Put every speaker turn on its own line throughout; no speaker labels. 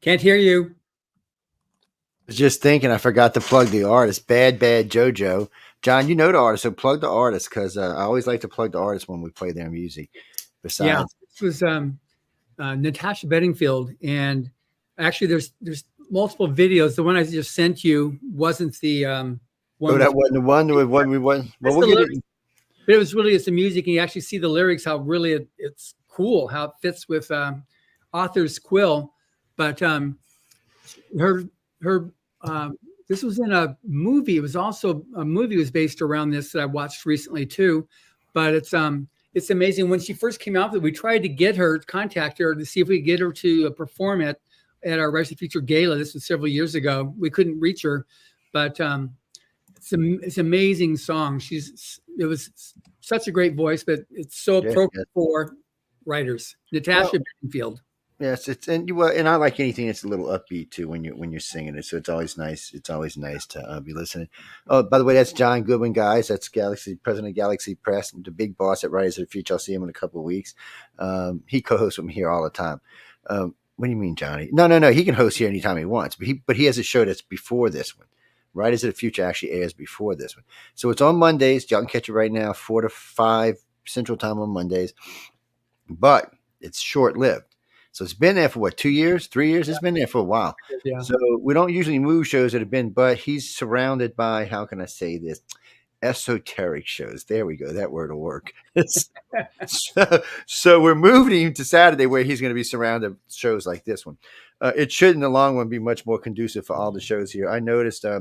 Can't hear you.
Was just thinking I forgot to plug the artist. Bad JoJo. John, you know the artist, so plug the artist because I always like to plug the artist when we play their music.
Yeah,
Besides,
this was Natasha Bedingfield, and actually, there's multiple videos. The one I just sent you wasn't the one
oh,
with
that wasn't the one with what we want. Well,
it's
we'll
the
get
lyrics,
it.
but it was really it's the music, and you actually see the lyrics. How really it's cool how it fits with author's Quill. But her her this was in a movie. It was also a movie was based around this that I watched recently too. But it's amazing when she first came out that we tried to get her, contact her to see if we could get her to perform at our Rise of the Future gala. This was several years ago. We couldn't reach her, but it's an amazing song. It was such a great voice, but it's so
Yeah, yeah.
appropriate for writers.
Well,
Natasha Bedingfield.
yes, it's and you and I like anything that's a little upbeat too when you're singing it. So it's always nice. It's always nice to be listening. Oh, by the way, that's John Goodwin, guys. That's Galaxy President of Galaxy Press, the big boss at Writers of the Future. I'll see him in a couple of weeks. He co-hosts with me here all the time. What do you mean, Johnny? No. He can host here anytime he wants, but he has a show that's before this one. Writers of the Future actually airs before this one, so it's on Mondays. Y'all can catch it right now, 4 to 5 Central Time on Mondays. But it's short lived. So it's been there for what, 2 years, 3 years? It's been there for a while.
Yeah.
So we don't usually move shows that have been, but he's surrounded by, how can I say this? Esoteric shows. There we go. That word will work. So we're moving him to Saturday where he's going to be surrounded by shows like this one. It should in the long run be much more conducive for all the shows here. I noticed I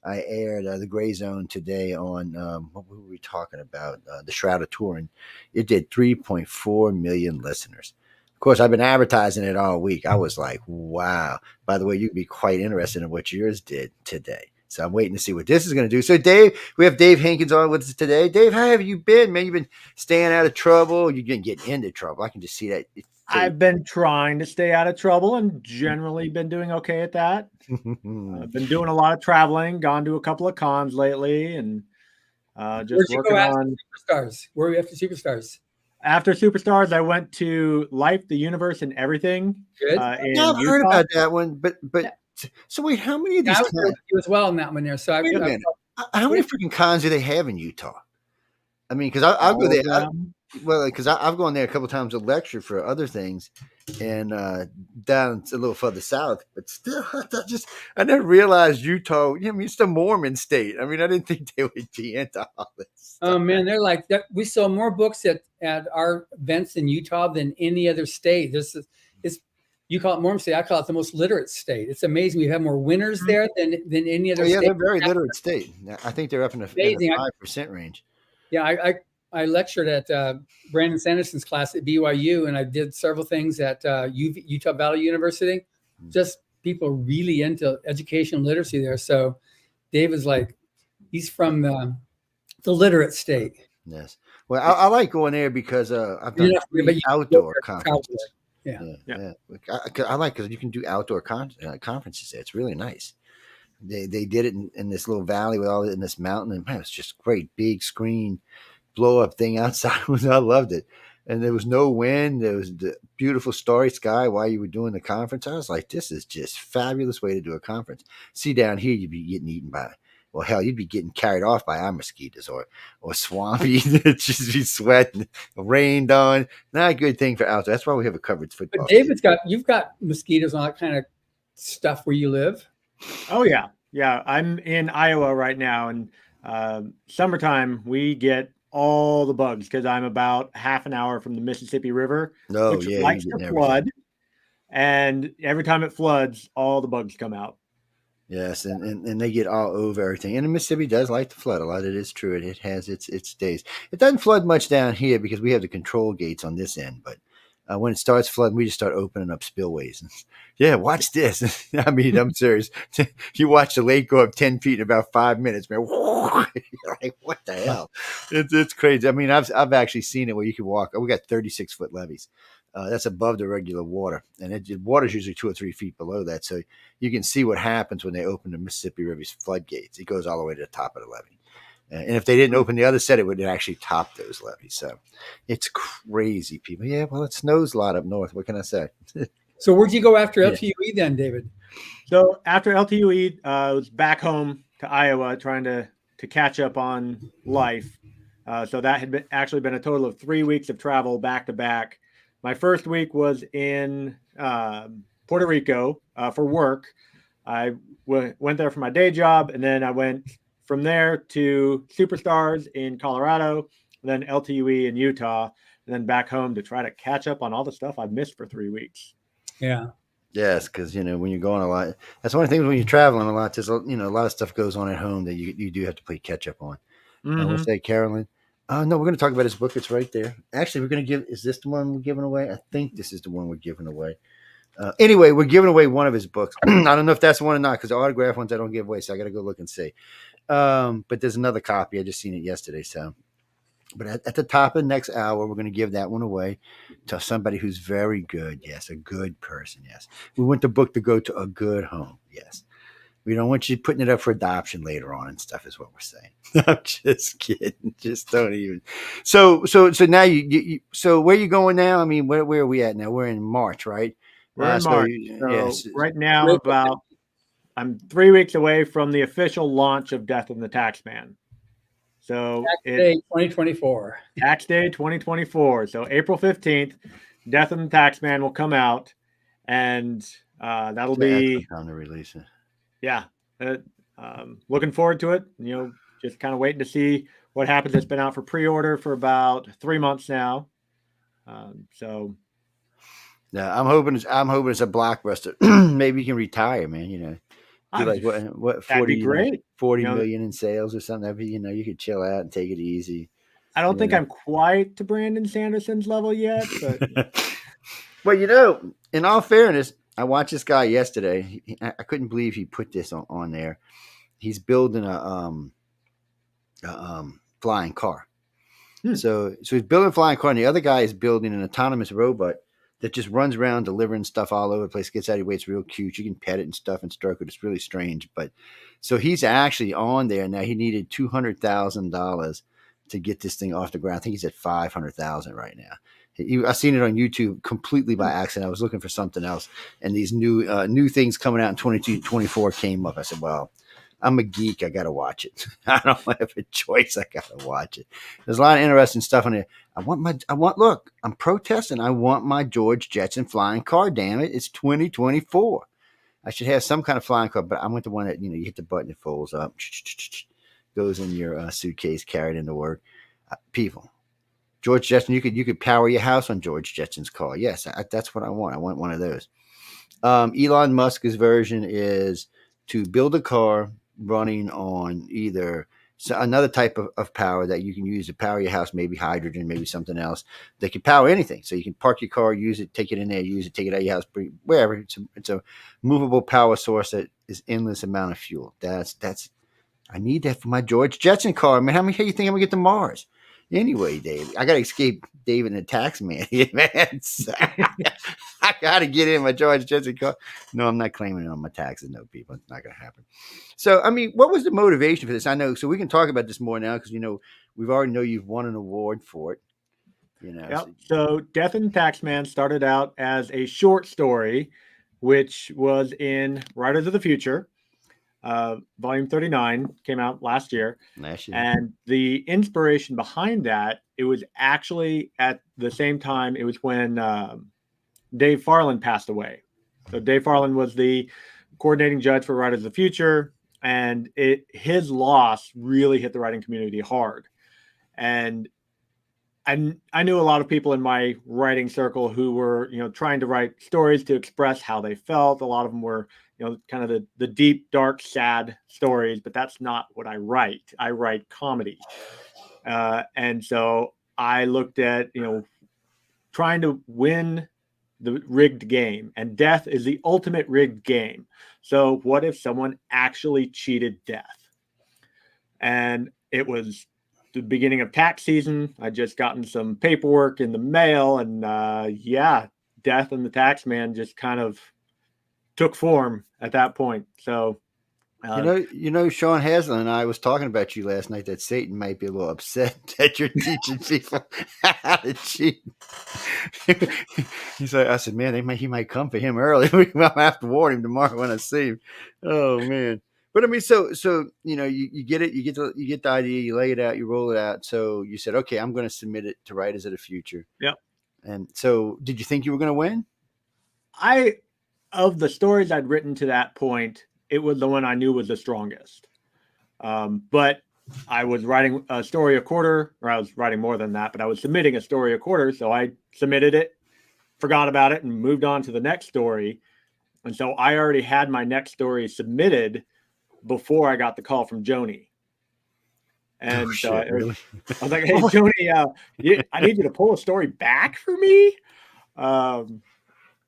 aired the Gray Zone today on what were we talking about? The Shroud of Turin. It did 3.4 million listeners. Of course, I've been advertising it all week. I was like, wow. By the way, you'd be quite interested in what yours did today. So I'm waiting to see what this is going to do. So, Dave, we have Dave Hankins on with us today. Dave, how have you been, man? You've been staying out of trouble. You're going to get into trouble. I can just see that.
I've been trying to stay out of trouble and generally been doing okay at that. I've been doing a lot of traveling, gone to a couple of cons lately, and just working on
Superstars. Where are we after Superstars?
After Superstars, I went to Life, the Universe, and Everything.
Good.
I've heard about that one, but so wait, how many of these?
I was with you as well in that one there. So
wait a minute. How many freaking cons do they have in Utah? I mean, because I'll go there. Because I've gone there a couple of times to lecture for other things, and down a little further south. But still, I never realized Utah. I mean, it's the Mormon state. I mean, I didn't think they would be into all this stuff.
Oh man, they're like that. We sell more books at our events in Utah than any other state. You call it Mormon state. I call it the most literate state. It's amazing. We have more winners there than any other state.
Yeah, they're a very literate state. I think they're up in the 5% range.
Yeah, I lectured at Brandon Sanderson's class at BYU, and I did several things at Utah Valley University. Just people really into education and literacy there. So Dave is like, he's from the literate state.
Yes. Well, I like going there because I've done outdoor conferences.
Yeah.
I like because you can do outdoor conferences there. It's really nice. They did it in this little valley with all in this mountain, and man, it was just great, big screen blow up thing outside. I loved it, and there was no wind. There was the beautiful starry sky while you were doing the conference. I was like, this is just fabulous way to do a conference. See, down here you'd be getting eaten by. Well, hell, you'd be getting carried off by our mosquitoes or swampy. Just be sweating, rained on. Not a good thing for outdoor. That's why we have a covered football.
But you've got mosquitoes and all that kind of stuff where you live.
Oh yeah. I'm in Iowa right now, and summertime we get all the bugs because I'm about half an hour from the Mississippi River, which likes to flood. And every time it floods, all the bugs come out.
Yes, and they get all over everything. And the Mississippi does like to flood a lot. It is true. It has its days. It doesn't flood much down here because we have the control gates on this end. But when it starts flooding, we just start opening up spillways. Yeah, watch this. I mean, I'm serious. You watch the lake go up 10 feet in about 5 minutes, man. You're like, what the hell? It's crazy. I mean, I've actually seen it where you can walk. We got 36-foot levees. That's above the regular water, and the water's usually 2 or 3 feet below that. So you can see what happens when they open the Mississippi River's floodgates. It goes all the way to the top of the levee. And if they didn't open the other set, it would actually top those levees. So it's crazy, people. Yeah, well, it snows a lot up north. What can I say?
So where'd you go after
Yeah.
LTUE then, David?
So after LTUE, I was back home to Iowa trying to catch up on life. So that had actually been a total of 3 weeks of travel back to back. My first week was in Puerto Rico for work. I went there for my day job, and then I went from there to Superstars in Colorado, and then LTUE in Utah, and then back home to try to catch up on all the stuff I've missed for 3 weeks.
Yeah.
Yes, because when you're going a lot, that's one of the things when you're traveling a lot. There's a lot of stuff goes on at home that you do have to play catch up on.
Mm-hmm.
What's that, Carolyn? No, we're going to talk about his book. It's right there. Actually, we're going to give. Is this the one we're giving away? I think this is the one we're giving away. Anyway, we're giving away one of his books. I don't know if that's the one or not because the autograph ones I don't give away, so I got to go look and see. But there's another copy. I just seen it yesterday. So, but at the top of the next hour, we're going to give that one away to somebody who's very good. Yes, a good person. Yes, we want the book to go to a good home. Yes. We don't want you putting it up for adoption later on and stuff is what we're saying. I'm just kidding. Just don't even. So now so where are you going now? I mean, where are we at now? We're in March, right?
We're in March.
Yes.
Right now, I'm 3 weeks away from the official launch of Death and the Taxman. So
Tax Day 2024.
Tax Day 2024. So April 15th, Death and the Taxman will come out, and that'll be
time to release it.
Yeah, looking forward to it. Just kind of waiting to see what happens. It's been out for pre-order for about 3 months now. So
yeah, I'm hoping it's a blockbuster. Maybe you can retire, man. Do like what 40
great.
40 million in sales or something. That'd be you could chill out and take it easy.
I don't think I'm quite to Brandon Sanderson's level yet, but
well, in all fairness, I watched this guy yesterday. I couldn't believe he put this on there. He's building a flying car. So he's building a flying car, and the other guy is building an autonomous robot that just runs around delivering stuff all over the place. Gets out of your way. It's real cute. You can pet it and stuff and stroke it. It's really strange. But so he's actually on there now. He needed $200,000 to get this thing off the ground. I think he's at $500,000 right now. I've seen it on YouTube completely by accident. I was looking for something else, and these new things coming out in 2024 came up. I said, "Well, I'm a geek. I got to watch it. I don't have a choice. I got to watch it." There's a lot of interesting stuff on it. Look, I'm protesting. I want my George Jetson flying car. Damn it! It's 2024. I should have some kind of flying car, but I want the one that you hit the button, it folds up, goes in your suitcase, carried into work. People. George Jetson, you could power your house on George Jetson's car. Yes, that's what I want. I want one of those. Elon Musk's version is to build a car running on either another type of power that you can use to power your house, maybe hydrogen, maybe something else that can power anything. So you can park your car, use it, take it in there, use it, take it out of your house, wherever. It's a movable power source that is endless amount of fuel. I need that for my George Jetson car. Man, how do you think I'm gonna get to Mars? Anyway, Dave, I got to escape David and the Taxman here, man. So, I got to get in my George Jetson car. No, I'm not claiming it on my taxes. No, people. It's not going to happen. So, I mean, what was the motivation for this? I know. So we can talk about this more now because, we've already know you've won an award for it.
Yep. So Death and the Taxman started out as a short story, which was in Riders of the Future. Volume 39 came out last year. And the inspiration behind that, it was actually at the same time, it was when Dave Farland passed away. So Dave Farland was the coordinating judge for Riders of the Future, and his loss really hit the writing community hard. And I knew a lot of people in my writing circle who were, trying to write stories to express how they felt. A lot of them were, kind of the deep, dark, sad stories, but that's not what I write. I write comedy. And so I looked at, trying to win the rigged game, and death is the ultimate rigged game. So what if someone actually cheated death? And it was the beginning of tax season. I just gotten some paperwork in the mail, and Death and the Taxman just kind of took form at that point. So
Sean Haslam and I was talking about you last night that Satan might be a little upset that you're teaching people how to cheat. He's like, I said, man, he might come for him early. We might have to warn him tomorrow when I see him. Oh man. But I mean, so you get it, you get the idea, you lay it out, you roll it out. So you said, okay, I'm going to submit it to Writers of the Future.
Yep.
And so, did you think you were going to win?
Of the stories I'd written to that point, it was the one I knew was the strongest. But I was writing a story a quarter, or I was writing more than that, but I was submitting a story a quarter. So I submitted it, forgot about it, and moved on to the next story. And so I already had my next story submitted before I got the call from Joni. And
really?
I was like, hey, Joni, I need you to pull a story back for me.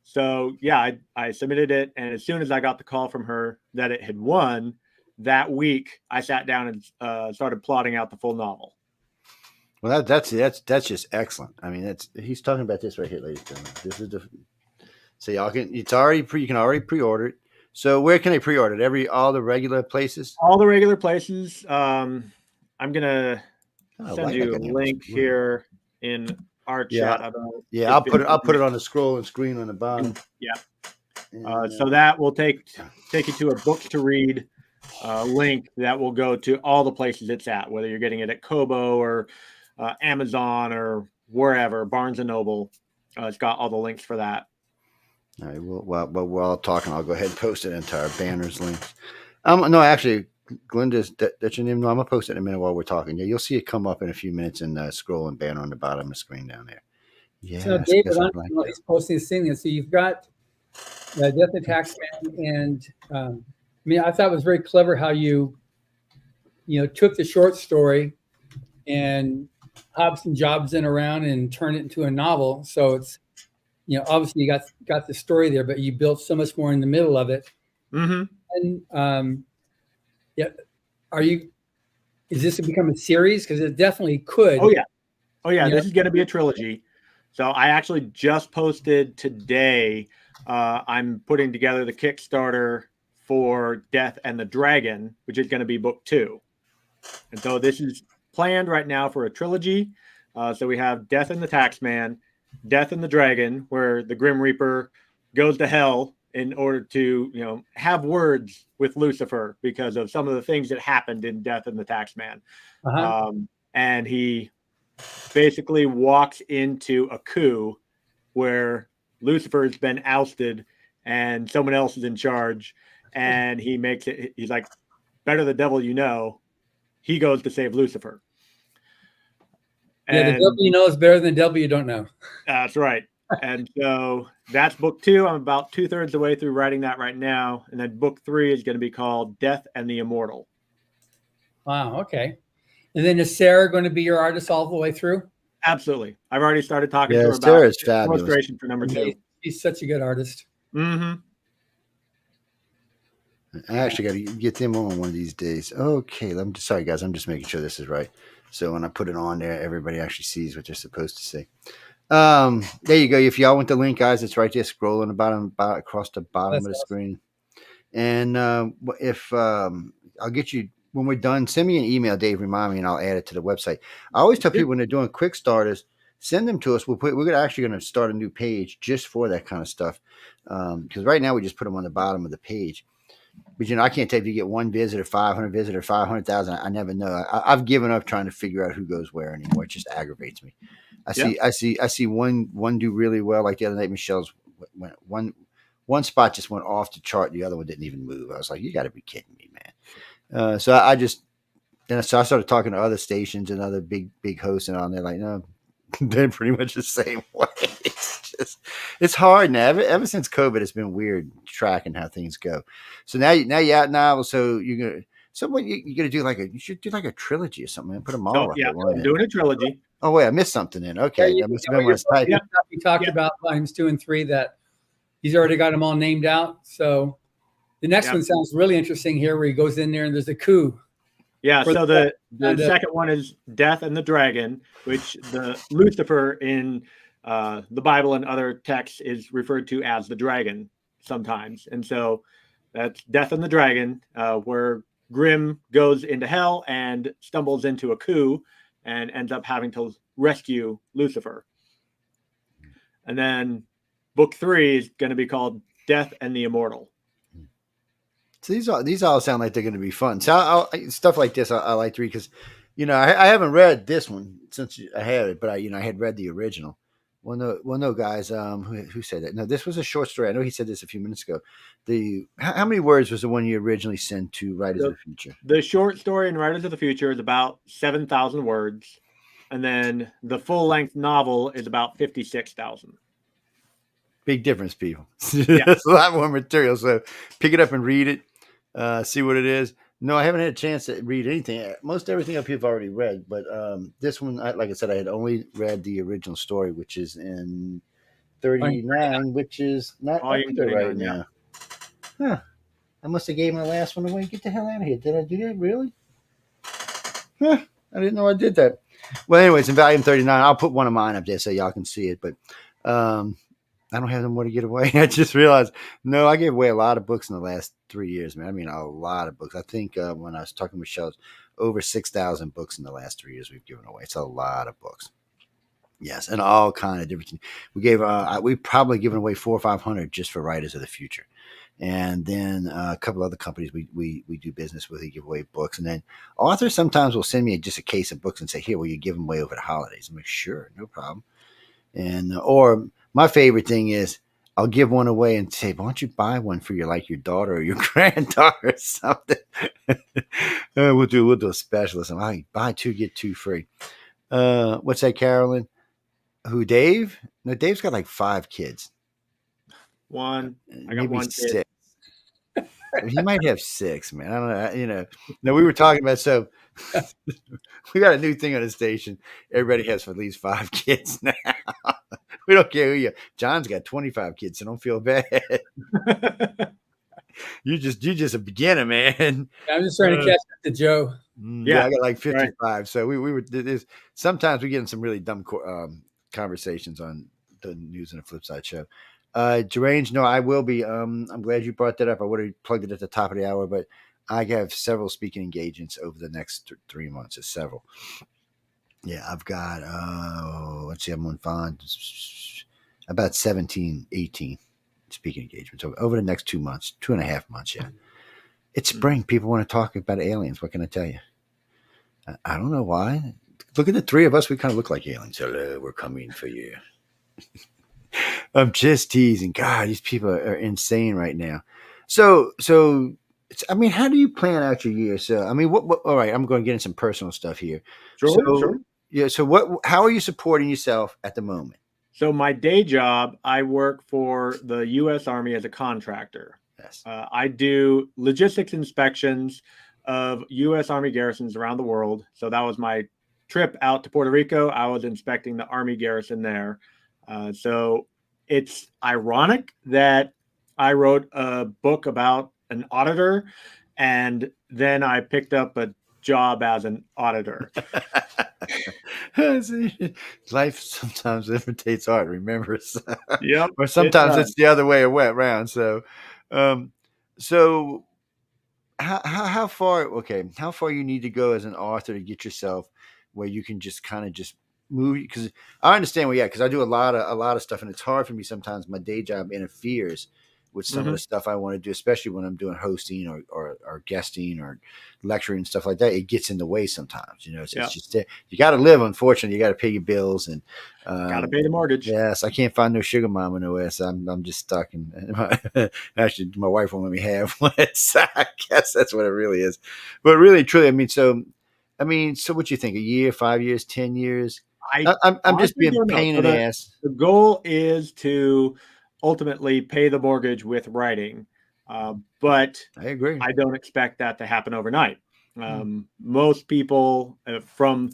So yeah, I submitted it, and as soon as I got the call from her that it had won, that week I sat down and started plotting out the full novel.
Well, that's just excellent. I mean, he's talking about this right here, ladies and gentlemen. This is so y'all can you can already pre-order it. So where can they pre-order it? All the regular places.
All the regular places. I'm gonna send you a link here in our chat.
I'll put it on the scroll and screen on the bottom.
Yeah. So that will take you to a books to read link that will go to all the places it's at, whether you're getting it at Kobo or Amazon or wherever, Barnes and Noble. It's got all the links for that.
All right. Well, we're all talking. I'll go ahead and post it into our banners links. No, actually, Glenda's that's your name. No, I'm gonna post it in a minute while we're talking. Yeah, you'll see it come up in a few minutes and scroll and banner on the bottom of the screen down there. Yeah.
So David, he's posting this thing, and so you've got Death of the Taxman, and I thought it was very clever how you took the short story and Hobbs and Jobs in around and turned it into a novel. So it's obviously you got the story there, but you built so much more in the middle of it.
Mm-hmm.
And is this to become a series? Because it definitely could.
Oh yeah. This is going to be a trilogy. So I actually just posted today. I'm putting together the Kickstarter for Death and the Dragon, which is going to be book 2. And so this is planned right now for a trilogy. So we have Death and the Taxman, Death and the Dragon, where the Grim Reaper goes to hell in order to, have words with Lucifer because of some of the things that happened in Death and the Taxman. And he basically walks into a coup where Lucifer's been ousted and someone else is in charge. And he makes it, he's like, better the devil you know. He goes to save Lucifer.
Yeah, the devil you know is better than the devil you don't know.
That's right. And so that's book 2. I'm about 2/3 of the way through writing that right now. And then book 3 is going to be called Death and the Immortal.
Wow. Okay. And then is Sarah going to be your artist all the way through?
Absolutely. I've already started talking to her about
Sarah's fabulous.
Illustration for number 2.
She's such a good artist.
Mm-hmm.
I actually got to get them on one of these days. Okay. Sorry, guys. I'm just making sure this is right. So when I put it on there, everybody actually sees what they're supposed to see. There you go. If y'all want the link, guys, it's right there. Scrolling across the bottom of the screen. And if I'll get you when we're done, send me an email, Dave. Remind me, and I'll add it to the website. I always tell people when they're doing quick starters, send them to us. We're actually going to start a new page just for that kind of stuff. Because right now we just put them on the bottom of the page. But I can't tell if you get 1 visitor, 500 visitor, 500,000. I never know. I've given up trying to figure out who goes where anymore. It just aggravates me. I see one do really well. Like the other night, Michelle's one spot just went off the chart. The other one didn't even move. I was like, you got to be kidding me, man. So I started talking to other stations and other big hosts, and they're like, no, they're pretty much the same way. It's hard now. Ever since COVID, it's been weird tracking how things go. So now you're out now. So you're gonna. So what you're gonna do? You should do like a trilogy or something and put them all.
I'm doing a trilogy.
Oh wait, I missed something then. Okay, that must have been when I was typing.
We talked about volumes 2 and 3 that he's already got them all named out. So the next one sounds really interesting here, where he goes in there and there's a coup.
Yeah. So the second one is Death and the Dragon, which the Lucifer in the Bible and other texts is referred to as the dragon sometimes. And so That's Death and the Dragon, where Grimm goes into hell and stumbles into a coup and ends up having to rescue Lucifer. And then book 3 is going to be called Death and the Immortal.
So these all sound like they're going to be fun. So stuff like this I like to read because, I haven't read this one since I had it, but I had read the original. Well, no, guys. Who said that? No, this was a short story. I know he said this a few minutes ago. How many words was the one you originally sent to Writers of the Future?
The short story in Writers of the Future is about 7,000 words, and then the full length novel is about 56,000.
Big difference, people. That's a lot more material. So pick it up and read it. See what it is. No, I haven't had a chance to read anything. Most everything up here I've already read, but this one, like I said, I had only read the original story, which is in 39, which is not up there right now. Huh. I must have gave my last one away. Get the hell out of here. Did I do that? Really? Huh. I didn't know I did that. Well, anyways, in volume 39, I'll put one of mine up there so y'all can see it, but I don't have no more to get away. I just realized, no, I gave away a lot of books in the last 3 years, man. I mean, a lot of books. I think when I was talking with Michelle, over 6,000 books in the last 3 years we've given away. It's a lot of books. Yes, and all kind of different things. We probably given away 400 or 500 just for Writers of the Future. And then a couple other companies we do business with, they give away books. And then authors sometimes will send me just a case of books and say, here, will you give them away over the holidays? I'm like, sure, no problem. And or my favorite thing is I'll give one away and say, why don't you buy one for your daughter or your granddaughter or something? We'll do a specialist. I'm like, buy 2, get 2 free. What's that, Carolyn? Who, Dave? No, Dave's got like 5 kids.
One. I got
maybe
one
6.
kid.
He might have 6, man. I don't know. No, we were talking about, so we got a new thing on the station. Everybody has at least 5 kids now. We don't care who you. John's got 25 kids, so don't feel bad. You just a beginner, man.
I'm just trying to catch up to Joe.
Yeah, I got like 55. Right. So we were. Sometimes we get in some really dumb conversations on the News and the Flip Side show. Derange, no, I will be. I'm glad you brought that up. I would have plugged it at the top of the hour, but I have several speaking engagements over the next 3 months. It's several. Yeah, I've got, let's see, I'm on fine. About 17, 18 speaking engagements over the next 2 months, 2.5 months. Yeah. It's spring. People want to talk about aliens. What can I tell you? I don't know why. Look at the 3 of us. We kind of look like aliens. Hello, we're coming for you. I'm just teasing. God, these people are insane right now. So I mean, how do you plan out your year? So, I mean, what all right, I'm going to get into some personal stuff here. Sure. Yeah. So how are you supporting yourself at the moment?
So my day job, I work for the U.S. Army as a contractor.
Yes.
I do logistics inspections of U.S. Army garrisons around the world. So that was my trip out to Puerto Rico. I was inspecting the Army garrison there. So it's ironic that I wrote a book about an auditor, and then I picked up a job as an auditor.
Life sometimes imitates art, remember?
Yep.
Or sometimes it's the other way around. So, how far? Okay, how far you need to go as an author to get yourself where you can just kind of just move? Because I understand because I do a lot of stuff, and it's hard for me sometimes. My day job interferes with some of the stuff I want to do, especially when I'm doing hosting or guesting or lecturing and stuff like that. It gets in the way sometimes, it's just, you got to live. Unfortunately, you got to pay your bills and
got to pay the mortgage.
Yes. I can't find no sugar mama nowhere. So I'm just stuck. Actually, my wife won't let me have one. So I guess that's what it really is. But really, truly, so what you think? A year, 5 years, 10 years? I'm just being a pain in the ass.
The goal is to ultimately pay the mortgage with writing. But
I agree.
I don't expect that to happen overnight. Most people, from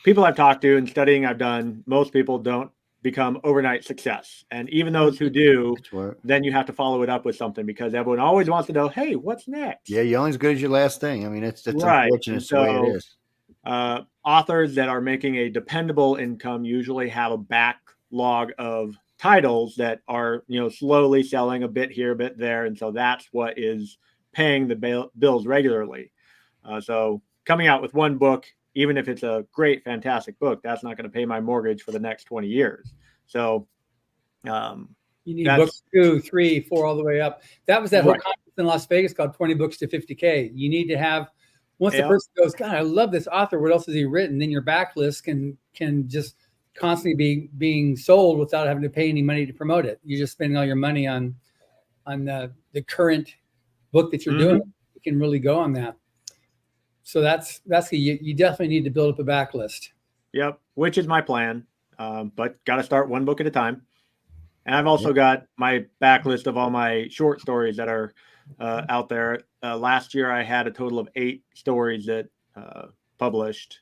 people I've talked to and studying I've done, most people don't become overnight success. And even those who do, then you have to follow it up with something, because everyone always wants to know, hey, what's next?
Yeah, you're only as good as your last thing. I mean, it's unfortunate the way it is.
Authors that are making a dependable income usually have a backlog of titles that are, slowly selling a bit here, a bit there. And so that's what is paying the bills regularly. So coming out with one book, even if it's a great, fantastic book, that's not going to pay my mortgage for the next 20 years. So
you need books 2, 3, 4, all the way up. That was that whole conference in Las Vegas called 20 books to 50K. You need to have, once the person goes, God, I love this author, what else has he written? Then your backlist can just constantly be being sold without having to pay any money to promote it. You're just spending all your money on the current book that you're doing. You can really go on that. So that's you definitely need to build up a backlist.
Yep, which is my plan. But got to start one book at a time. And I've also got my backlist of all my short stories that are out there. Last year, I had a total of 8 stories that published,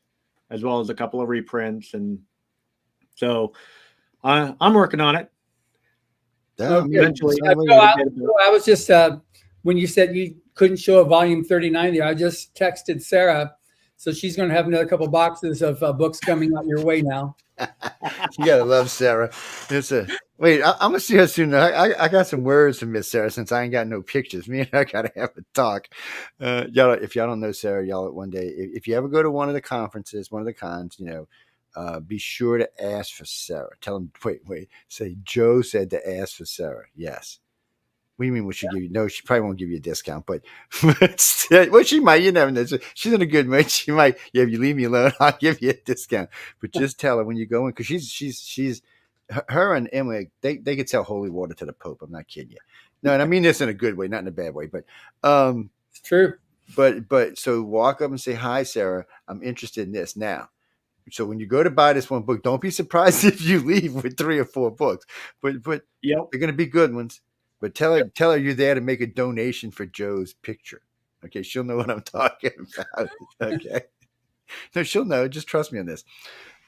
as well as a couple of reprints. And so I'm working on it.
Eventually. I was just, when you said you couldn't show a volume 39 there, I just texted Sarah. So she's going to have another couple boxes of books coming out your way now.
You got to love Sarah. Wait, I'm going to see her soon. I got some words from Miss Sarah since I ain't got no pictures. Me and her got to have a talk. Y'all, if y'all don't know Sarah, y'all one day, if you ever go to one of the conferences, one of the cons, be sure to ask for Sarah. Tell them, wait, say Joe said to ask for Sarah. Yes. What do you mean? What she give you? No, she probably won't give you a discount, but well, she might. You never know. She's in a good mood. She might. Yeah, if you leave me alone, I'll give you a discount. But just tell her when you go in, because she's her and Emily. They could sell holy water to the Pope. I'm not kidding you. No, and I mean this in a good way, not in a bad way. But
it's true.
But so walk up and say, "Hi, Sarah. I'm interested in this now." So when you go to buy this one book, don't be surprised if you leave with 3 or 4 books. But they're going to be good ones. But tell her you're there to make a donation for Joe's picture. Okay, she'll know what I'm talking about. Okay, no, she'll know. Just trust me on this.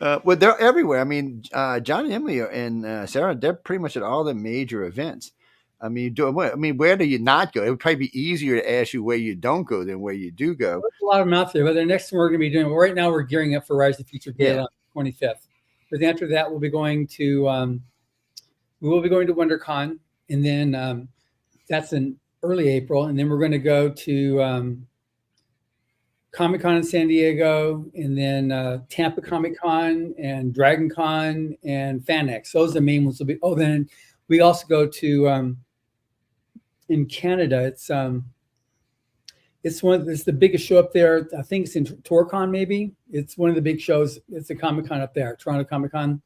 Well, they're everywhere. I mean, John and Emily and Sarah, they're pretty much at all the major events. I mean, where do you not go? It would probably be easier to ask you where you don't go than where you do go.
There's a lot of them out there. But the next one we're going to be doing, right now we're gearing up for Rise of the Future Gala on the 25th. But after that, we'll be going to WonderCon. And then that's in early April. And then we're going to go to Comic-Con in San Diego, and then Tampa Comic-Con and Dragon Con and FanX. Those are the main ones. Will be. Oh, then we also go to in Canada. It's the biggest show up there. I think it's in TorCon, maybe. It's one of the big shows. It's a Comic-Con up there, Toronto Comic-Con.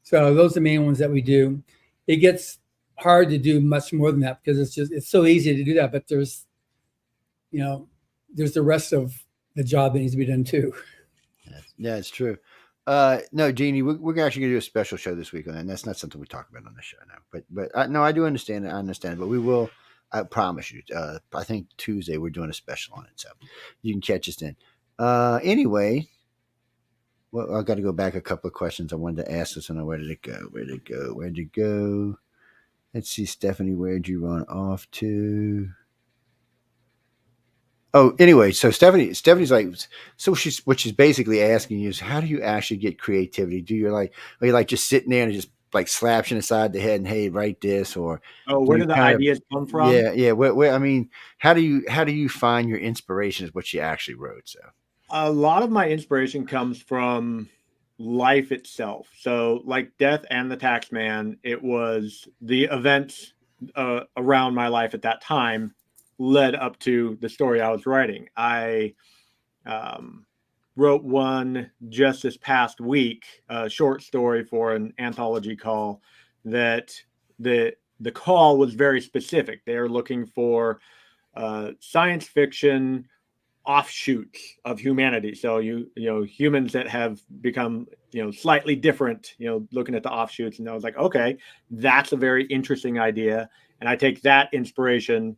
So those are the main ones that we do. It gets hard to do much more than that because it's so easy to do that, but there's the rest of the job that needs to be done too.
Yeah, it's true. No, Jeannie, we're actually going to do a special show this week on that. And that's not something we talk about on the show now. But no, I do understand it. I understand it. But we will. I promise you. I think Tuesday we're doing a special on it, so you can catch us then. Anyway, well, I've got to go back a couple of questions I wanted to ask us. And where did it go? Where'd you go? Let's see, Stephanie, where'd you run off to? Oh, anyway, so Stephanie's like, so what she's basically asking you is, how do you actually get creativity? Are you like just sitting there and just like slaps you inside the head and, hey, write this, or
where do the ideas come from?
Yeah. Where I mean, how do you find your inspiration? Is what she actually wrote. So
a lot of my inspiration comes from life itself. So like Death and the Taxman, it was the events around my life at that time led up to the story I was writing. I wrote one just this past week, a short story for an anthology call that the call was very specific. They are looking for science fiction offshoots of humanity. So humans that have become slightly different, looking at the offshoots. And I was like, okay, that's a very interesting idea. And I take that inspiration,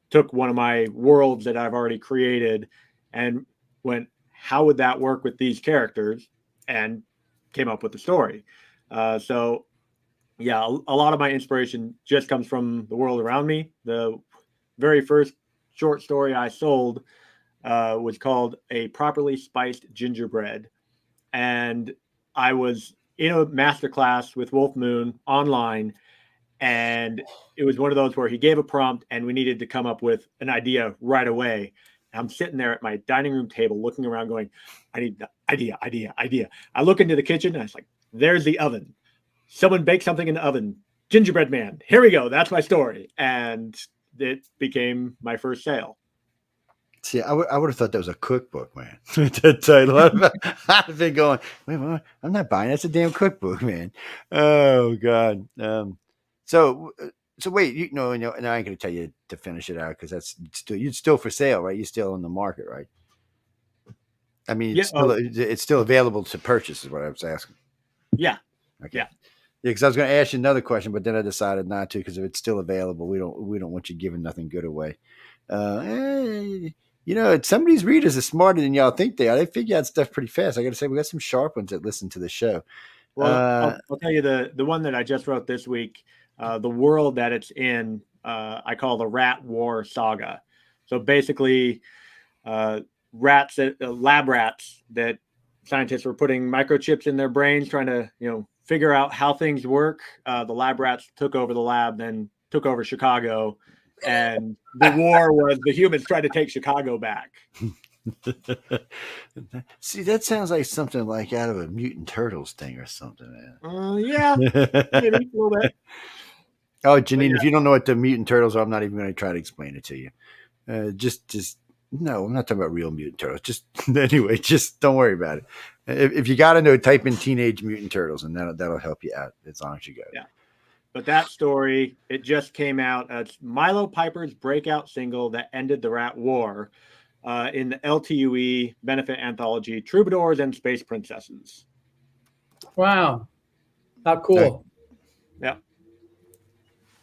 took one of my worlds that I've already created and went, how would that work with these characters? And came up with the story. So yeah, a lot of my inspiration just comes from the world around me. The very first short story I sold was called A Properly Spiced Gingerbread. And I was in a master class with Wolf Moon online, and it was one of those where he gave a prompt and we needed to come up with an idea right away. I'm sitting there at my dining room table looking around going, I need the idea. I look into the kitchen and I was like, there's the oven. Someone baked something in the oven. Gingerbread Man. Here we go. That's my story. And it became my first sale.
See, I would have thought that was a cookbook, man. That title. I'd have been going, wait, what? I'm not buying. That's a damn cookbook, man. Oh God. So wait, you know, and I ain't gonna tell you to finish it out because that's still for sale, right? You're still on the market, right? I mean, it's still available to purchase, is what I was asking.
Yeah.
Okay. Yeah. Because I was going to ask you another question, but then I decided not to because if it's still available, we don't want you giving nothing good away. You know, some of these readers are smarter than y'all think they are. They figure out stuff pretty fast. I got to say, we got some sharp ones that listen to the show.
Well, I'll tell you the one that I just wrote this week. The world that it's in, I call the Rat War Saga. So basically, lab rats that scientists were putting microchips in their brains, trying to figure out how things work. The lab rats took over the lab, then took over Chicago, and the war was the humans trying to take Chicago back.
See, that sounds like something like out of a Mutant Turtles thing or something, man.
Yeah, maybe a little bit.
Oh, Janine, if you don't know what the Mutant Turtles are, I'm not even going to try to explain it to you. Just no, I'm not talking about real Mutant Turtles. Just anyway, just don't worry about it. If you got to know, type in Teenage Mutant Turtles, and that'll help you out as long as you go.
Yeah. But that story, it just came out. It's Milo Piper's breakout single that ended the Rat War in the LTUE benefit anthology, Troubadours and Space Princesses.
Wow. How cool.
Yeah.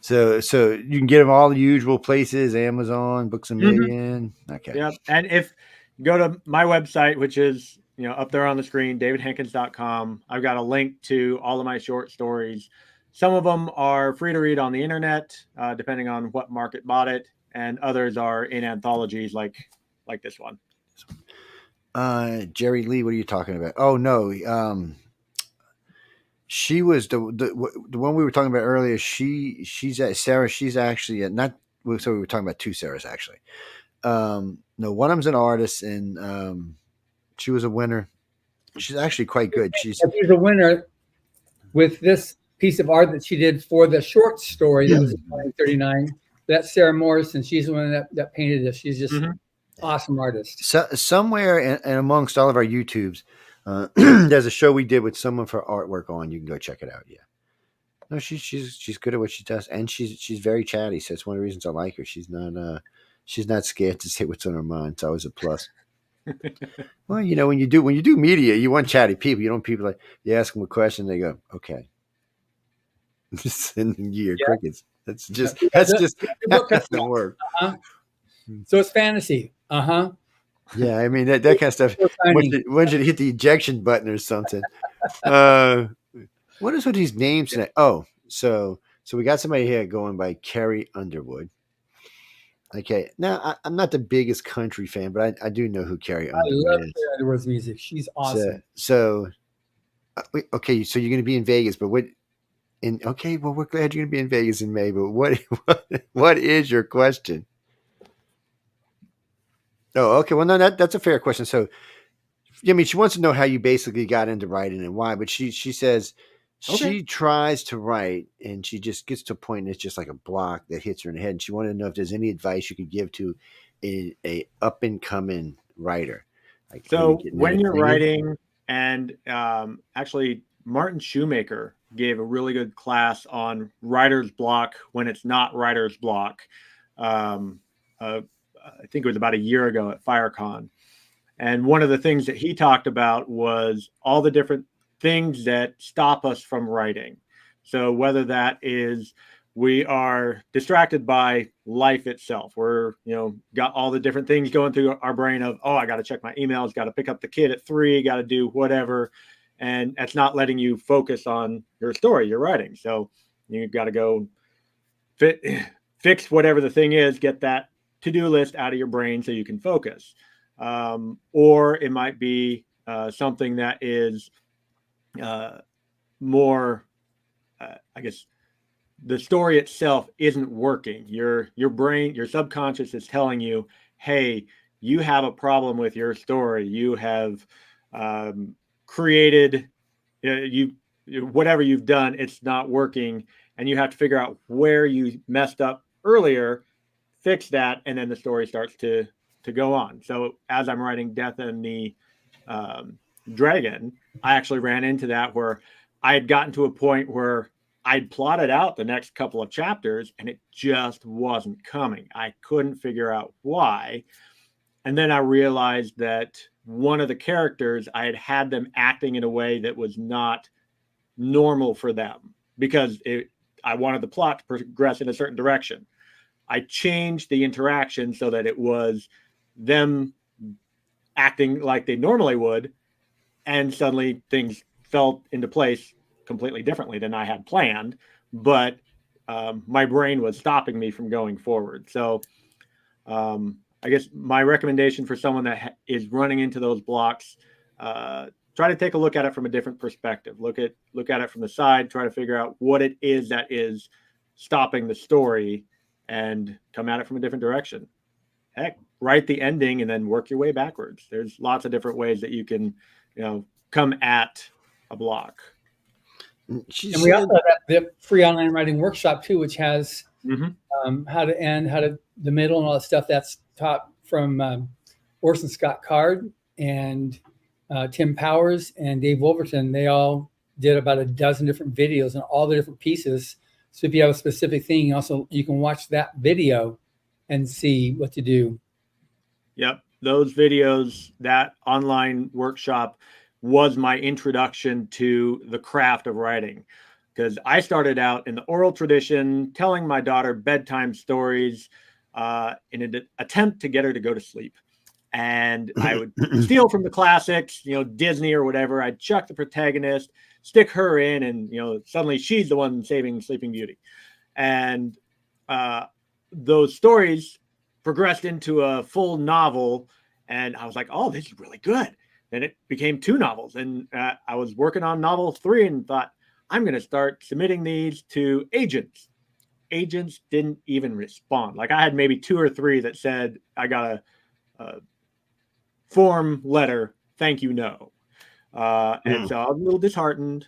So you can get them all the usual places, Amazon, Books a Million. Mm-hmm. Okay.
Yeah. And if you go to my website, which is, up there on the screen, davidhankins.com, I've got a link to all of my short stories. Some of them are free to read on the internet, depending on what market bought it, and others are in anthologies like this one.
Jerry Lee, what are you talking about? Oh no, she was the one we were talking about earlier. She's at Sarah. She's actually not. So we were talking about two Sarahs actually. No, one of them's an artist, and she was a winner. She's actually quite good. She's
a winner with this piece of art that she did for the short story that was in 1939. That's Sarah Morrison. She's the one that painted this. She's just awesome artist.
So, somewhere and amongst all of our YouTubes, there's a show we did with someone for artwork on. You can go check it out. Yeah. No, she's good at what she does, and she's very chatty. So it's one of the reasons I like her. She's not scared to say what's on her mind. It's always a plus. Well, when you do media, you want chatty people. You don't want people like you ask them a question, they go, okay. Sending you your crickets. That's just that doesn't work.
So it's fantasy.
Yeah, I mean that kind of stuff. Once you hit the ejection button or something. What is with these names today? Oh, so we got somebody here going by Carrie Underwood. Okay, now I'm not the biggest country fan, but I do know who Carrie Underwood is. I love
Carrie Underwood's music. She's awesome.
So okay, so you're going to be in Vegas, but what? Okay, well, we're glad you're going to be in Vegas in May, but what is your question? Oh, okay. Well, no, that's a fair question. So, I mean, she wants to know how you basically got into writing and why, but she says she tries to write and she just gets to a point and it's just like a block that hits her in the head. And she wanted to know if there's any advice you could give to a up and coming writer.
Like, so when you're writing, and actually Martin Shoemaker gave a really good class on writer's block when it's not writer's block. I think it was about a year ago at FireCon. And one of the things that he talked about was all the different things that stop us from writing. So whether that is we are distracted by life itself. We're, got all the different things going through our brain of, I got to check my emails, got to pick up the kid at 3, got to do whatever. And that's not letting you focus on your story you're writing. So you've got to go fix whatever the thing is, get that to-do list out of your brain so you can focus. Or it might be something that is more, I guess, the story itself isn't working. Your brain, your subconscious is telling you, hey, you have a problem with your story. You have created, whatever you've done, it's not working. And you have to figure out where you messed up earlier, fix that, and then the story starts to go on. So as I'm writing Death and the Dragon, I actually ran into that where I had gotten to a point where I'd plotted out the next couple of chapters and it just wasn't coming. I couldn't figure out why. And then I realized that one of the characters, I had them acting in a way that was not normal for them because I wanted the plot to progress in a certain direction. I changed the interaction so that it was them acting like they normally would, and suddenly things fell into place completely differently than I had planned, but my brain was stopping me from going forward. So I guess my recommendation for someone that is running into those blocks, try to take a look at it from a different perspective. Look at it from the side, try to figure out what it is that is stopping the story and come at it from a different direction. Heck, write the ending and then work your way backwards. There's lots of different ways that you can, come at a block.
And we also have the free online writing workshop too, which has how to end, the middle and all that stuff that's taught from Orson Scott Card and Tim Powers and Dave Wolverton. They all did about a dozen different videos on all the different pieces. So if you have a specific thing, you can watch that video and see what to do.
Yep. Those videos, that online workshop was my introduction to the craft of writing, because I started out in the oral tradition, telling my daughter bedtime stories in an attempt to get her to go to sleep. And I would steal from the classics, Disney or whatever. I'd chuck the protagonist, stick her in, and, suddenly she's the one saving Sleeping Beauty. And those stories progressed into a full novel. And I was like, oh, this is really good. Then it became 2 novels. And I was working on novel 3 and thought, I'm going to start submitting these to agents. Agents didn't even respond. Like I had maybe 2 or 3 that said, I got a form letter, thank you, no. And so I was a little disheartened,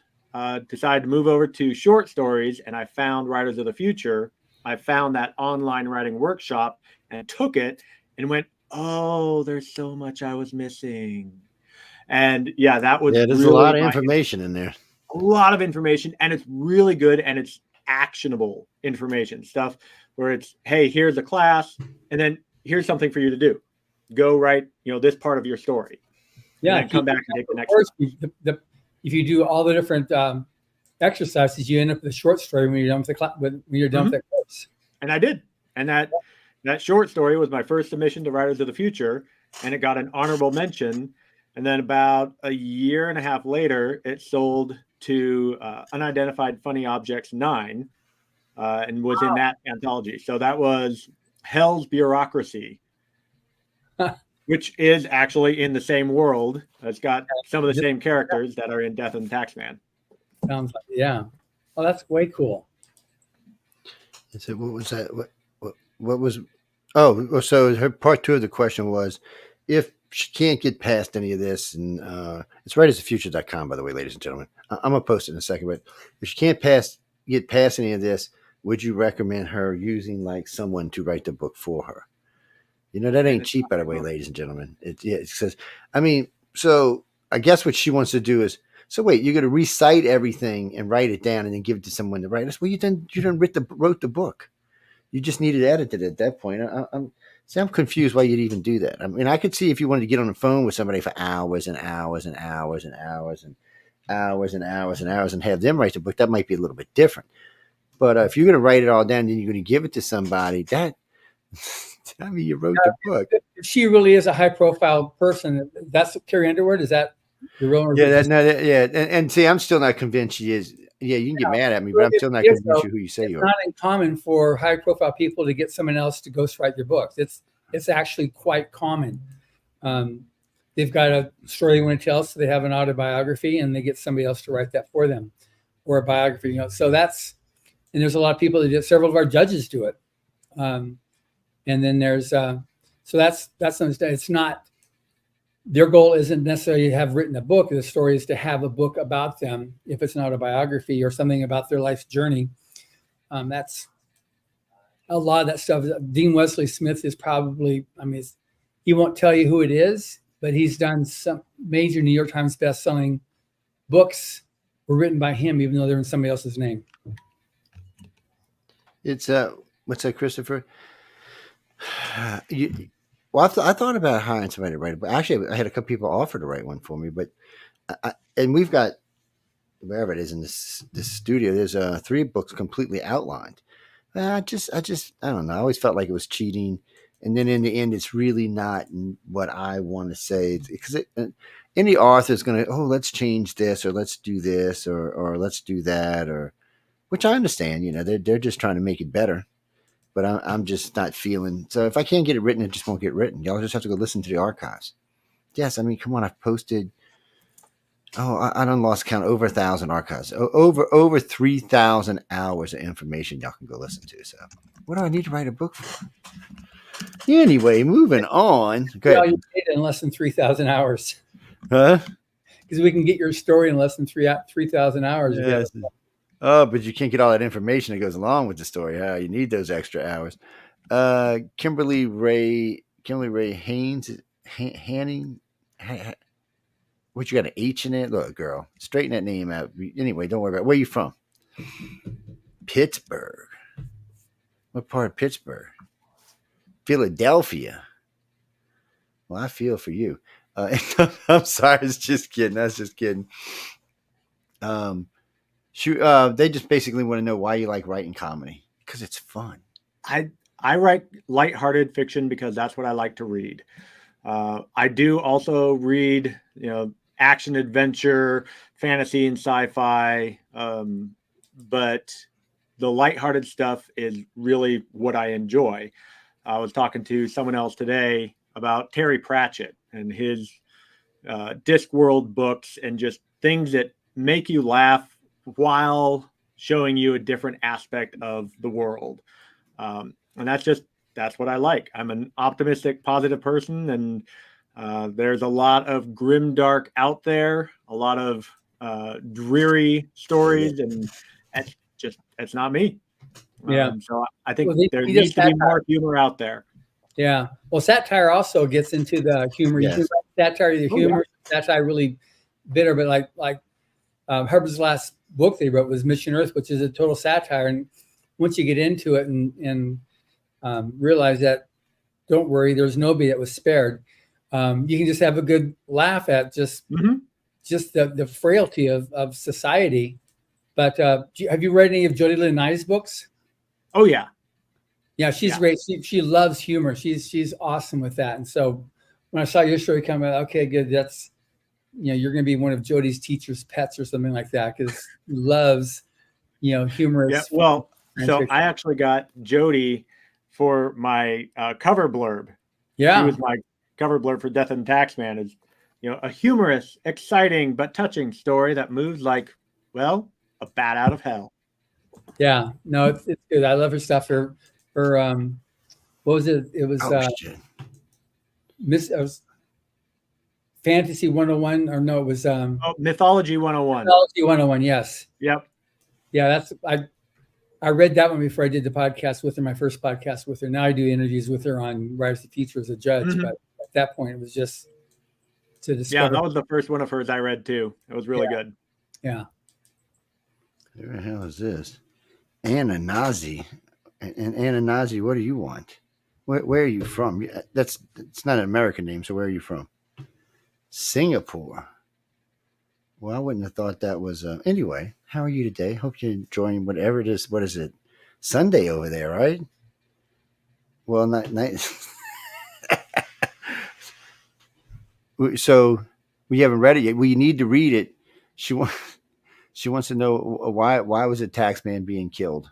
decided to move over to short stories, and I found Writers of the Future. I found that online writing workshop and took it and went, oh, there's so much I was missing. And yeah, that was
there's really a lot of information in there.
A lot of information, and it's really good, and it's actionable information stuff where it's, hey, here's a class, and then here's something for you to do. Go write, this part of your story.
Yeah,
and then come back and take the next one.
If you do all the different exercises, you end up with a short story when you're done with the class. When you're done with that course.
And I did, and that short story was my first submission to Writers of the Future, and it got an honorable mention. And then about a year and a half later, it sold to Unidentified Funny Objects 9, and was in that anthology. So that was Hell's Bureaucracy, which is actually in the same world. It's got some of the same characters that are in Death and the Taxman.
Sounds like, yeah. Oh, that's way cool.
So what was that? What was? Oh, so her part 2 of the question was, if she can't get past any of this, and it's writersofthefuture.com, by the way, ladies and gentlemen. I'm gonna post it in a second, but if she can't get past any of this, would you recommend her using like someone to write the book for her? That ain't cheap, by the way, ladies and gentlemen. It says, so I guess what she wants to do is, so wait, you're going to recite everything and write it down and then give it to someone to write. Well, you done wrote the book. You just need it edited at that point. I'm confused why you'd even do that. I mean, I could see if you wanted to get on the phone with somebody for hours and hours and hours and hours and hours and hours and hours and have them write the book, that might be a little bit different. But if you're going to write it all down, then you're going to give it to somebody, you wrote the book.
If she really is a high-profile person, that's Carrie Underwood. Is that the real?
Yeah, and see, I'm still not convinced she is. Yeah, you can get mad at me, but I'm still not convinced who you say you are.
It's not uncommon for high-profile people to get someone else to ghostwrite their books. It's actually quite common. They've got a story they want to tell, so they have an autobiography, and they get somebody else to write that for them. or a biography. So that's, and there's a lot of people that do. Several of our judges do it. And then there's so that's it's not, their goal isn't necessarily to have written a book. The story is to have a book about them, if it's not a biography or something about their life's journey. That's a lot of that stuff. Dean Wesley Smith is probably, he won't tell you who it is, but he's done some major New York Times best-selling books were written by him, even though they're in somebody else's name.
It's what's that, Christopher? Well, I thought about hiring somebody to write it, but actually, I had a couple people offer to write one for me. But and we've got, wherever it is in this studio, there's 3 books completely outlined. I don't know. I always felt like it was cheating, and then in the end, it's really not what I want to say, because any author is going to, let's change this, or let's do this, or let's do that, or, which I understand. They're just trying to make it better. But I'm just not feeling. So if I can't get it written, it just won't get written. Y'all just have to go listen to the archives. Yes, come on. I've posted. I done lost count, over 1,000 archives, over 3,000 hours of information y'all can go listen to. So what do I need to write a book for? Anyway, moving on.
Okay. You did in less than 3,000 hours.
Huh?
Because we can get your story in less than 3,000 hours.
Yes. Oh, but you can't get all that information that goes along with the story. You need those extra hours. Kimberly Ray Haynes, Hanning. What, you got an H in it? Look, girl, straighten that name out. Anyway, don't worry about it. Where are you from? Pittsburgh. What part of Pittsburgh? Philadelphia. Well, I feel for you. I'm sorry. I was just kidding. They just basically want to know why you like writing comedy, because it's fun.
I write lighthearted fiction because that's what I like to read. I do also read, action, adventure, fantasy, and sci-fi. But the lighthearted stuff is really what I enjoy. I was talking to someone else today about Terry Pratchett and his Discworld books, and just things that make you laugh while showing you a different aspect of the world. And that's what I like. I'm an optimistic, positive person, and there's a lot of grimdark out there, a lot of dreary stories, and it's not me.
Yeah.
So I think there needs to be more humor out there.
Yeah. Well, satire also gets into the humor.
Yes.
You can write satire, the humor. Yeah. Satire really bitter, but like Herbert's last book they wrote was Mission Earth, which is a total satire. And once you get into it and realize that, don't worry, there's nobody that was spared. You can just have a good laugh at just the frailty of society. But have you read any of Jodi Lynn Nye's books?
Oh yeah.
Yeah, she's great. She loves humor. She's awesome with that. And so when I saw your story come out, okay, good. That's, you're going to be one of Jodi's teacher's pets or something like that, because she loves, humorous.
Yeah. Well, so I actually got Jodi for my cover blurb.
Yeah.
She was my cover blurb for Death and Taxman. Is a humorous, exciting, but touching story that moves like, well, a bat out of hell.
Yeah. No, it's good. I love her stuff. Her what was it? It was Fantasy 101, or no, it was
Mythology 101.
Mythology 101, yes.
Yep.
Yeah, I read that one before I did the podcast with her, my first podcast with her. Now I do interviews with her on Rise to the Future as a judge, but at that point it was just to discover.
Yeah, that was the first one of hers I read too. It was really good.
Yeah.
Where the hell is this? Ananazi. And Ananazi, what do you want? Where are you from? It's not an American name, so where are you from? Singapore. Well, I wouldn't have thought that was. Anyway, how are you today? Hope you're enjoying whatever it is. What is it? Sunday over there, right? Well, not. So we haven't read it yet. We need to read it. She wants to know why was a taxman being killed?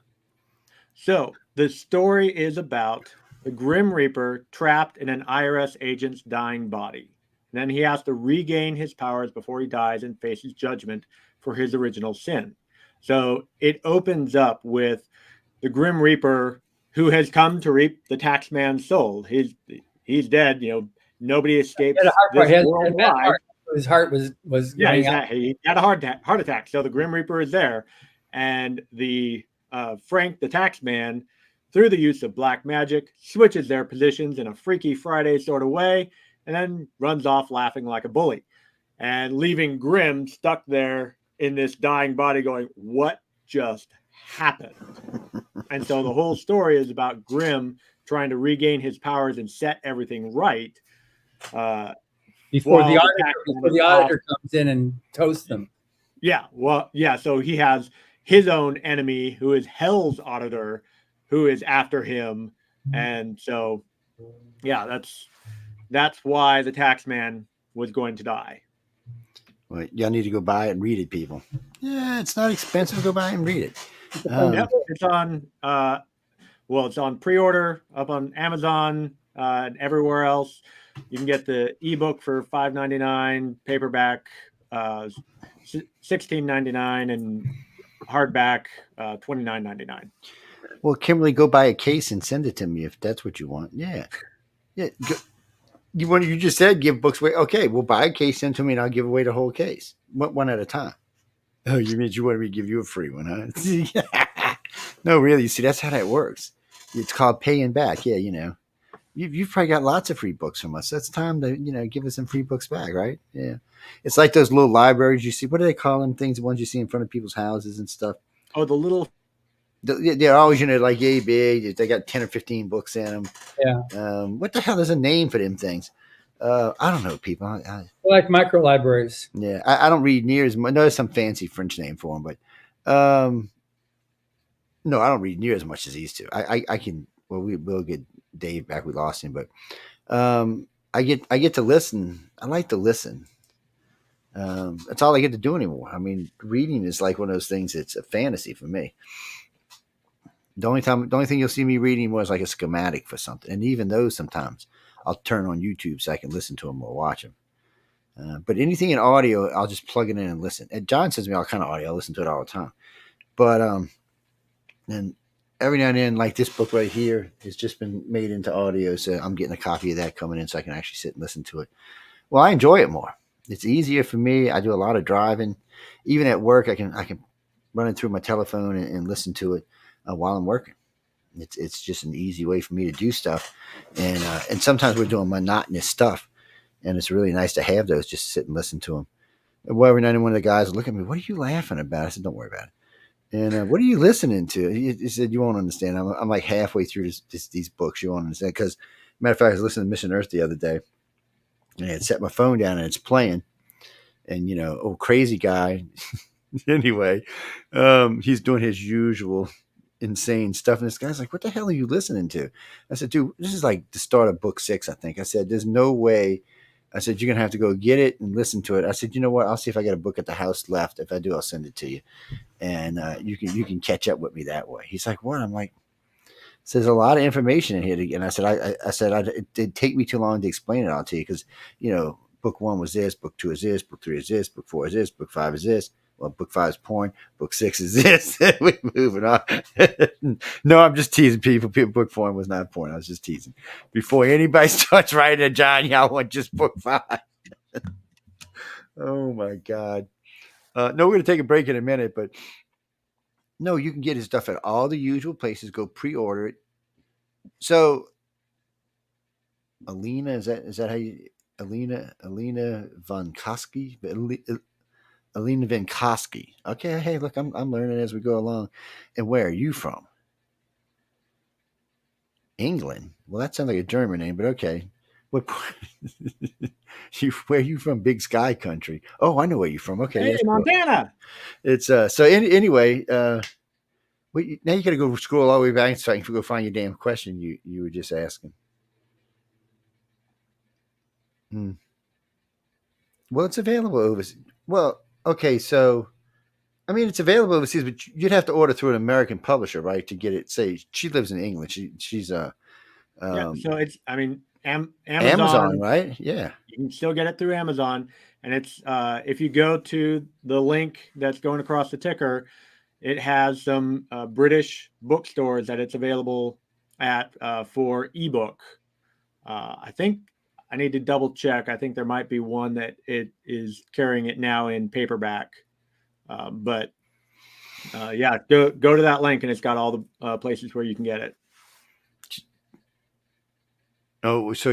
So the story is about the Grim Reaper trapped in an IRS agent's dying body. And then he has to regain his powers before he dies and faces judgment for his original sin. So it opens up with the Grim Reaper who has come to reap the taxman's soul. He's dead. Nobody escapes this world alive.
His heart was going out.
He had a heart attack. So the Grim Reaper is there, and the Frank the taxman, through the use of black magic, switches their positions in a Freaky Friday sort of way, and then runs off laughing like a bully, and leaving Grim stuck there in this dying body going, what just happened? And so the whole story is about Grim trying to regain his powers and set everything right.
Before the auditor comes in and toasts them.
Yeah. Well, yeah. So he has his own enemy who is Hell's auditor, who is after him. And so, yeah, that's why the taxman was going to die.
Well, y'all need to go buy it and read it, people. Yeah, it's not expensive to go buy and read it.
It's on it's on pre-order up on Amazon and everywhere else. You can get the ebook for $5.99, paperback $16.99, and hardback $29.99.
Well, Kimberly, go buy a case and send it to me if that's what you want. Yeah. You just said give books away. Okay, we'll buy a case, send to me, and I'll give away the whole case, one at a time. Oh, you mean you want me to give you a free one, huh? No, really. See, that's how that works. It's called paying back. Yeah, you've probably got lots of free books from us. That's time to give us some free books back, right? Yeah. It's like those little libraries you see. What do they call them? Things, the ones you see in front of people's houses and stuff.
Oh, the little.
They're always like yay big. They got 10 or 15 books in them.
Yeah.
What the hell is a name for them things? I don't know, people. I
like micro libraries.
Yeah, I don't read near as much. There's some fancy French name for them, but no, I don't read near as much as these two. I can. Well, we'll get Dave back. We lost him, but I get to listen. I like to listen. That's all I get to do anymore. I mean, reading is like one of those things. It's a fantasy for me. The only thing you'll see me reading was like a schematic for something, and even those sometimes I'll turn on YouTube so I can listen to them or watch them. But anything in audio, I'll just plug it in and listen. And John sends me all kind of audio. I listen to it all the time. But and every now and then, like this book right here, has just been made into audio, so I'm getting a copy of that coming in, so I can actually sit and listen to it. Well, I enjoy it more. It's easier for me. I do a lot of driving, even at work. I can run it through my telephone and listen to it while I'm working. It's just an easy way for me to do stuff, and sometimes we're doing monotonous stuff, and it's really nice to have those. Just sit and listen to them. Well, every night, one of the guys will look at me. What are you laughing about? I said, "Don't worry about it." And what are you listening to? He said, "You won't understand." I'm like halfway through these books. You won't understand because, matter of fact, I was listening to Mission Earth the other day, and I had set my phone down and it's playing, and crazy guy. Anyway, he's doing his usual insane stuff, and this guy's like, "What the hell are you listening to?" I said, "Dude, this is like the start of book 6, I think." I said, "There's no way." I said, "You're gonna have to go get it and listen to it." I said, "You know what? I'll see if I got a book at the house left. If I do, I'll send it to you, and you can catch up with me that way." He's like, "What?" I'm like, "So there's a lot of information in here." And I said, it'd take me too long to explain it all to you because book 1 was this, book 2 is this, book 3 is this, book 4 is this, book 5 is this. Well, book 5 is porn. Book 6 is this. We're moving on. No, I'm just teasing people. Book 4 was not porn. I was just teasing. Before anybody starts writing it, John, y'all want just book 5. Oh, my God. No, we're going to take a break in a minute, but no, you can get his stuff at all the usual places. Go pre-order it. So, Alina, is that how you... Alina Vankoski? Alina Vankoski. Okay, hey, look, I'm learning as we go along. And where are you from? England. Well, that sounds like a German name, but okay. Where are you from? Big Sky Country. Oh, I know where you're from. Okay,
hey, Montana.
Cool. It's so anyway. Now you got to go scroll all the way back so I can go find your damn question you were just asking. Well, it's available overseas. Well. Okay, so, I mean, it's available overseas, but you'd have to order through an American publisher, right, to get it. Say, she lives in England. She's
so it's, I mean, Amazon,
right? Yeah,
you can still get it through Amazon, and it's if you go to the link that's going across the ticker, it has some British bookstores that it's available at for ebook. I think I need to double check. I think there might be one that it is carrying it now in paperback. But yeah, go to that link and it's got all the places where you can get it.
Oh, so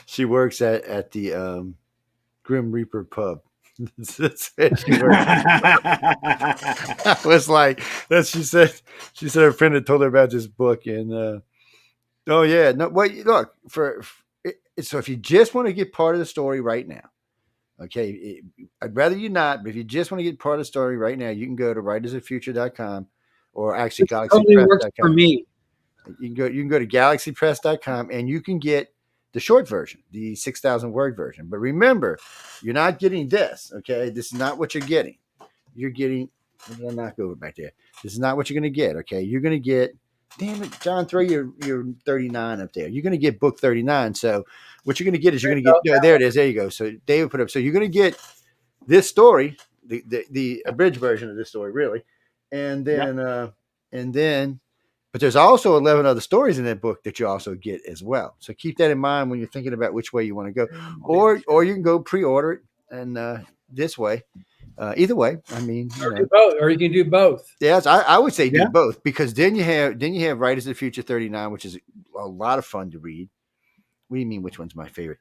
she works at the Grim Reaper pub. That's where she works. I was like, that she said her friend had told her about this book, and oh yeah, no. Well, look so if you just want to get part of the story right now, okay, I'd rather you not. But if you just want to get part of the story right now, you can go to writersoffuture.com or actually
Totally works for
galaxypress.com.
me.
You can go to galaxypress.com and you can get the short version, the 6,000 word version. But remember, you're not getting this. Okay, this is not what you're getting. You're getting. I'll not go back there. This is not what you're going to get. Okay, you're going to get. Damn it, John, throw your 39 up there. You're going to get book 39. So what you're going to get is you're going to get. There it is. There you go. So David put up. So you're going to get this story, the abridged version of this story, really, and then. But there's also 11 other stories in that book that you also get as well. So keep that in mind when you're thinking about which way you want to go, or you can go pre-order it and this way. Either way, I mean,
do both, or you can do both.
Yes, I would say do both, because then you have Writers of the Future 39, which is a lot of fun to read. What do you mean? Which one's my favorite?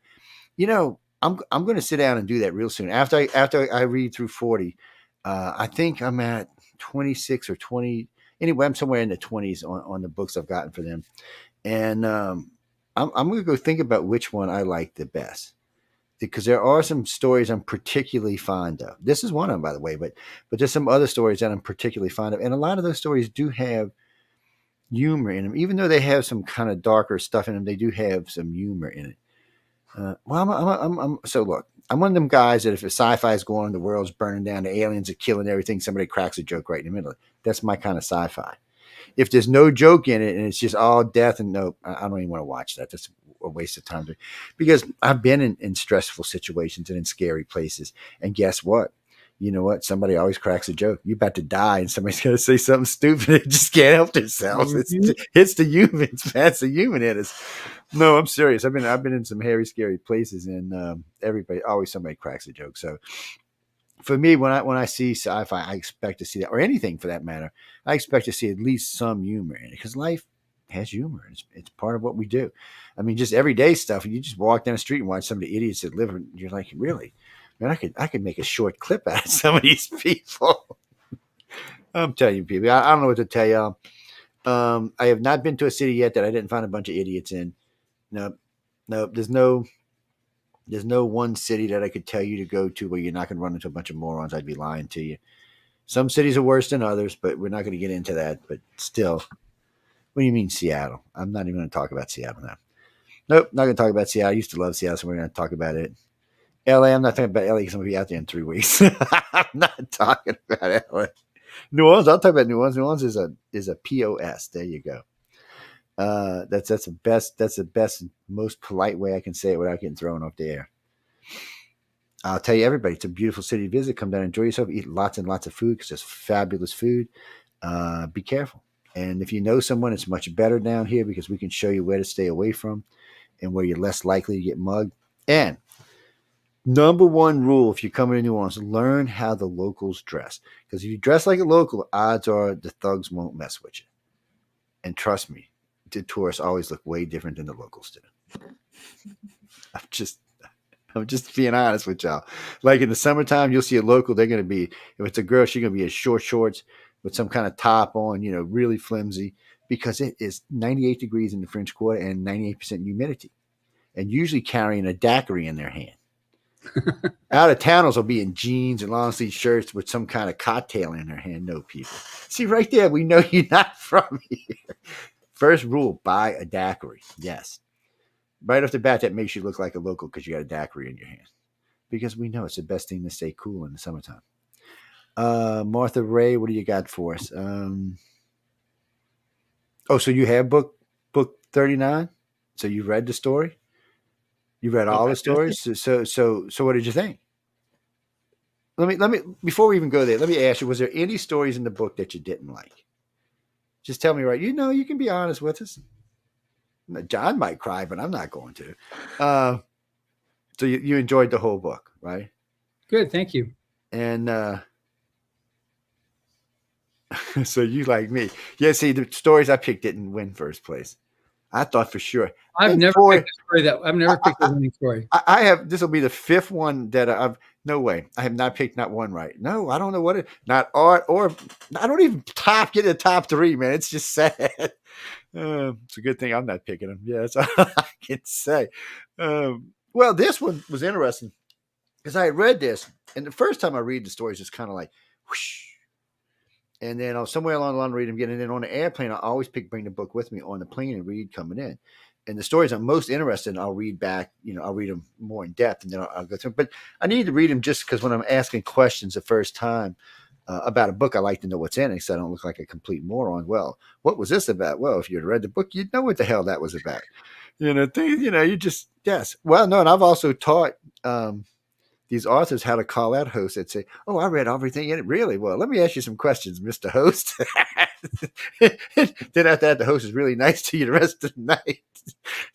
I'm going to sit down and do that real soon. After I read through 40, I think I'm at 26 or 20. Anyway, I'm somewhere in the 20s on the books I've gotten for them. And I'm going to go think about which one I like the best, because there are some stories I'm particularly fond of. This is one of them, by the way, but there's some other stories that I'm particularly fond of. And a lot of those stories do have humor in them. Even though they have some kind of darker stuff in them, they do have some humor in it. So look, I'm one of them guys that if a sci-fi is going on, the world's burning down, the aliens are killing everything, somebody cracks a joke right in the middle. That's my kind of sci-fi. If there's no joke in it and it's just all death and no, I don't even want to watch that. That's a waste of time. Because I've been in stressful situations and in scary places. And guess what? You know what? Somebody always cracks a joke. You're about to die and somebody's going to say something stupid. They just can't help themselves.
Mm-hmm.
It's the humans. That's the human in us. No, I'm serious. I've been in some hairy, scary places, and everybody always somebody cracks a joke. So for me, when I see sci-fi, I expect to see that, or anything for that matter. I expect to see at least some humor in it, because life has humor. It's part of what we do. I mean, just everyday stuff. You just walk down the street and watch some of the idiots that live, and you're like, really? Man, I could make a short clip out of some of these people. I'm telling you, people. I don't know what to tell y'all. I have not been to a city yet that I didn't find a bunch of idiots in. No, there's no one city that I could tell you to go to where you're not going to run into a bunch of morons. I'd be lying to you. Some cities are worse than others, but we're not going to get into that. But still, what do you mean Seattle? I'm not even going to talk about Seattle now. Nope, not going to talk about Seattle. I used to love Seattle, so we're going to talk about it. LA, I'm not talking about LA because I'm going to be out there in 3 weeks. I'm not talking about LA. New Orleans, I'll talk about New Orleans. New Orleans is a POS. There you go. That's the best, most polite way I can say it without getting thrown off the air. I'll tell you, everybody, it's a beautiful city to visit. Come down, enjoy yourself, eat lots and lots of food, because there's fabulous food. Be careful. And if you know someone, it's much better down here, because we can show you where to stay away from and where you're less likely to get mugged. And number one rule, if you're coming to New Orleans, learn how the locals dress. Because if you dress like a local, odds are the thugs won't mess with you. And trust me, the tourists always look way different than the locals do. I'm just being honest with y'all. Like in the summertime, you'll see a local. They're going to be, if it's a girl, she's going to be in short shorts with some kind of top on, really flimsy, because it is 98 degrees in the French Quarter and 98% humidity, and usually carrying a daiquiri in their hand. Out of towners will be in jeans and long sleeve shirts with some kind of cocktail in their hand. No, people. See, right there, we know you're not from here. First rule, buy a daiquiri. Yes. Right off the bat, that makes you look like a local because you got a daiquiri in your hand. Because we know it's the best thing to stay cool in the summertime. Martha Ray, what do you got for us? So you have book 39? So you read the story? You read all the stories? So what did you think? let me before we even go there, let me ask you: was there any stories in the book that you didn't like? Just tell me, right? You can be honest with us. John might cry, but I'm not going to. So you enjoyed the whole book, right?
Good, thank you.
And so you like me. Yeah, see, the stories I picked didn't win first place. I thought for sure.
I've never picked a story I've never picked a winning story.
I have. This will be the fifth one that I've. No way. I have not picked not one right. No, I don't know what it. Not art or I don't even get the top three, man. It's just sad. It's a good thing I'm not picking them. Yeah, that's all I can say. Well, this one was interesting because I had read this, and the first time I read the stories, it's kind of like whoosh. And then I'll somewhere along the line read them again. And then on the airplane, I always bring the book with me on the plane and read coming in. And the stories I'm most interested in, I'll read back. I'll read them more in depth, and then I'll go through them. But I need to read them just because when I'm asking questions the first time about a book, I like to know what's in it so I don't look like a complete moron. Well, what was this about? Well, if you'd read the book, you'd know what the hell that was about. You just, yes. Well, no, and I've also taught these authors how to call out hosts that say, "Oh, I read everything in it." Really? Well, let me ask you some questions, Mr. Host. Then after that, the host is really nice to you the rest of the night.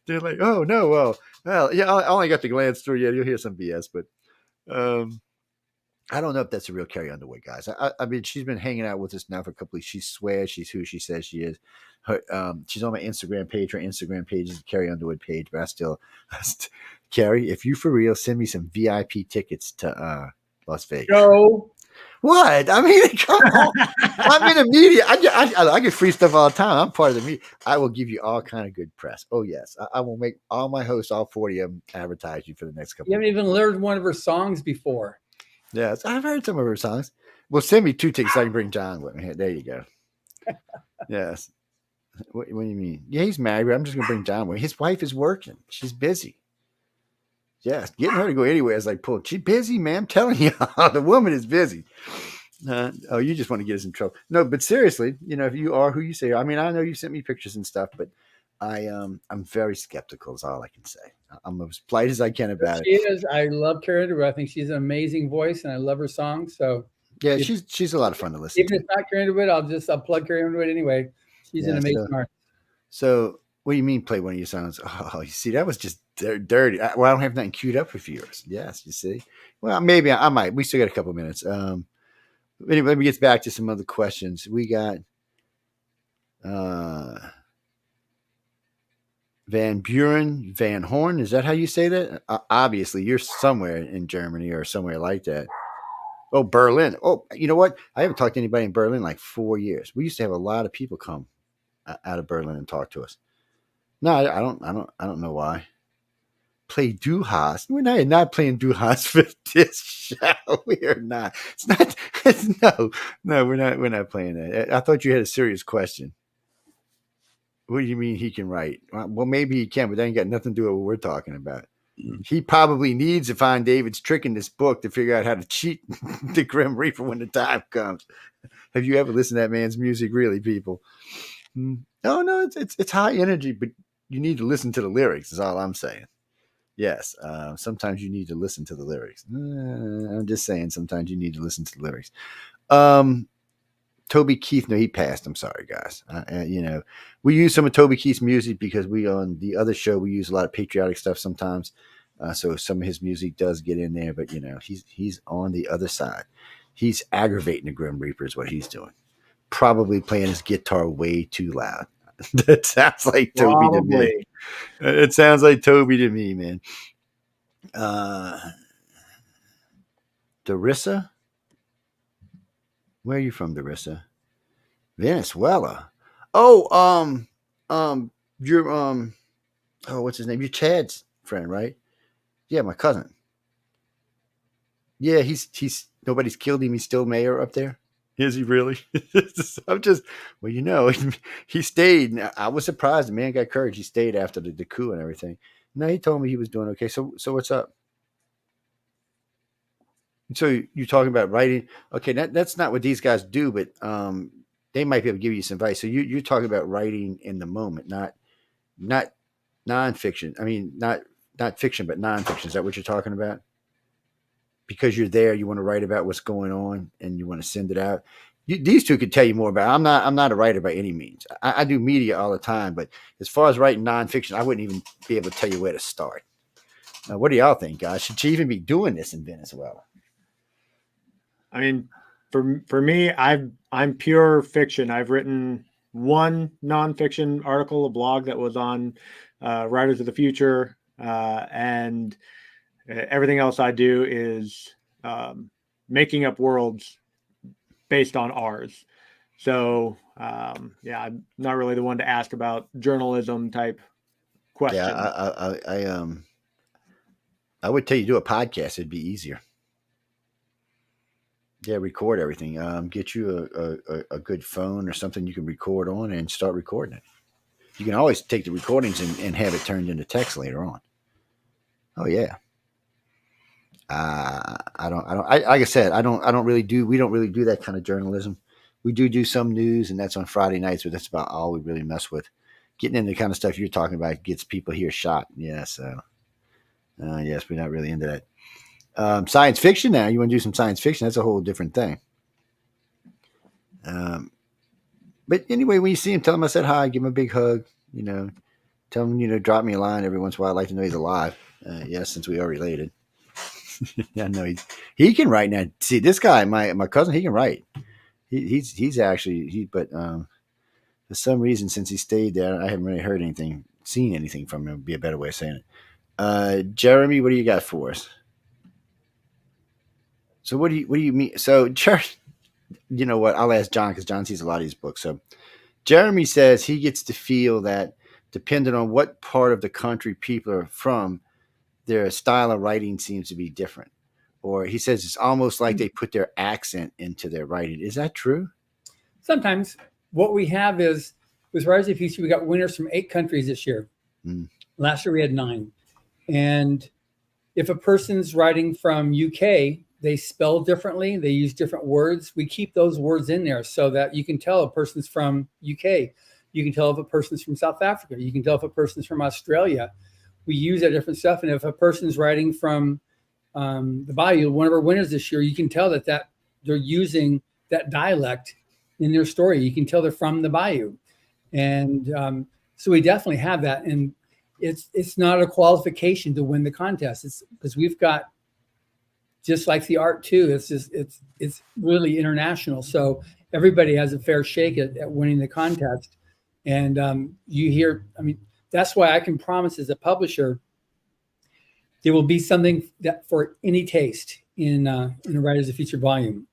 They're like, "Oh no, well, yeah, I only got to glance through. Yeah, you'll hear some BS, but I don't know if that's a real Carrie Underwood, guys. I mean, she's been hanging out with us now for a couple of weeks. She swears she's who she says she is. She's on my Instagram page. Her Instagram page is the Carrie Underwood page, but I still Carrie, if you for real, send me some VIP tickets to Las Vegas.
No.
What? I mean, come on. I'm in the media. I get free stuff all the time. I'm part of the media. I will give you all kind of good press. Oh, yes. I will make all my hosts, all 40 of them, advertise you for the next couple
You haven't even learned one of her songs before.
Yes, I've heard some of her songs. Well, send me 2 tickets so I can bring John with me. There you go. Yes. What do you mean? Yeah, he's married, but I'm just going to bring John with me. His wife is working. She's busy. Yes, getting her to go anywhere is like pulling. She's busy, man. I'm telling you, the woman is busy. You just want to get us in trouble. No, but seriously, if you are who you say, I mean, I know you sent me pictures and stuff, but I'm very skeptical is all I can say. I'm as polite as I can about
she is. I love Carrie Underwood. I think she's an amazing voice, and I love her songs. So
yeah, she's a lot of fun to listen to.
Even if it's not Carrie Underwood, I'll plug Carrie Underwood anyway. She's an amazing artist.
So what do you mean play one of your songs? Oh, you see, that was just dirty. I don't have nothing queued up for yours. Yes, you see. Well, maybe I might. We still got a couple of minutes. Anyway, let me get back to some other questions. We got Van Buren, Van Horn. Is that how you say that? Obviously, you're somewhere in Germany or somewhere like that. Oh, Berlin. Oh, you know what? I haven't talked to anybody in Berlin in like 4 years. We used to have a lot of people come out of Berlin and talk to us. No, I don't know why. Play Du Hast. We're not playing Du Hast for this show. We are not. It's not. No. We're not playing that. I thought you had a serious question. What do you mean he can write? Well, maybe he can, but that ain't got nothing to do with what we're talking about. He probably needs to find David's trick in this book to figure out how to cheat the Grim Reaper when the time comes. Have you ever listened to that man's music, really, people? No, it's high energy, but you need to listen to the lyrics, is all I'm saying. Yes, sometimes you need to listen to the lyrics. I'm just saying sometimes you need to listen to the lyrics. Toby Keith, no, he passed. I'm sorry, guys. We use some of Toby Keith's music because we on the other show we use a lot of patriotic stuff sometimes. So some of his music does get in there, but he's on the other side. He's aggravating the Grim Reaper is what he's doing. Probably playing his guitar way too loud. That sounds like Toby to me. It sounds like Toby to me, man. Darissa? Where are you from, Darissa? Venezuela. Oh, you're what's his name? You're Chad's friend, right? Yeah, my cousin. Yeah, he's nobody's killed him. He's still mayor up there. Is he really? I'm just he stayed. I was surprised. The man got courage. He stayed after the coup and everything. No, he told me he was doing okay. So what's up? So you're talking about writing? Okay, that's not what these guys do, but they might be able to give you some advice. So you're talking about writing in the moment, not nonfiction. I mean, not fiction, but nonfiction. Is that what you're talking about? because you're there, you want to write about what's going on and you want to send it out. These two could tell you more about it. I'm not a writer by any means. I do media all the time, but as far as writing nonfiction, I wouldn't even be able to tell you where to start. What do y'all think, guys? Should she even be doing this in Venezuela?
I mean, for me, I'm pure fiction. I've written one nonfiction article, a blog that was on Writers of the Future, and everything else I do is making up worlds based on ours. So yeah, I'm not really the one to ask about journalism type questions.
Yeah, I would tell you do a podcast. It'd be easier. Yeah, record everything. Get you a good phone or something you can record on and start recording it. You can always take the recordings and have it turned into text later on. Oh yeah. Like I said, we don't really do that kind of journalism. We do some news, and that's on Friday nights, but that's about all we really mess with. Getting into the kind of stuff you're talking about gets people here shot. Yeah, so yes, we're not really into that. Science fiction now. You want to do some science fiction? That's a whole different thing. But anyway, when you see him, tell him I said hi, give him a big hug, tell him, drop me a line every once in a while. I'd like to know he's alive. Yes, since we are related. Yeah, no, he can write now. See, this guy, my cousin, he can write. He's actually, but for some reason, since he stayed there, I haven't really heard anything, seen anything from him. Would be a better way of saying it. Jeremy, what do you got for us? So what do you mean? So, you know what? I'll ask John because John sees a lot of these books. So, Jeremy says he gets to feel that depending on what part of the country people are from, their style of writing seems to be different. Or he says it's almost like they put their accent into their writing. Is that true?
Sometimes. What we have is, with Rise of the Future, we got winners from 8 countries this year. Last year we had 9. And if a person's writing from UK, they spell differently. They use different words. We keep those words in there so that you can tell a person's from UK. You can tell if a person's from South Africa. You can tell if a person's from Australia. We use that different stuff. And if a person's writing from the Bayou, one of our winners this year, you can tell that they're using that dialect in their story. You can tell they're from the Bayou. And so we definitely have that. And it's not a qualification to win the contest. It's because we've got, just like the art too, it's really international. So everybody has a fair shake at winning the contest. And you hear, I mean, that's why I can promise as a publisher, there will be something that for any taste in a Writers of the Future volume.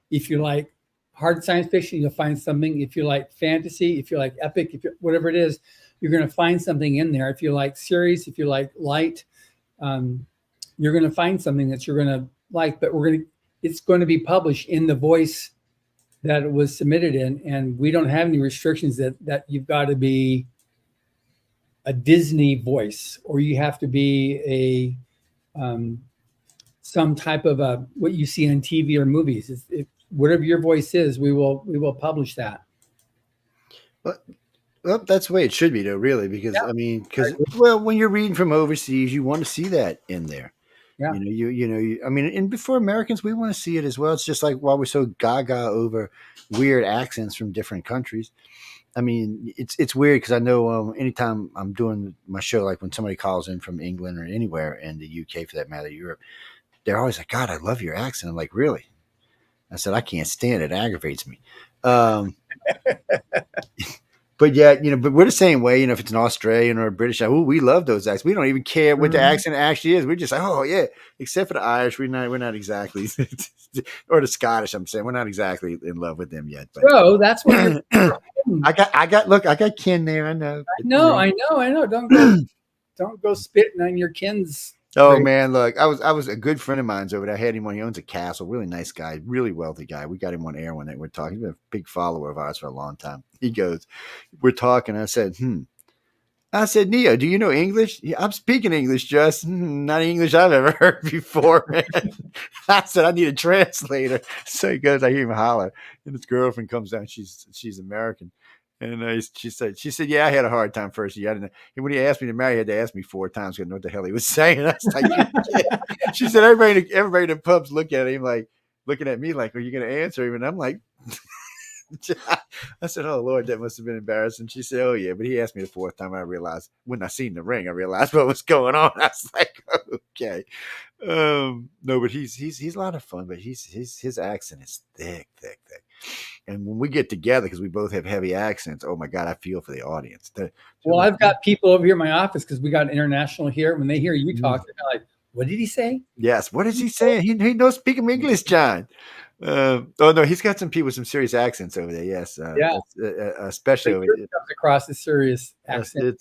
If you like hard science fiction, you'll find something. If you like fantasy, if you like epic, whatever it is, you're going to find something in there. If you like series, if you like light, you're going to find something that you're going to like. But it's going to be published in the voice that it was submitted in, and we don't have any restrictions that you've got to be a Disney voice, or you have to be some type of what you see on TV or movies. Whatever your voice is, we will publish that.
Well, that's the way it should be, though, really, because I mean, when you're reading from overseas, you want to see that in there. Yeah. I mean, and for Americans, we want to see it as well. It's just like why we're so gaga over weird accents from different countries. I mean, it's weird because I know anytime I'm doing my show, like when somebody calls in from England or anywhere in the UK, for that matter, Europe, they're always like, "God, I love your accent." I'm like, "Really?" I said, "I can't stand it. It aggravates me." But yeah, but we're the same way. If it's an Australian or a British, we love those accents. We don't even care what the accent actually is. We're just like, oh yeah. Except for the Irish, we're not exactly, or the Scottish. I'm saying we're not exactly in love with them yet. But
bro, that's what
I got Ken there. I know.
I know. Don't go spitting on your Ken's.
Oh man, look, I was a good friend of mine's over there. I had him on. He owns a castle, really nice guy, really wealthy guy. We got him on air when they were talking. He's been a big follower of ours for a long time. He goes, we're talking. I said, I said, Neo, do you know English? Yeah, I'm speaking English, just not English I've ever heard before, man. I said, I need a translator. So he goes, I hear him holler, and his girlfriend comes down. She's American. And she said, yeah, I had a hard time first year. I didn't. And when he asked me to marry, he had to ask me 4 times. I didn't know what the hell he was saying. I was like, she said, everybody in the pubs look at him like, looking at me like, are you going to answer him? And I'm like, I said, oh Lord, that must have been embarrassing. She said, oh yeah, but he asked me the 4th time. I realized when I seen the ring, I realized what was going on. I was like, okay. No, but he's a lot of fun, but his accent is thick. And when we get together, because we both have heavy accents, oh my God, I feel for the audience.
Well, I've got people over here in my office because we got international here. When they hear you talk, they're like, what did he say?
Yes. What is he saying? He knows speaking English, John. Oh no, he's got some people with some serious accents over there. Yes.
Yeah.
Especially
comes across a serious accent.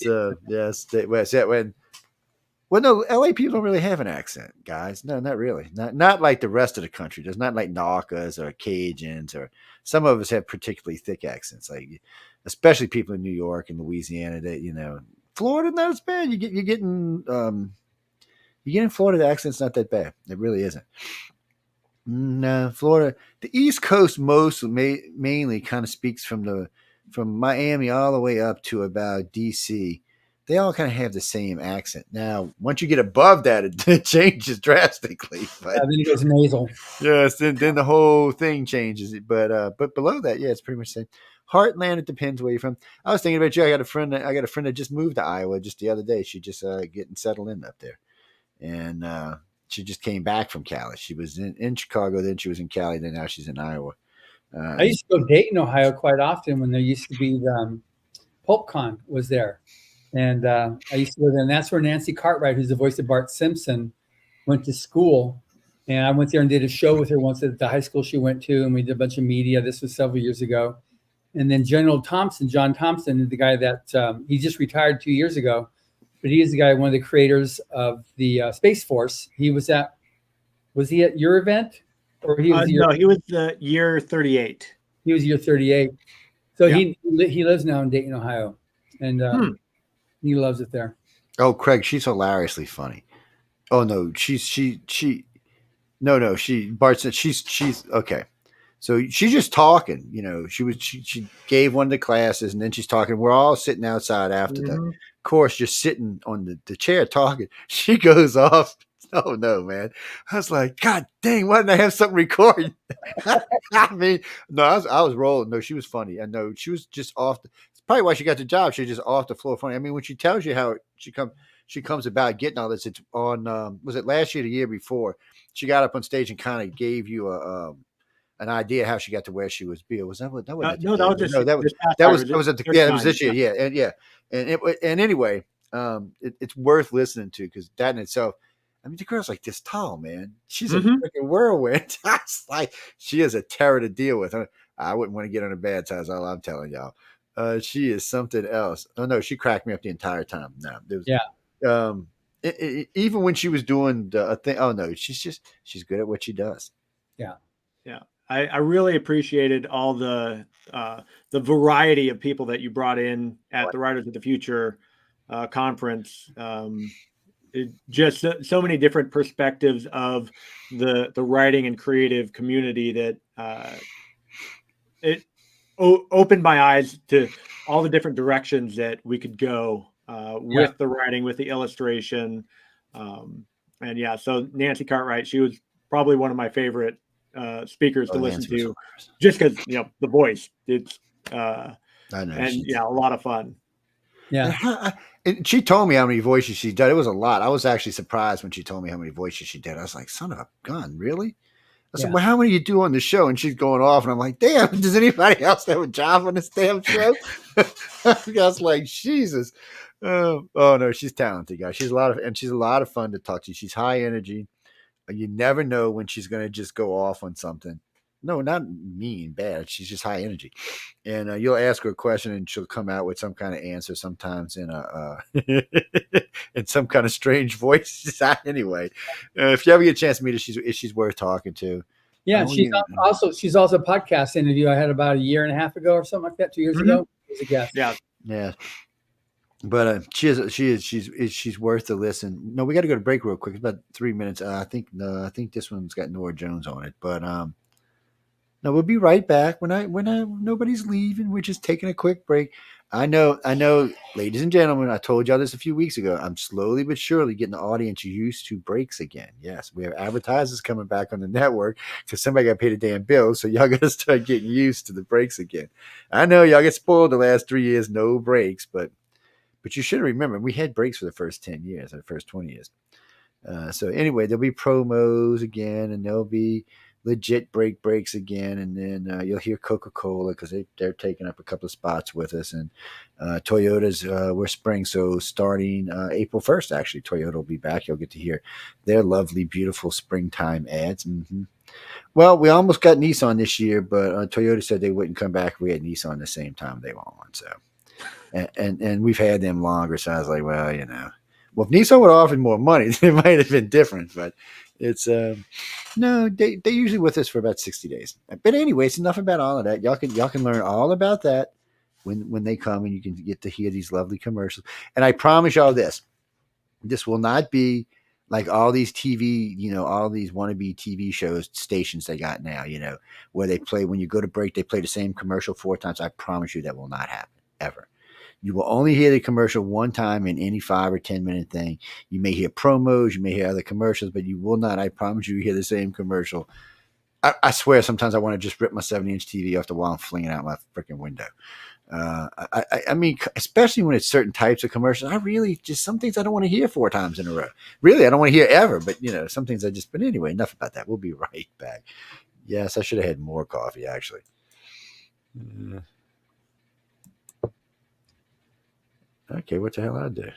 Well, no, LA people don't really have an accent, guys. No, not really. Not like the rest of the country. There's not like Naukas or Cajuns, or some of us have particularly thick accents, like especially people in New York and Louisiana. That Florida, not as bad. You're getting Florida, the accent's not that bad. It really isn't. No, Florida, the East Coast mainly kind of speaks from Miami all the way up to about DC. They all kind of have the same accent. Now, once you get above that, it changes drastically. But
then it goes nasal.
Yes, then the whole thing changes. But below that, yeah, it's pretty much the same. Heartland, it depends where you're from. I was thinking about you. I got a friend that just moved to Iowa just the other day. She just getting settled in up there, and she just came back from Cali. She was in Chicago, then she was in Cali, then now she's in Iowa.
I used to go Dayton, Ohio quite often when there used to be the PulpCon was there. And I used to live there. And that's where Nancy Cartwright, who's the voice of Bart Simpson, went to school. And I went there and did a show with her once at the high school she went to. And we did a bunch of media. This was several years ago. And then John Thompson, the guy that he just retired 2 years ago. But he is the guy, one of the creators of the Space Force. Was he at your event? Or he was
no, he was year 38.
He was year 38. So yeah. he lives now in Dayton, Ohio. And he loves it there.
Oh, Craig, she's hilariously funny. Oh no, Bart said she's okay. So she's just talking, she gave one of the classes and then she's talking. We're all sitting outside after the course, just sitting on the chair talking. She goes off. Oh no, man. I was like, God dang, why didn't I have something recorded? I mean, no, I was rolling. No, she was funny. I know she was just off. It's probably why she got the job. She was just off the floor funny. I mean, when she tells you how she comes about getting all this, it's on, was it last year or the year before? She got up on stage and kind of gave you an idea how she got to where she was. Was that what?
No, that
was this year. Yeah. And anyway, it's worth listening to because that in itself. I mean, the girl's like this tall, man. She's a freaking whirlwind. It's like she is a terror to deal with. I wouldn't want to get on her bad side. All I'm telling y'all. She is something else. Oh no, she cracked me up the entire time. No, even when she was doing the thing. Oh no, she's good at what she does.
Yeah.
I really appreciated all the variety of people that you brought in at the Writers of the Future conference. Just so many different perspectives of the writing and creative community that it opened my eyes to all the different directions that we could go with the writing, with the illustration. So Nancy Cartwright, she was probably one of my favorite speakers to listen to, just because the voice. It's a lot of fun.
Yeah. And she told me how many voices she did. It was a lot. I was actually surprised when she told me how many voices she did. I was like, son of a gun, really? I said, well, how many you do on the show? And she's going off. And I'm like, damn, does anybody else have a job on this damn show? I was like, Jesus. Oh, no, she's talented, guys. She's a lot of fun to talk to. She's high energy. You never know when she's going to just go off on something. No, not mean, bad. She's just high energy. And you'll ask her a question and she'll come out with some kind of answer, sometimes in in some kind of strange voice. Anyway, if you ever get a chance to meet her, she's worth talking to.
Yeah, she's also a podcast interview I had about a year and a half ago or something like that, 2 years ago. As a guest.
Yeah. But she's worth the listen. No, we got to go to break real quick. It's about 3 minutes. I think this one's got Nora Jones on it, but No, we'll be right back. When nobody's leaving, we're just taking a quick break. I know, ladies and gentlemen. I told y'all this a few weeks ago. I'm slowly but surely getting the audience used to breaks again. Yes, we have advertisers coming back on the network because somebody got to pay the damn bills. So y'all got to start getting used to the breaks again. I know y'all get spoiled the last 3 years, no breaks, but you should remember we had breaks for the first 10 years, or the first 20 years. So anyway, there'll be promos again, and there'll be legit breaks again, and then you'll hear Coca-Cola because they're taking up a couple of spots with us, and Toyota's we're spring, so starting April 1st, actually, Toyota will be back. You'll get to hear their lovely, beautiful springtime ads. Mm-hmm. Well, we almost got Nissan this year, but Toyota said they wouldn't come back if we had Nissan the same time they were on. So, and we've had them longer, so I was like, well, well, if Nissan would have offered more money, it might have been different. But it's no, they usually with us for about 60 days. But anyway, it's enough about all of that. Y'all can learn all about that when they come, and you can get to hear these lovely commercials. And I promise y'all this will not be like all these TV, all these wannabe TV shows, stations they got now, where they play, when you go to break, they play the same commercial 4 times. I promise you that will not happen ever. You will only hear the commercial one time in any 5 or 10 minute thing. You may hear promos, you may hear other commercials, but you will not, I promise you, hear the same commercial. I swear sometimes I want to just rip my 70-inch TV off the wall and fling it out my freaking window. I mean, especially when it's certain types of commercials, I really just, some things I don't want to hear 4 times in a row. Really, I don't want to hear ever, but some things I just, but anyway, enough about that. We'll be right back. Yes, I should have had more coffee, actually. Okay, what the hell I do?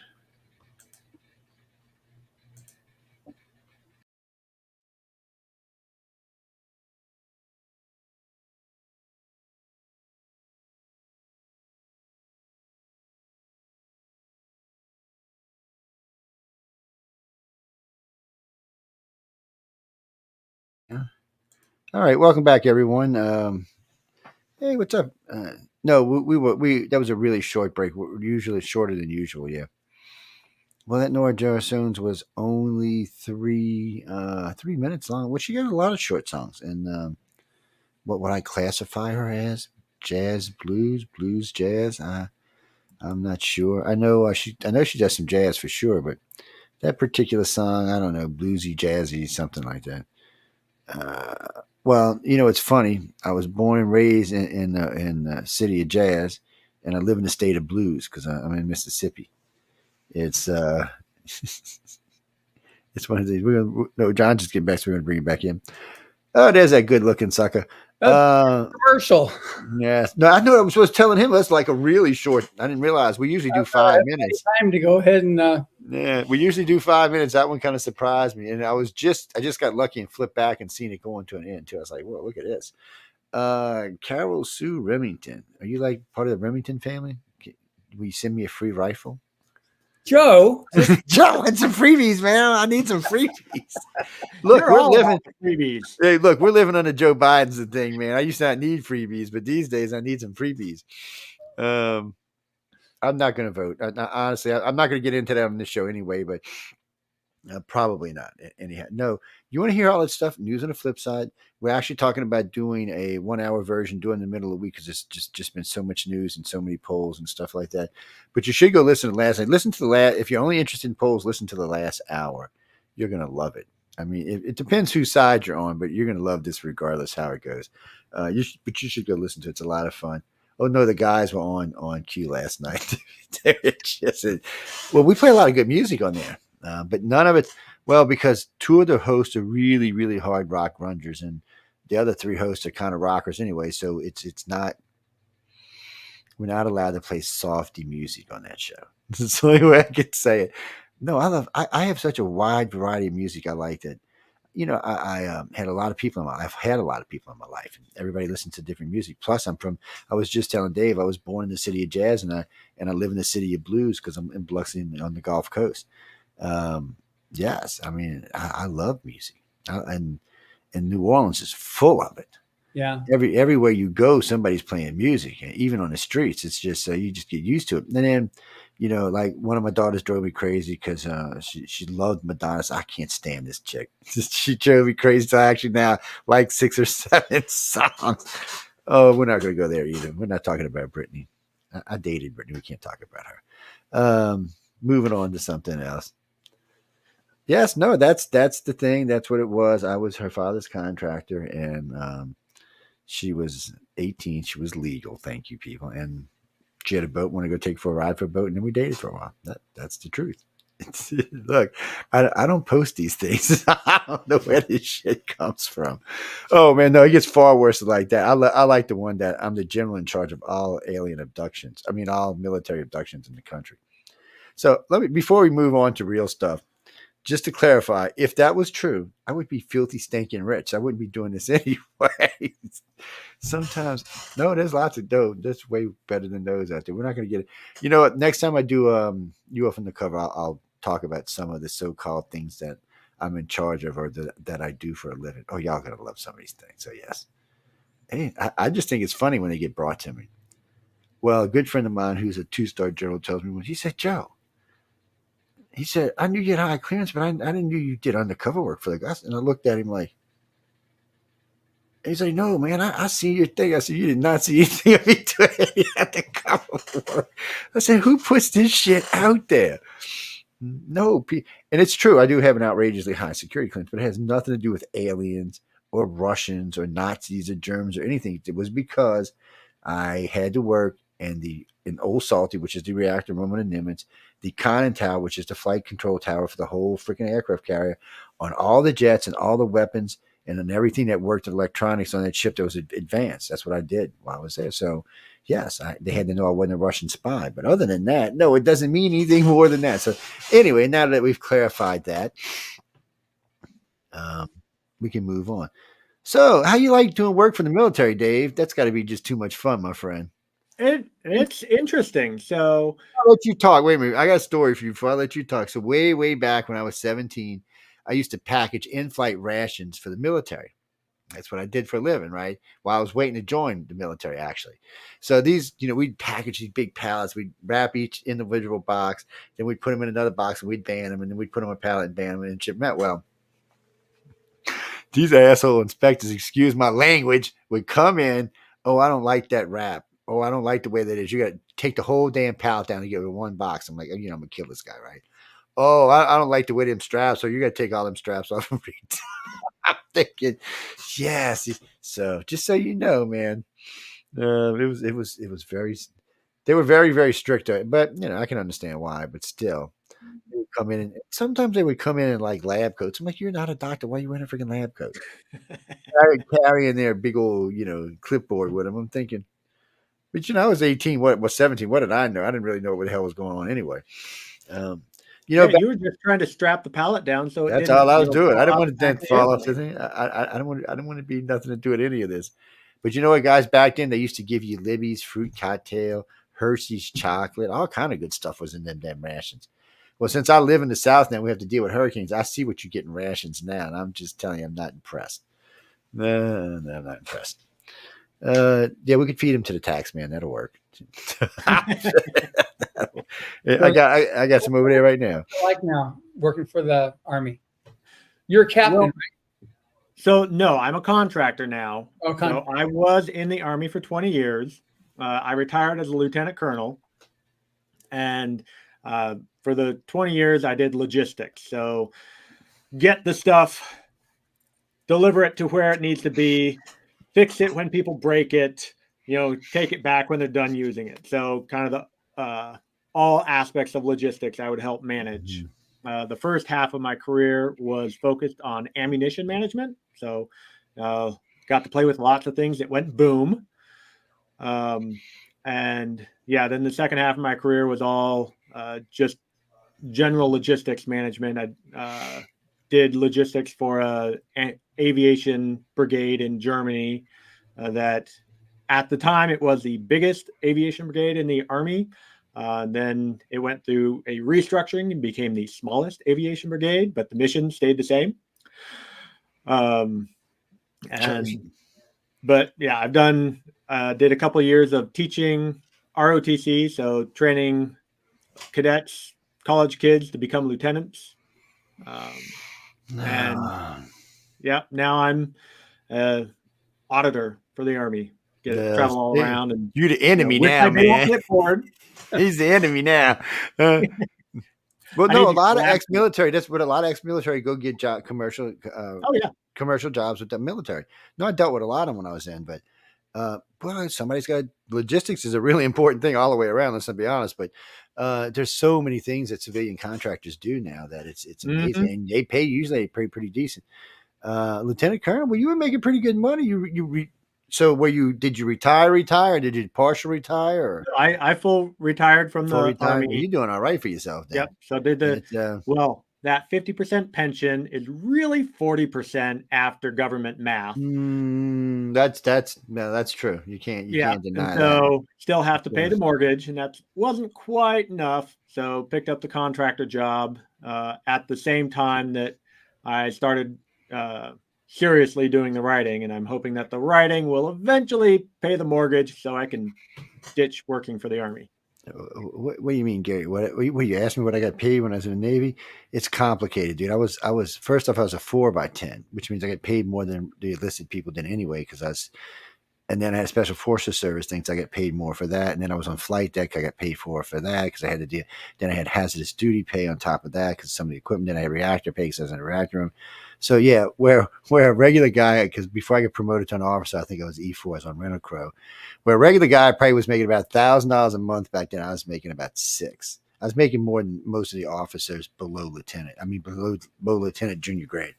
Yeah. All right, welcome back, everyone. Hey, what's up? No, we that was a really short break. We're usually shorter than usual. Yeah. Well, that Nora Jones was only 3 minutes long. Well, she got a lot of short songs, and what would I classify her as? Jazz, blues, jazz. I'm not sure. I know she does some jazz for sure, but that particular song, I don't know, bluesy, jazzy, something like that. Well, it's funny. I was born and raised in the city of jazz, and I live in the state of blues because I'm in Mississippi. It's it's one of these. No, John just get back, so we're gonna bring it back in. Oh, there's that good-looking sucker.
Commercial.
Yes. No, I know. I was telling him that's like a really short. I didn't realize we usually do 5 minutes.
Time to go ahead and.
Yeah, we usually do 5 minutes. That one kind of surprised me, and I just got lucky and flipped back and seen it going to an end too. I was like, "Whoa, look at this!" Carol Sue Remington. Are you like part of the Remington family? Will you send me a free rifle?
Joe,
Joe, want some freebies, man. I need some freebies. Look, we're living freebies. Hey, look, we're living under Joe Biden's thing, man. I used to not need freebies, but these days I need some freebies. I'm not going to vote. Honestly, I'm not going to get into that on this show anyway, but probably not. Anyhow, no, you want to hear all that stuff? News on the flip side. We're actually talking about doing a 1 hour version during the middle of the week because it's just been so much news and so many polls and stuff like that. But you should go listen to last night. Listen to the last. If you're only interested in polls, listen to the last hour. You're going to love it. I mean, it depends whose side you're on, but you're going to love this regardless how it goes. But you should go listen to it. It's a lot of fun. Oh no, the guys were on cue last night. Well, we play a lot of good music on there. But none of it, well, because 2 of the hosts are really, really hard rock grungers, and the other 3 hosts are kind of rockers anyway. So it's not, we're not allowed to play softy music on that show. That's the only way I can say it. No, I have such a wide variety of music I like that. I had a lot of people I've had a lot of people in my life, and everybody listens to different music. Plus, I was just telling Dave, I was born in the city of jazz, and I live in the city of blues because I'm in Biloxi on the Gulf Coast. Yes, I mean, I love music, and New Orleans is full of it.
Yeah.
Everywhere you go, somebody's playing music, even on the streets. It's just you just get used to it. And then like one of my daughters drove me crazy because she loved Madonna. So I can't stand this chick. She drove me crazy. So I actually now like 6 or 7 songs. Oh, we're not going to go there either. We're not talking about Britney. I dated Britney. We can't talk about her. Moving on to something else. Yes, no, that's the thing. That's what it was. I was her father's contractor, and she was 18. She was legal. Thank you, people. And she had a boat. Want to go take for a ride for a boat, and then we dated for a while. That's the truth. Look, I don't post these things. I don't know where this shit comes from. Oh man, no, it gets far worse than like that. I like the one that I'm the general in charge of all alien abductions. I mean, all military abductions in the country. So before we move on to real stuff, just to clarify, if that was true, I would be filthy, stinking rich. I wouldn't be doing this anyway. Sometimes, no, there's lots of dope. That's way better than those out there. We're not going to get it. You know what? Next time I do you off in the cover, I'll talk about some of the so-called things that I'm in charge of or that I do for a living. Oh, y'all going to love some of these things. So, yes. Hey, I just think it's funny when they get brought to me. Well, a good friend of mine who's a 2-star general tells me, he said, Joe, he said, I knew you had high clearance, but I didn't know you did undercover work for the guys. And I looked at him like, he's like, no, man, I see your thing. I said, you did not see anything of me doing any undercover work. I said, who puts this shit out there? No. And it's true. I do have an outrageously high security clearance, but it has nothing to do with aliens or Russians or Nazis or Germans or anything. It was because I had to work in Old Salty, which is the reactor room in the Nimitz, the conning tower, which is the flight control tower for the whole freaking aircraft carrier, on all the jets and all the weapons and on everything that worked in electronics on that ship that was advanced. That's what I did while I was there. So, yes, they had to know I wasn't a Russian spy. But other than that, no, it doesn't mean anything more than that. So, anyway, now that we've clarified that, we can move on. So, how you like doing work for the military, Dave? That's got to be just too much fun, my friend.
It's interesting. So
I'll let you talk. Wait a minute. I got a story for you before I let you talk. So way, way back when I was 17, I used to package in-flight rations for the military. That's what I did for a living, right? While I was waiting to join the military, actually. So these, we'd package these big pallets. We'd wrap each individual box. Then we'd put them in another box and we'd ban them. And then we'd put them on a pallet and ban them and ship them out. Well, these asshole inspectors, excuse my language, would come in. Oh, I don't like that wrap. Oh, I don't like the way that is. You got to take the whole damn pallet down and get it in one box. I'm like, I'm going to kill this guy, right? Oh, I don't like the way them straps. So you got to take all them straps off of me. I'm thinking, yes. So just so you know, man, it was very, they were very, very strict. But, I can understand why, but still. They would come in and sometimes they would come in like lab coats. I'm like, you're not a doctor. Why are you wearing a freaking lab coat? Carrying their big old, clipboard with them. I'm thinking, but I was 18. What was 17? What did I know? I didn't really know what the hell was going on anyway.
you were just trying to strap the pallet down, so
that's all I was doing. I didn't want to then fall off the thing. I don't want to be nothing to do with any of this. But you know what, guys? Back then they used to give you Libby's fruit cocktail, Hershey's chocolate, all kind of good stuff was in them damn rations. Well, since I live in the South now, we have to deal with hurricanes. I see what you get in rations now, and I'm just telling you, I'm not impressed. No, I'm not impressed. Yeah, we could feed him to the tax man. That'll work. I got some over there right now.
Like now, working for the Army. You're a captain, right?
So no, I'm a contractor now.
Okay.
So I was in the Army for 20 years. I retired as a lieutenant colonel, and for the 20 years I did logistics. So get the stuff, deliver it to where it needs to be, fix it when people break it, take it back when they're done using it. So kind of the all aspects of logistics I would help manage. The first half of my career was focused on ammunition management. So got to play with lots of things that went boom. And yeah, then the second half of my career was all just general logistics management. I did logistics for an aviation brigade in Germany that at the time it was the biggest aviation brigade in the Army. Then it went through a restructuring and became the smallest aviation brigade, but the mission stayed the same. But yeah, I've did a couple of years of teaching ROTC, so training cadets, college kids to become lieutenants. And yeah, now I'm auditor for the Army. Travel all around and
you're the enemy
with
now,
my day on
man.
clipboard.
He's the enemy now. Well,
I
no,
need
a
to
lot of
collapse.
ex-military. That's what a lot of ex-military go get commercial
Oh yeah,
commercial jobs with the military. No, I dealt with a lot of them when I was in, but well, somebody's got logistics is a really important thing all the way around. Let's be honest, but there's so many things that civilian contractors do now that it's amazing, and they pay usually they pay pretty decent. Lieutenant Colonel, well, you were making pretty good money. So did you retire? Or did you partial retire? Or?
I full retired from
Full
the
retire.
Army.
Well, you're doing all right for yourself then.
Yep. So did that 50% pension is really 40% after government math.
That's true. You can't deny that.
So still have to pay the mortgage, and that wasn't quite enough. So picked up the contractor job at the same time that I started seriously doing the writing, and I'm hoping that the writing will eventually pay the mortgage so I can ditch working for the Army.
What do you mean, Gary? What you asked me what I got paid when I was in the Navy? It's complicated, dude. I was first off, I was a 4x10, which means I get paid more than the enlisted people did anyway, because I was. And then I had special forces service things. I got paid more for that. And then I was on flight deck. I got paid for that because I had to deal. Then I had hazardous duty pay on top of that because some of the equipment. Then I had reactor pay because I was in a reactor room. So yeah, where a regular guy, because before I got promoted to an officer, I think I was E4, I was on rental crew. Where a regular guy probably was making about $1,000 a month back then, I was making about $6,000. I was making more than most of the officers below lieutenant. I mean, below lieutenant junior grade.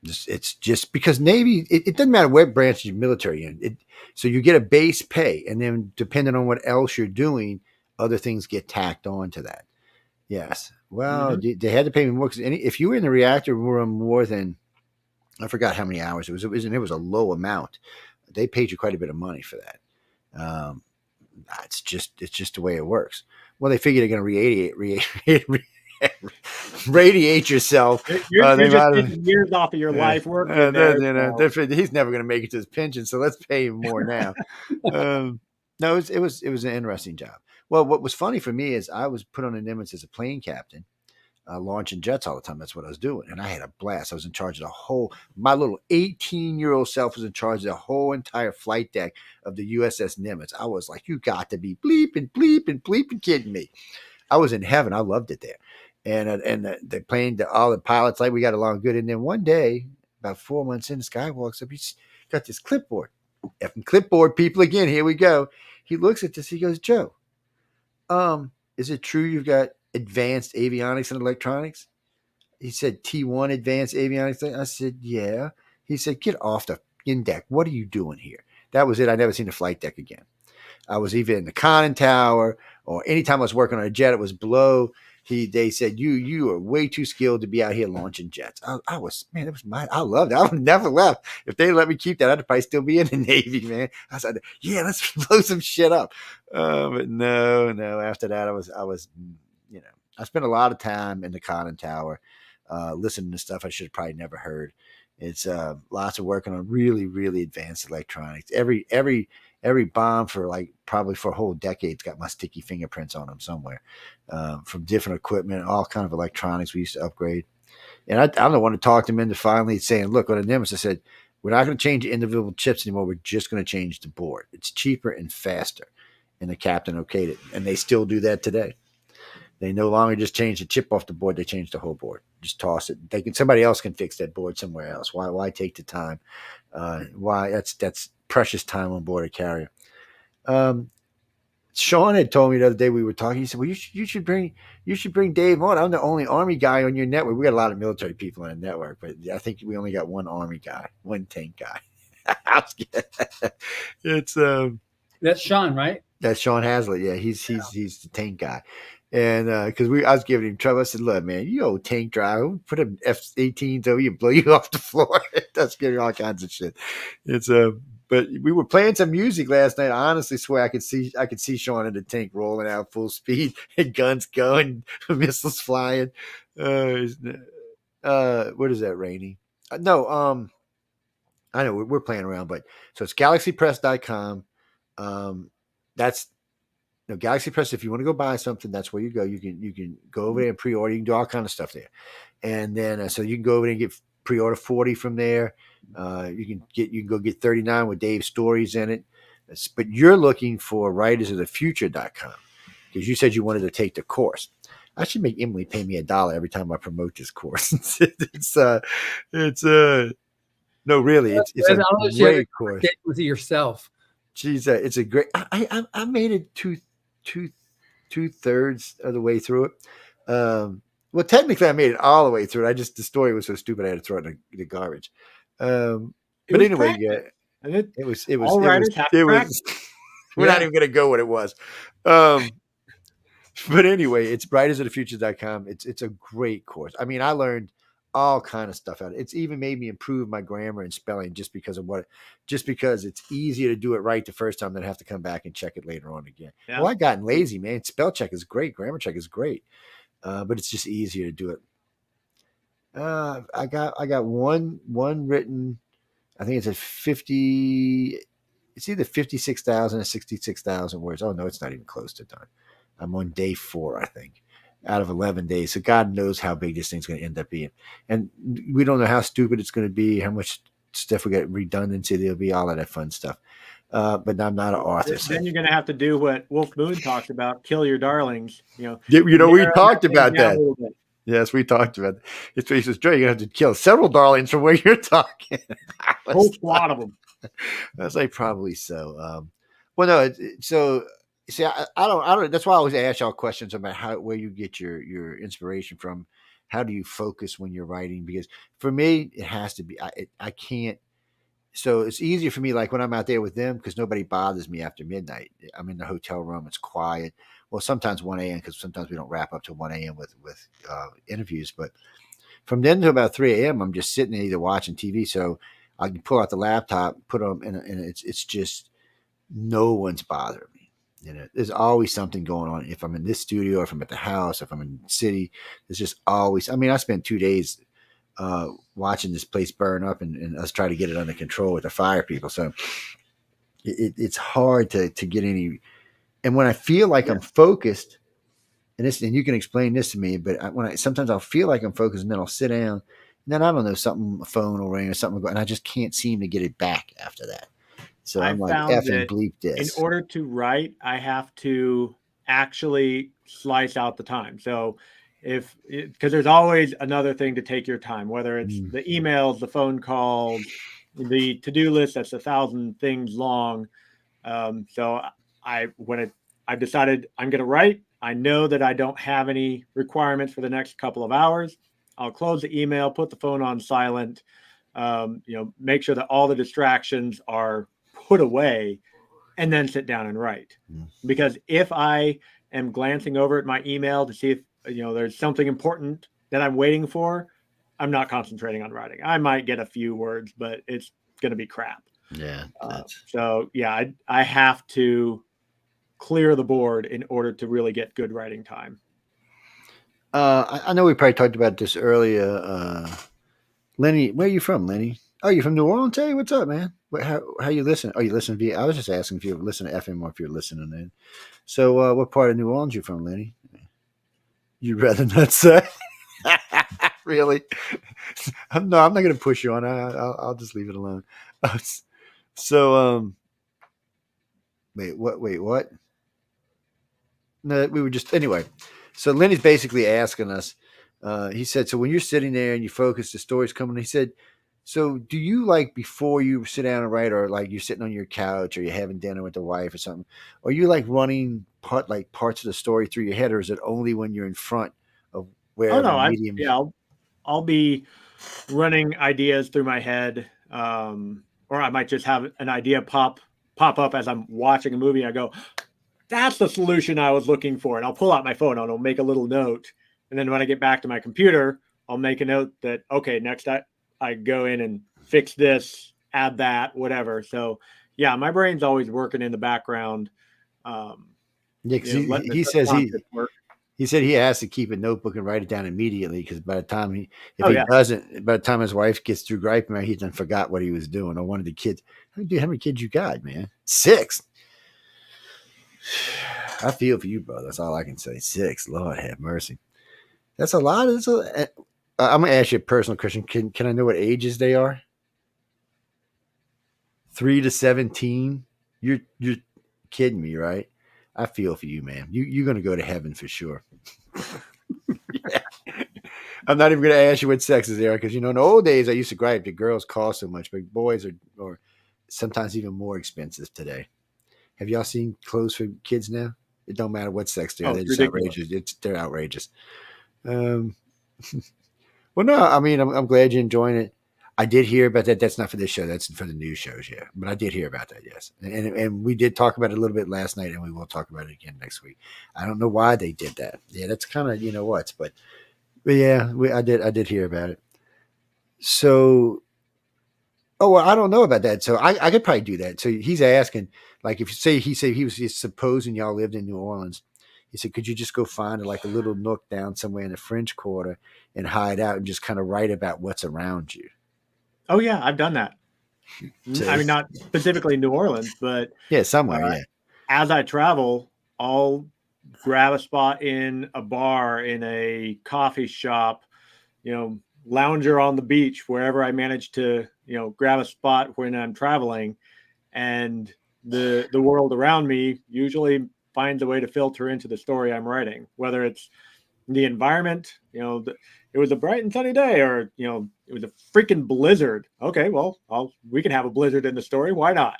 It's just because Navy, it doesn't matter what branch you're military in. So you get a base pay, and then depending on what else you're doing, other things get tacked on to that. Yes. Well, they had to pay me more because if you were in the reactor room more than, I forgot how many hours it was, and it was a low amount. They paid you quite a bit of money for that. It's just the way it works. Well, they figure they're going to radiate yourself.
You're just taking years off of your life working there.
He's never going to make it to his pension, so let's pay him more now. No, it was an interesting job. Well, what was funny for me is I was put on a Nimitz as a plane captain, launching jets all the time. That's what I was doing, and I had a blast. I was in charge of my little 18-year-old self was in charge of the whole entire flight deck of the USS Nimitz. I was like, you got to be bleeping kidding me. I was in heaven. I loved it there. And the plane, all the pilots, like we got along good. And then one day, about 4 months in, this guy walks up. He's got this clipboard. Effing clipboard people again. Here we go. He looks at this. He goes, Joe, is it true you've got advanced avionics and electronics? He said, T1 advanced avionics. I said, yeah. He said, get off the in deck. What are you doing here? That was it. I never seen the flight deck again. I was either in the conning tower or anytime I was working on a jet, it was below. They said, you are way too skilled to be out here launching jets. I loved it. I would never left. If they let me keep that, I'd probably still be in the Navy, man. I said, yeah, let's blow some shit up. But no. After that, I was, I spent a lot of time in the conning tower, listening to stuff I should have probably never heard. It's lots of working on really, really advanced electronics. Every bomb probably for a whole decade's got my sticky fingerprints on them somewhere, from different equipment, all kind of electronics we used to upgrade. And I'm the one to talk them into finally saying, look, on the Nimitz, I said, we're not going to change the individual chips anymore. We're just going to change the board. It's cheaper and faster. And the captain okayed it. And they still do that today. They no longer just change the chip off the board. They change the whole board. Just toss it. Somebody else can fix that board somewhere else. Why take the time? Why that's precious time on board a carrier. Sean had told me the other day we were talking. He said, "Well, you should bring Dave on. I'm the only Army guy on your network. We got a lot of military people on the network, but I think we only got one Army guy, one tank guy." It's
that's Sean, right?
That's Sean Haslett. Yeah, he's the tank guy. And because I was giving him trouble, I said, "Look, man, you old tank driver, put an F-18s over you, blow you off the floor." That's giving all kinds of shit. It's but we were playing some music last night. I honestly swear I could see Sean in the tank rolling out full speed, and guns going, missiles flying. What is that, Rainy? No, I know we're playing around, but so it's galaxypress.com. That's No, Galaxy Press. If you want to go buy something, that's where you go. You can go over there and pre-order. You can do all kind of stuff there, and then so you can go over there and get pre-order 40 from there. You can go get 39 with Dave's stories in it. But you're looking for writersofthefuture.com because you said you wanted to take the course. I should make Emily pay me $1 every time I promote this course. No, really, it's a great course.
With yourself.
Geez, it's a great. I made it two-thirds of the way through it. Well, technically, I made it all the way through it. The story was so stupid I had to throw it in the garbage. But anyway, yeah, it was. We're not even going to go what it was. But anyway, it's writersofthefuture.com. It's a great course. I mean, I learned all kind of stuff out of it. It's even made me improve my grammar and spelling just because it's easier to do it right the first time than have to come back and check it later on again. Yeah. Well, I gotten lazy, man. Spell check is great. Grammar check is great. But it's just easier to do it. I got one written. I think it's at 50. It's either 56,000 or 66,000 words. Oh no, it's not even close to done. I'm on day 4, I think, out of 11 days. So God knows how big this thing's going to end up being. And we don't know how stupid it's going to be, how much stuff we got redundancy. There'll be all of that fun stuff. But I'm not an author.
Then you're going to have to do what Wolf Moon talks about, kill your darlings.
We talked about that. Yes, we talked about that. It's he says, Joe, you're going to have to kill several darlings from where you're talking.
Whole squad of them.
I was like, probably so. Well, no, so... See, I don't. That's why I always ask y'all questions about where you get your inspiration from. How do you focus when you're writing? Because for me, it has to be. I can't. So it's easier for me, like when I'm out there with them, because nobody bothers me after midnight. I'm in the hotel room. It's quiet. Well, sometimes 1 a.m. because sometimes we don't wrap up till 1 a.m. with interviews. But from then to about 3 a.m., I'm just sitting there either watching TV. So I can pull out the laptop, put them, and it's just no one's bothering me. There's always something going on. If I'm in this studio, or if I'm at the house, if I'm in the city, there's just always. I mean, I spent 2 days watching this place burn up and us try to get it under control with the fire people. So it's hard to get any. And when I feel like I'm focused, and you can explain this to me, but sometimes I'll feel like I'm focused, and then I'll sit down, and then I don't know, a phone will ring or something will go, and I just can't seem to get it back after that. So I'm like, effing bleep this.
In order to write, I have to actually slice out the time. So because there's always another thing to take your time, whether it's the emails, the phone calls, the to-do list that's 1,000 things long. So I've decided I'm going to write. I know that I don't have any requirements for the next couple of hours. I'll close the email, put the phone on silent, make sure that all the distractions are put away, and then sit down and write. Because if I am glancing over at my email to see if there's something important that I'm waiting for, I'm not concentrating on writing. I might get a few words, but it's going to be crap.
Yeah.
I have to clear the board in order to really get good writing time.
I know we probably talked about this earlier. Lenny, where are you from, Lenny? Oh, you're from New Orleans? Hey, what's up, man? How you listen? Oh, you listen via. I was just asking if you listen to FM or if you're listening in. So, what part of New Orleans you from, Lenny? You'd rather not say? Really? No, I'm not going to push you on. I'll just leave it alone. Wait, what? No, we were just anyway. So Lenny's basically asking us. He said, so when you're sitting there and you focus, the story's coming. He said, so do you like before you sit down and write, or like you're sitting on your couch or you're having dinner with the wife or something, or you like running parts of the story through your head, or is it only when you're in front of where medium?
I'll be running ideas through my head, or I might just have an idea pop up as I'm watching a movie and I go, that's the solution I was looking for. And I'll pull out my phone and I'll make a little note. And then when I get back to my computer, I'll make a note that, okay, next I go in and fix this, add that, whatever. So yeah, my brain's always working in the background.
He said he has to keep a notebook and write it down immediately, because by the time by the time his wife gets through griping, he done forgot what he was doing. Or one of the kids. How many kids you got, man? 6. I feel for you, bro. That's all I can say. 6, Lord have mercy. That's a lot. I'm gonna ask you a personal question. Can I know what ages they are? 3 to 17. You're kidding me, right? I feel for you, man. You're gonna go to heaven for sure. Yeah. I'm not even gonna ask you what sexes they are because in the old days I used to gripe that girls cost so much, but boys are sometimes even more expensive today. Have y'all seen clothes for kids now? It don't matter what sex they are; they're just
ridiculous.
outrageous. They're outrageous. Um, well, no, I mean, I'm glad you're enjoying it. I did hear about that. That's not for this show. That's for the news shows, yeah. But I did hear about that, yes. And we did talk about it a little bit last night, and we will talk about it again next week. I don't know why they did that. Yeah, that's kind of what, but yeah, I did hear about it. So, oh well, I don't know about that. So I could probably do that. So he's asking, like, if you say he was just supposing y'all lived in New Orleans. He said, could you just go find like a little nook down somewhere in the French Quarter and hide out and just kind of write about what's around you?
Oh yeah, I've done that. I mean, not specifically New Orleans, but
yeah, somewhere. Yeah.
As I travel, I'll grab a spot in a bar, in a coffee shop, lounger on the beach, wherever I manage to, grab a spot when I'm traveling, and the world around me usually finds a way to filter into the story I'm writing, whether it's the environment, it was a bright and sunny day, or it was a freaking blizzard. Okay, well, we can have a blizzard in the story. Why not?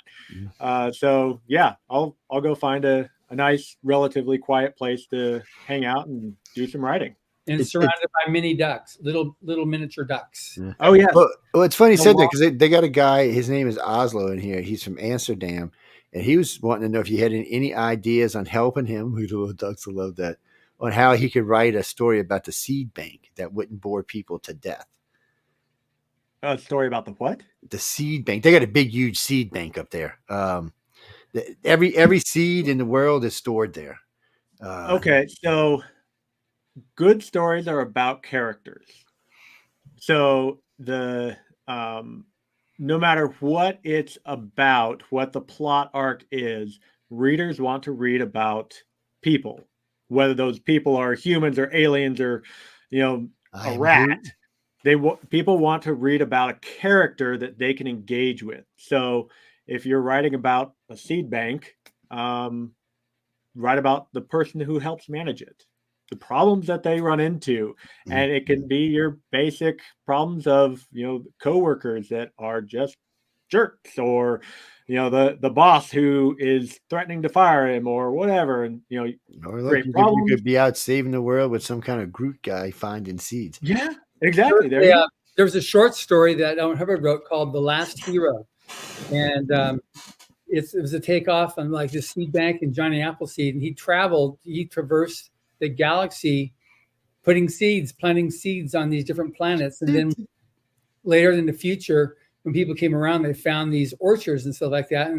So yeah, I'll go find a nice, relatively quiet place to hang out and do some writing.
And it's surrounded by mini ducks, little miniature ducks.
Yeah. Oh yeah.
Well, it's funny you said that because they got a guy. His name is Oslo in here. He's from Amsterdam, and he was wanting to know if you had any ideas on helping him. We little ducks will love that. On how he could write a story about the seed bank that wouldn't bore people to death.
A story about the what?
The seed bank. They got a big, huge seed bank up there. Every seed in the world is stored there.
Okay, so good stories are about characters. So no matter what it's about, what the plot arc is, readers want to read about people, whether those people are humans or aliens or, a rat. People want to read about a character that they can engage with. So if you're writing about a seed bank, write about the person who helps manage it, the problems that they run into. And it can be your basic problems of, coworkers that are just jerks, or, the boss who is threatening to fire him or whatever. And,
or you could be out saving the world with some kind of Groot guy finding seeds.
Yeah, exactly.
There was a short story that Owen Hubbard wrote called The Last Hero. And it was a takeoff on like the seed bank and Johnny Appleseed. And he traversed the galaxy, planting seeds on these different planets. And then later in the future, when people came around, they found these orchards and stuff like that.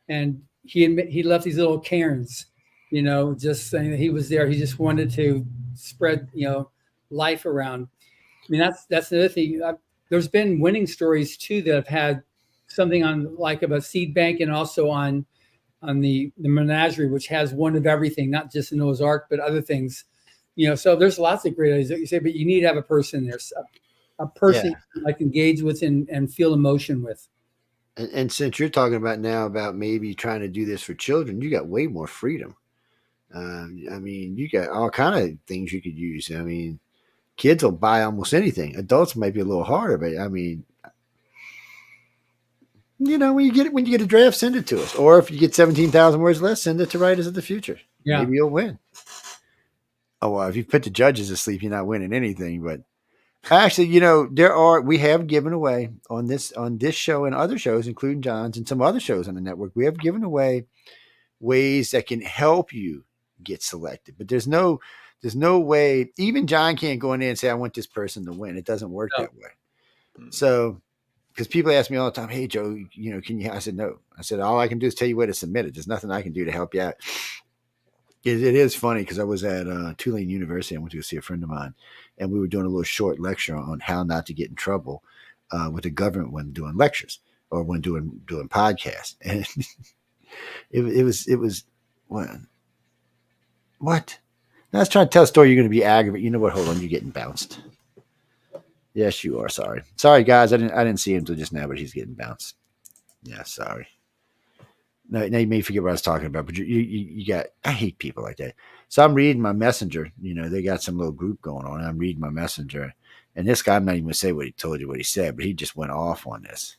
And he left these little cairns, just saying that he was there. He just wanted to spread, life around. I mean, that's the other thing. There's been winning stories too that have had something on like about seed bank, and also on the menagerie, which has one of everything, not just the Noah's Ark, but other things. So there's lots of great ideas that you say, but you need to have a person there, a person like engage with and feel emotion with.
And since you're talking about now about maybe trying to do this for children, you got way more freedom. I mean, you got all kind of things you could use. I mean, kids will buy almost anything. Adults might be a little harder, but I mean, when you get a draft, send it to us. Or if you get 17,000 words less, send it to Writers of the Future. Yeah. Maybe you'll win. Oh, well, if you put the judges asleep, you're not winning anything. But actually, we have given away on this show and other shows, including John's and some other shows on the network. We have given away ways that can help you get selected. But there's no way. Even John can't go in there and say, I want this person to win. It doesn't work that way. So, because people ask me all the time, hey, Joe, can you? I said, no. I said, all I can do is tell you where to submit it. There's nothing I can do to help you out. It is funny because I was at Tulane University. I went to go see a friend of mine, and we were doing a little short lecture on how not to get in trouble with the government when doing lectures or when doing podcasts. And it was what? What? Now I was trying to tell a story. You're going to be aggravated. You know what? Hold on. You're getting bounced. Yes, you are. Sorry, guys. I didn't see him until just now, but he's getting bounced. Yeah, sorry. Now you may forget what I was talking about, but you got. I hate people like that. So I'm reading my messenger. They got some little group going on. I'm reading my messenger, and this guy, I'm not even going to say what he told you, what he said, but he just went off on this.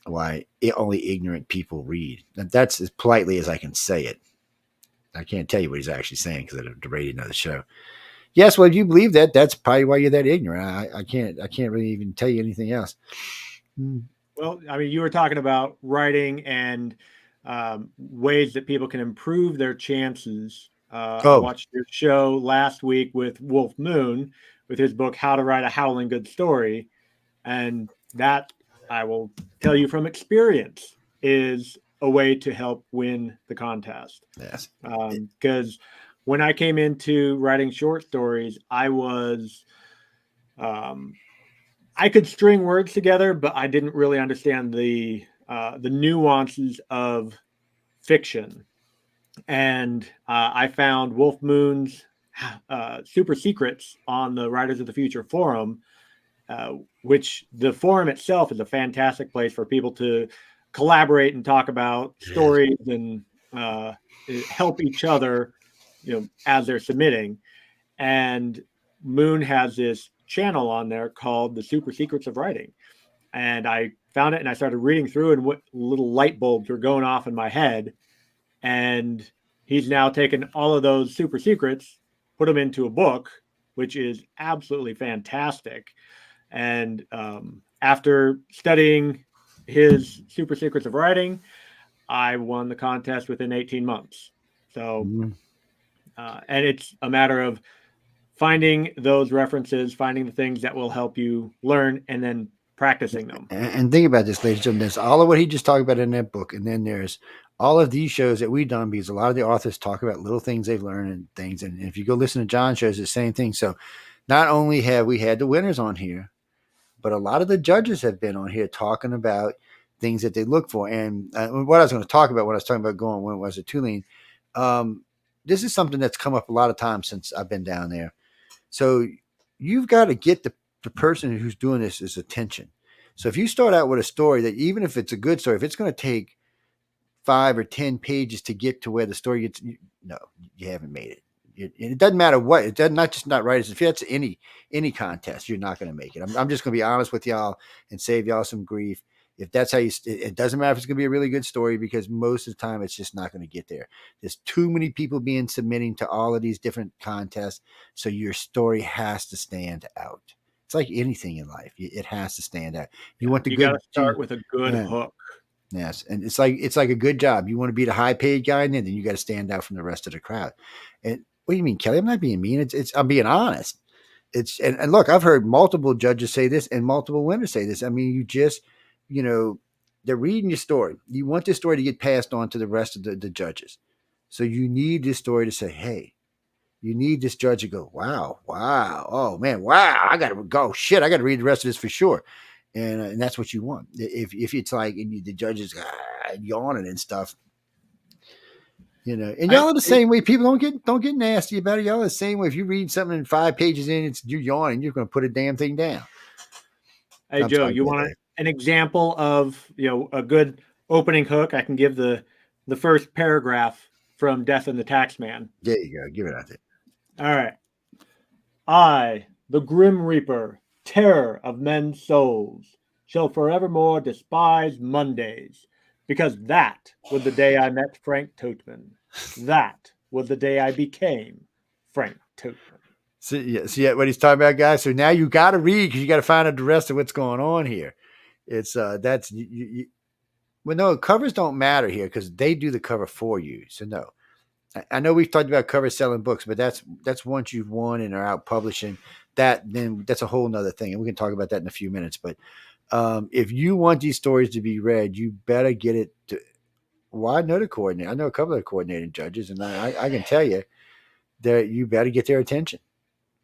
Why only ignorant people read. And that's as politely as I can say it. I can't tell you what he's actually saying because of the rating of the show. Yes, well, if you believe that, that's probably why you're that ignorant. I can't really even tell you anything else.
Well, I mean, you were talking about writing and ways that people can improve their chances. I watched your show last week with Wolf Moon with his book, How to Write a Howling Good Story. And that, I will tell you from experience, is a way to help win the contest.
Yes.
Because when I came into writing short stories, I was, I could string words together, but I didn't really understand the nuances of fiction. And I found Wolf Moon's Super Secrets on the Writers of the Future forum, which the forum itself is a fantastic place for people to collaborate and talk about stories and help each other, as they're submitting. And Moon has this channel on there called the Super Secrets of Writing. And I found it and I started reading through, and what little light bulbs were going off in my head. And he's now taken all of those super secrets, put them into a book, which is absolutely fantastic. And after studying his Super Secrets of Writing, I won the contest within 18 months. So, and it's a matter of finding those references, finding the things that will help you learn, and then practicing them.
And think about this, ladies and gentlemen. There's all of what he just talked about in that book. And then there's all of these shows that we've done, because a lot of the authors talk about little things they've learned and things. And if you go listen to John's shows, it's the same thing. So not only have we had the winners on here, but a lot of the judges have been on here talking about things that they look for. And what I was going to talk about when I was talking about going, when was it Tulane? This is something that's come up a lot of times since I've been down there. So you've got to get the person who's doing this is attention. So if you start out with a story that, even if it's a good story, if it's going to take 5 or 10 pages to get to where the story gets, no, you haven't made it. It doesn't matter what, it doesn't, not just not writers. If that's any contest, you're not going to make it. I'm just going to be honest with y'all and save y'all some grief. If that's how it doesn't matter if it's going to be a really good story, because most of the time it's just not going to get there. There's too many people submitting to all of these different contests. So your story has to stand out. It's like anything in life. It has to stand out. You got to
start with a good hook.
Yes. And it's like a good job. You want to be the high paid guy, and then you got to stand out from the rest of the crowd. And what do you mean, Kelly? I'm not being mean. I'm being honest. And look, I've heard multiple judges say this and multiple winners say this. I mean, you just, they're reading your story. You want this story to get passed on to the rest of the judges. So you need this story to say, hey, you need this judge to go, wow, oh man, wow, I got to go, shit, I got to read the rest of this for sure. And that's what you want. If it's like the judges yawning and stuff, and y'all are the same way. People don't get nasty about it. Y'all are the same way. If you read something in 5 pages in, you're yawning, you're going to put a damn thing down.
Hey, Joe, you want an example of a good opening hook? I can give the first paragraph from Death and the Taxman.
There you go. Give it out there.
All right. I, the Grim Reaper, terror of men's souls, shall forevermore despise Mondays, because that was the day I met Frank Toteman. That was the day I became Frank Toteman.
See what he's talking about, guys? So now you got to read, because you got to find out the rest of what's going on here. It's that's well, no, covers don't matter here because they do the cover for you. So no, I know we've talked about covers selling books, but that's once you've won and are out publishing. Then that's a whole nother thing, and we can talk about that in a few minutes. But if you want these stories to be read, you better get it to. Well, I know the coordinator. I know a couple of the coordinating judges, and I can tell you that you better get their attention.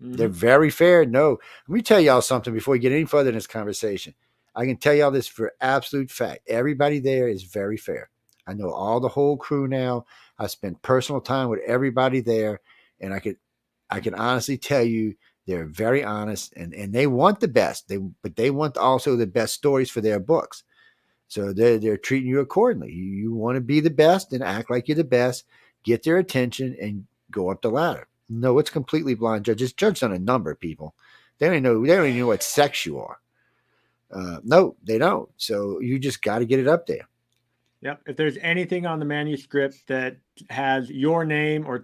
Mm-hmm. They're very fair. No, let me tell y'all something before we get any further in this conversation. I can tell y'all this for absolute fact. Everybody there is very fair. I know all the whole crew now. I spent personal time with everybody there, and I can honestly tell you they're very honest, and they want the best. But they want also the best stories for their books. So they're treating you accordingly. You want to be the best and act like you're the best, get their attention, and go up the ladder. No, it's completely blind judge. It's judged on a number of people. They don't even know what sex you are. No, they don't. So you just got to get it up there.
Yep. If there's anything on the manuscript that has your name or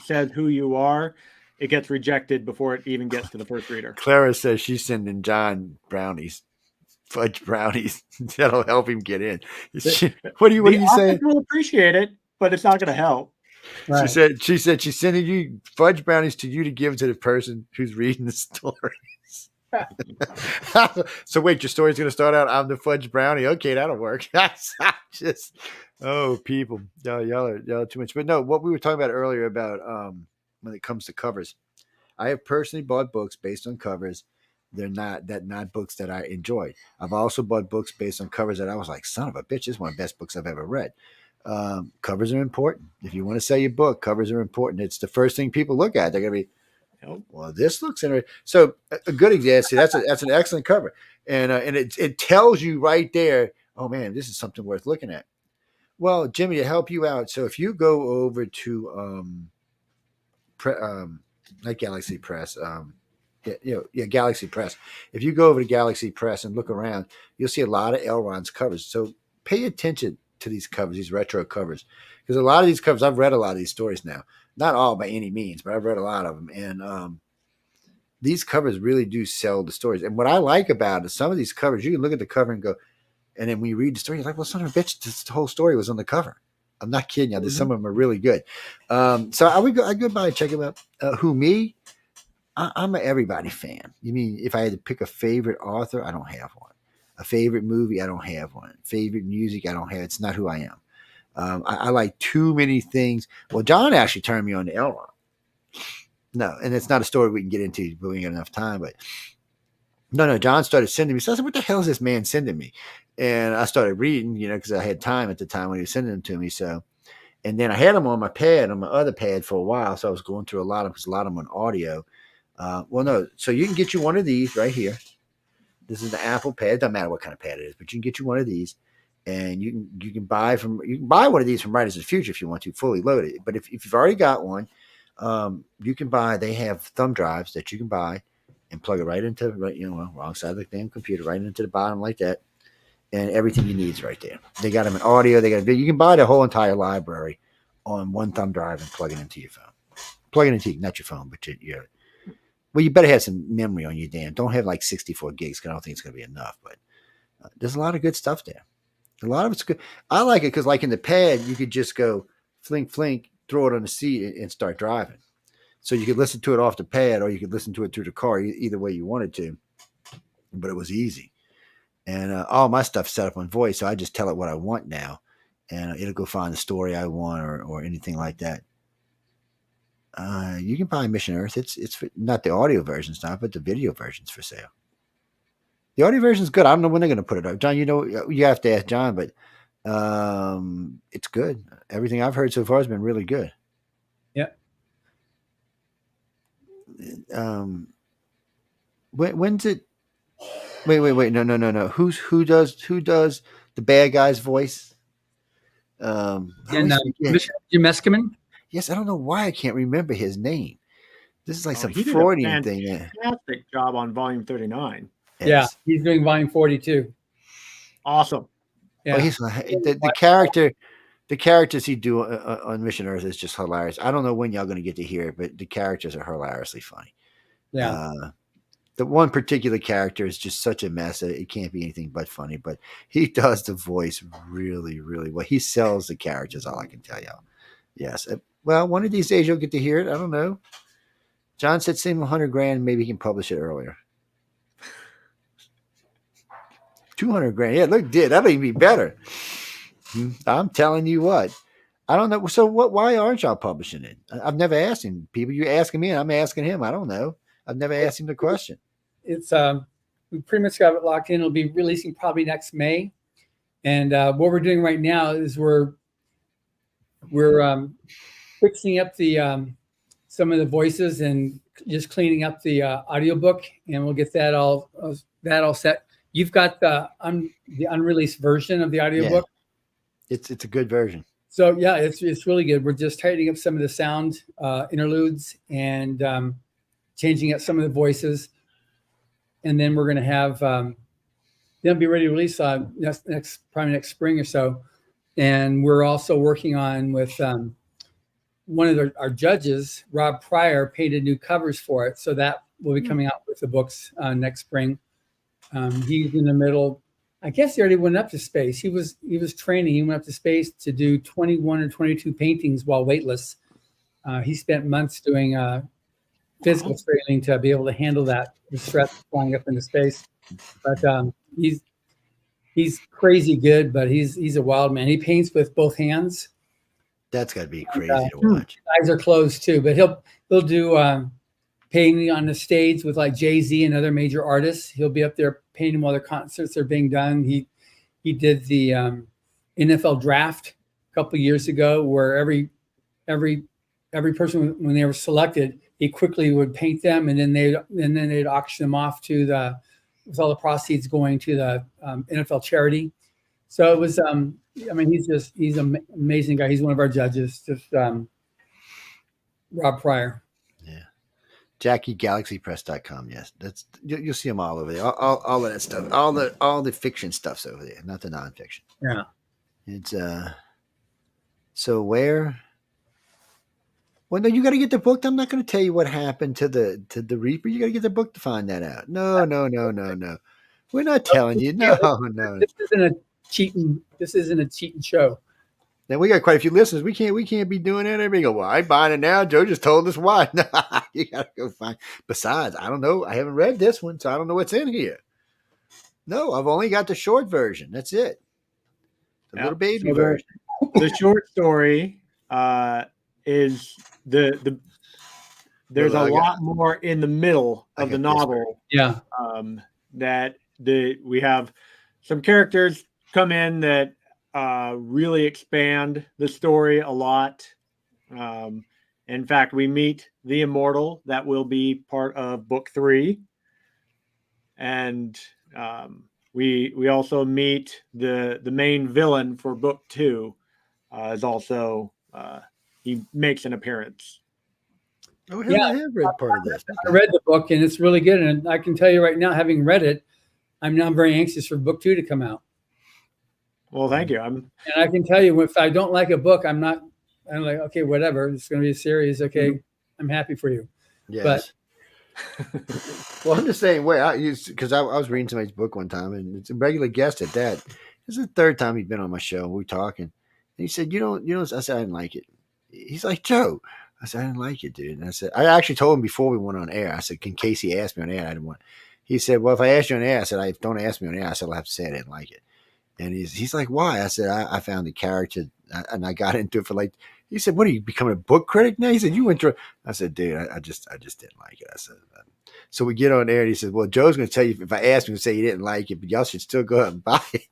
says who you are, it gets rejected before it even gets to the first reader.
Clara says she's sending John brownies, fudge brownies. That'll help him get in. What are you saying?
Will appreciate it, but it's not going to help.
Right. She said she's sending you fudge brownies to you to give to the person who's reading the stories. So wait, your story's going to start out, I'm the fudge brownie. Okay, that'll work. Just, people, y'all are too much. But no, what we were talking about earlier about when it comes to covers, I have personally bought books based on covers. They're not books that I enjoyed. I've also bought books based on covers that I was like, son of a bitch, this is one of the best books I've ever read. Covers are important. If you want to sell your book, covers are important. It's the first thing people look at. They're going to be, well, this looks interesting. So a good example. See, that's an excellent cover, and it tells you right there. Oh man, this is something worth looking at. Well, Jimmy, to help you out. So if you go over to not Galaxy Press, Galaxy Press. If you go over to Galaxy Press and look around, you'll see a lot of Elrond's covers. So pay attention to these covers, these retro covers, because a lot of these covers, I've read a lot of these stories now. Not all by any means, but I've read a lot of them. And these covers really do sell the stories. And what I like about it, some of these covers, you can look at the cover and go, and then when you read the story, you're like, well, son of a bitch, this whole story was on the cover. I'm not kidding you. Mm-hmm. Some of them are really good. So I go by and check them out. Who, me? I'm an everybody fan. You mean if I had to pick a favorite author, I don't have one. A favorite movie, I don't have one. Favorite music, I don't have. It's not who I am. I like too many things. Well, John actually turned me on to Elrond. No, and it's not a story we can get into, but we ain't got enough time. But no, John started sending me. So I said, what the hell is this man sending me? And I started reading, because I had time at the time when he was sending them to me. So, and then I had them on my other pad for a while. So I was going through a lot of them on audio. So you can get you one of these right here. This is the Apple pad. It doesn't matter what kind of pad it is, but you can get you one of these. And you can buy one of these from Writers of the Future if you want to, fully loaded. But if you've already got one, you can buy. They have thumb drives that you can buy and plug it right into wrong side of the damn computer, right into the bottom like that, and everything you need is right there. They got them in audio. They got video. You can buy the whole entire library on one thumb drive and plug it into your phone. Plug it into not your phone, but your. Well, you better have some memory on your damn. Don't have like 64 gigs because I don't think it's going to be enough. But there's a lot of good stuff there. A lot of it's good. I like it because, like in the pad, you could just go flink, throw it on the seat and start driving. So you could listen to it off the pad or you could listen to it through the car, either way you wanted to. But it was easy. And all my stuff's set up on voice, so I just tell it what I want now. And it'll go find the story I want or anything like that. You can buy Mission Earth. It's not the audio version's not, but the video version's for sale. The audio version's good. I don't know when they're going to put it up. John, you have to ask John, but it's good. Everything I've heard so far has been really good.
Yeah.
When's it? Wait. No. Who does the bad guy's voice?
Jim Eskerman?
Yes, I don't know why I can't remember his name. This is like some Freudian thing.
Fantastic job on volume 39.
Yes. Yeah, he's doing volume 42.
Awesome.
Yeah, the characters he do on Mission Earth is just hilarious. I don't know when y'all going to get to hear it, but the characters are hilariously funny.
Yeah.
The one particular character is just such a mess that it can't be anything but funny. But he does the voice really, really well. He sells the characters. All I can tell y'all. Yes. Well, one of these days you'll get to hear it. I don't know. John said save him $100,000. Maybe he can publish it earlier. 200,000. Yeah, look, that'll even be better. I'm telling you what. I don't know. So why aren't y'all publishing it? I've never asked him. People, you asking me and I'm asking him. I don't know. I've never asked him the question.
It's we pretty much got it locked in. It'll be releasing probably next May. And what we're doing right now is we're we're fixing up the some of the voices and just cleaning up the audiobook, and we'll get that all set. You've got the unreleased version of the audiobook.
Yeah. It's a good version.
So yeah, it's really good. We're just tightening up some of the sound interludes and changing up some of the voices, and then we're going to have they'll be ready to release probably next spring or so. And we're also working on with one of our judges, Rob Pryor, painted new covers for it, so that will be coming out with the books next spring. He's in the middle. I guess he already went up to space. He was training. He went up to space to do 21 or 22 paintings while weightless. He spent months doing physical training to be able to handle the stress of flying up into space. But he's crazy good, but he's a wild man. He paints with both hands.
That's got to be crazy to watch.
His eyes are closed too, but he'll do painting on the stage with like Jay-Z and other major artists. He'll be up there painting while their concerts are being done. He did the NFL draft a couple of years ago, where every person, when they were selected, he quickly would paint them, and then they'd auction them off with all the proceeds going to the NFL charity. So it was he's an amazing guy. He's one of our judges, just Rob Pryor.
Yeah. JackieGalaxyPress.com. Yes, you'll see them all over there. All of that stuff, all the fiction stuff's over there, not the nonfiction.
Yeah.
It's so where. Well, no, you got to get the book. I'm not going to tell you what happened to the Reaper. You got to get the book to find that out. No. We're not telling you. No.
This isn't a cheating show.
Now we got quite a few listeners. We can't be doing that. Everybody go, well, I'm buying it now. Joe just told us why. No, you gotta go find. Besides, I don't know. I haven't read this one, so I don't know what's in here. No, I've only got the short version. That's it. The little baby version.
The short story is there's a lot more in the middle of the novel.
Yeah.
That we have some characters come in that really expand the story a lot. In fact, we meet the Immortal that will be part of book 3. And we also meet the main villain for book 2 is also he makes an appearance.
Oh, yeah, I have read part of this.
I read the book, and it's really good. And I can tell you right now, having read it, I'm now very anxious for book 2 to come out.
Well, thank you.
And I can tell you, if I don't like a book, I'm like, okay, whatever. It's going to be a series. Okay, I'm happy for you.
Yes. But well, I'm the same way. Because I was reading somebody's book one time, and it's a regular guest at that. This is the third time he's been on my show. We were talking, and he said, "You don't." I said, "I didn't like it." He's like, "Joe." I said, "I didn't like it, dude." And I said, I actually told him before we went on air. I said, in case he asked me on air, I didn't want. He said, "Well, if I asked you on air," I said, "Don't ask me on air." I said, "I'll have to say I didn't like it." And he's like, "Why?" I said, I found the character, and I got into it for like. He said, "What are you becoming a book critic now?" He said, "You went through." I said, "Dude, I just didn't like it." I said, so we get on there, and he said, "Well, Joe's going to tell you if I ask him to say he didn't like it, but y'all should still go out and buy it."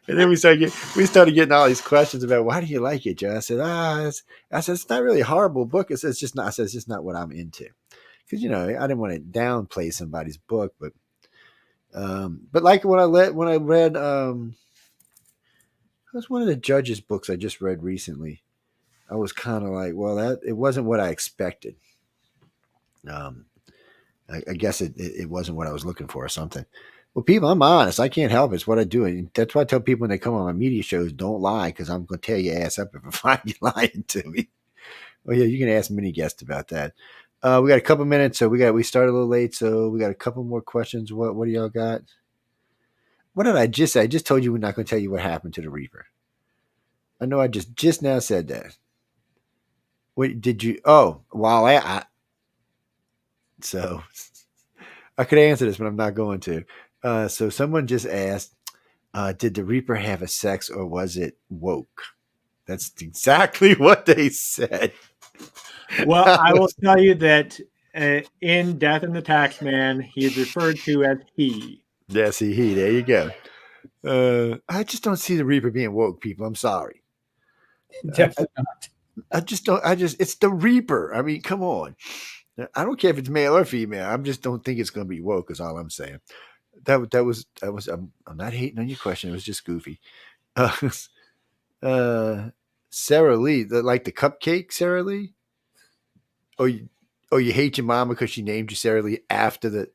And then we started getting all these questions about why do you like it, Joe? I said, it's not really a horrible book. It's just not. I said, it's just not what I'm into, because I didn't want to downplay somebody's book, but like when I read that's one of the judges' books I just read recently. I was kind of like, well, it wasn't what I expected. I guess it wasn't what I was looking for or something. Well, people, I'm honest. I can't help it. It's what I do. And that's why I tell people when they come on my media shows, don't lie, because I'm going to tear your ass up if I find you lying to me. Well, yeah, you can ask many guests about that. We got a couple minutes, so we started a little late, so we got a couple more questions. What do y'all got? What did I just say? I just told you we're not going to tell you what happened to the Reaper. I know I just now said that. Wait, did you? Oh, well, so I could answer this, but I'm not going to. So someone just asked, did the Reaper have a sex or was it woke? That's exactly what they said.
Well, I will tell you that in Death and the Taxman, he is referred to as he.
Yes, he. There you go. I just don't see the Reaper being woke, people. I'm sorry.
Definitely not.
I just don't. It's the Reaper. I mean, come on. I don't care if it's male or female. I just don't think it's going to be woke. Is all I'm saying. That was. I'm not hating on your question. It was just goofy. Uh, Sarah Lee, like the cupcake, Sarah Lee. You hate your mama because she named you Sarah Lee after the.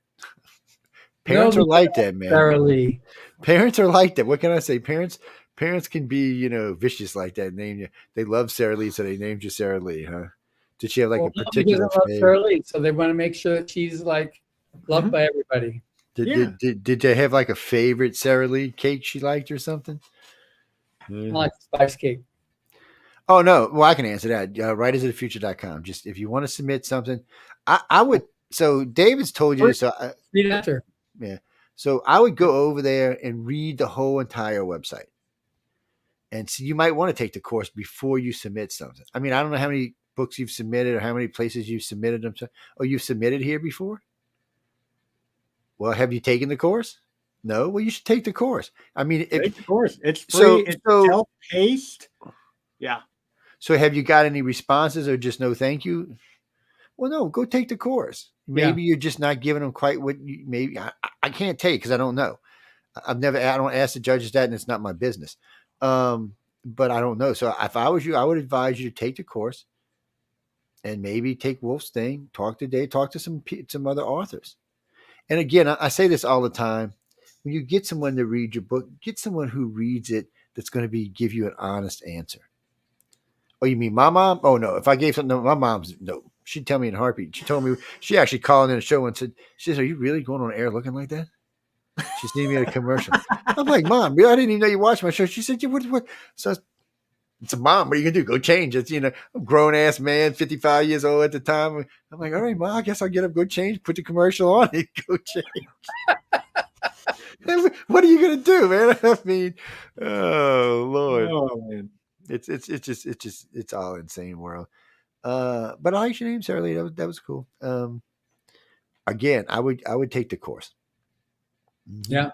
Parents
No,
are like that, man.
Sarah Lee.
Parents are like that. What can I say? Parents can be, vicious like that. Name you. They love Sarah Lee, so they named you Sarah Lee, huh? Did she have like a
Mommy
particular
doesn't love
favorite?
Sarah Lee, so they want to make sure that she's like loved by everybody.
Did they have like a favorite Sarah Lee cake she liked or something?
I like spice cake.
Oh no, well I can answer that. Writersofthefuture.com. Just if you want to submit something, I would. So David's told you. So
read after.
Yeah. So I would go over there and read the whole entire website. And so you might want to take the course before you submit something. I mean, I don't know how many books you've submitted or how many places you've submitted them to. Oh, you've submitted here before? Well, have you taken the course? No? Well, you should take the course. I mean,
take the course. It's free. It's self-paced. Yeah.
So have you got any responses or just no thank you? Well, no, go take the course. Maybe you're just not giving them quite what you maybe. I can't tell you because I don't know. I don't ask the judges that, and it's not my business. But I don't know. So if I was you, I would advise you to take the course and maybe take Wolf's thing, talk to some other authors. And again, I say this all the time. When you get someone to read your book, get someone who reads it that's going to give you an honest answer. Oh, you mean my mom? Oh, no. If I gave something, my mom's, no. She'd tell me in a heartbeat. She told me, she actually called in a show and said, are you really going on air looking like that? She's seen me at a commercial. I'm like, Mom, I didn't even know you watched my show. She said, what? So it's a mom. What are you going to do? Go change. It's, I'm a grown ass man, 55 years old at the time. I'm like, all right, Mom, I guess I'll get up, go change, put the commercial on and go change. What are you going to do, man? I mean, oh, Lord.
Oh, man.
It's all insane world. But I like your name, Sarah Lee. That was cool. Again, I would take the course.
Yeah.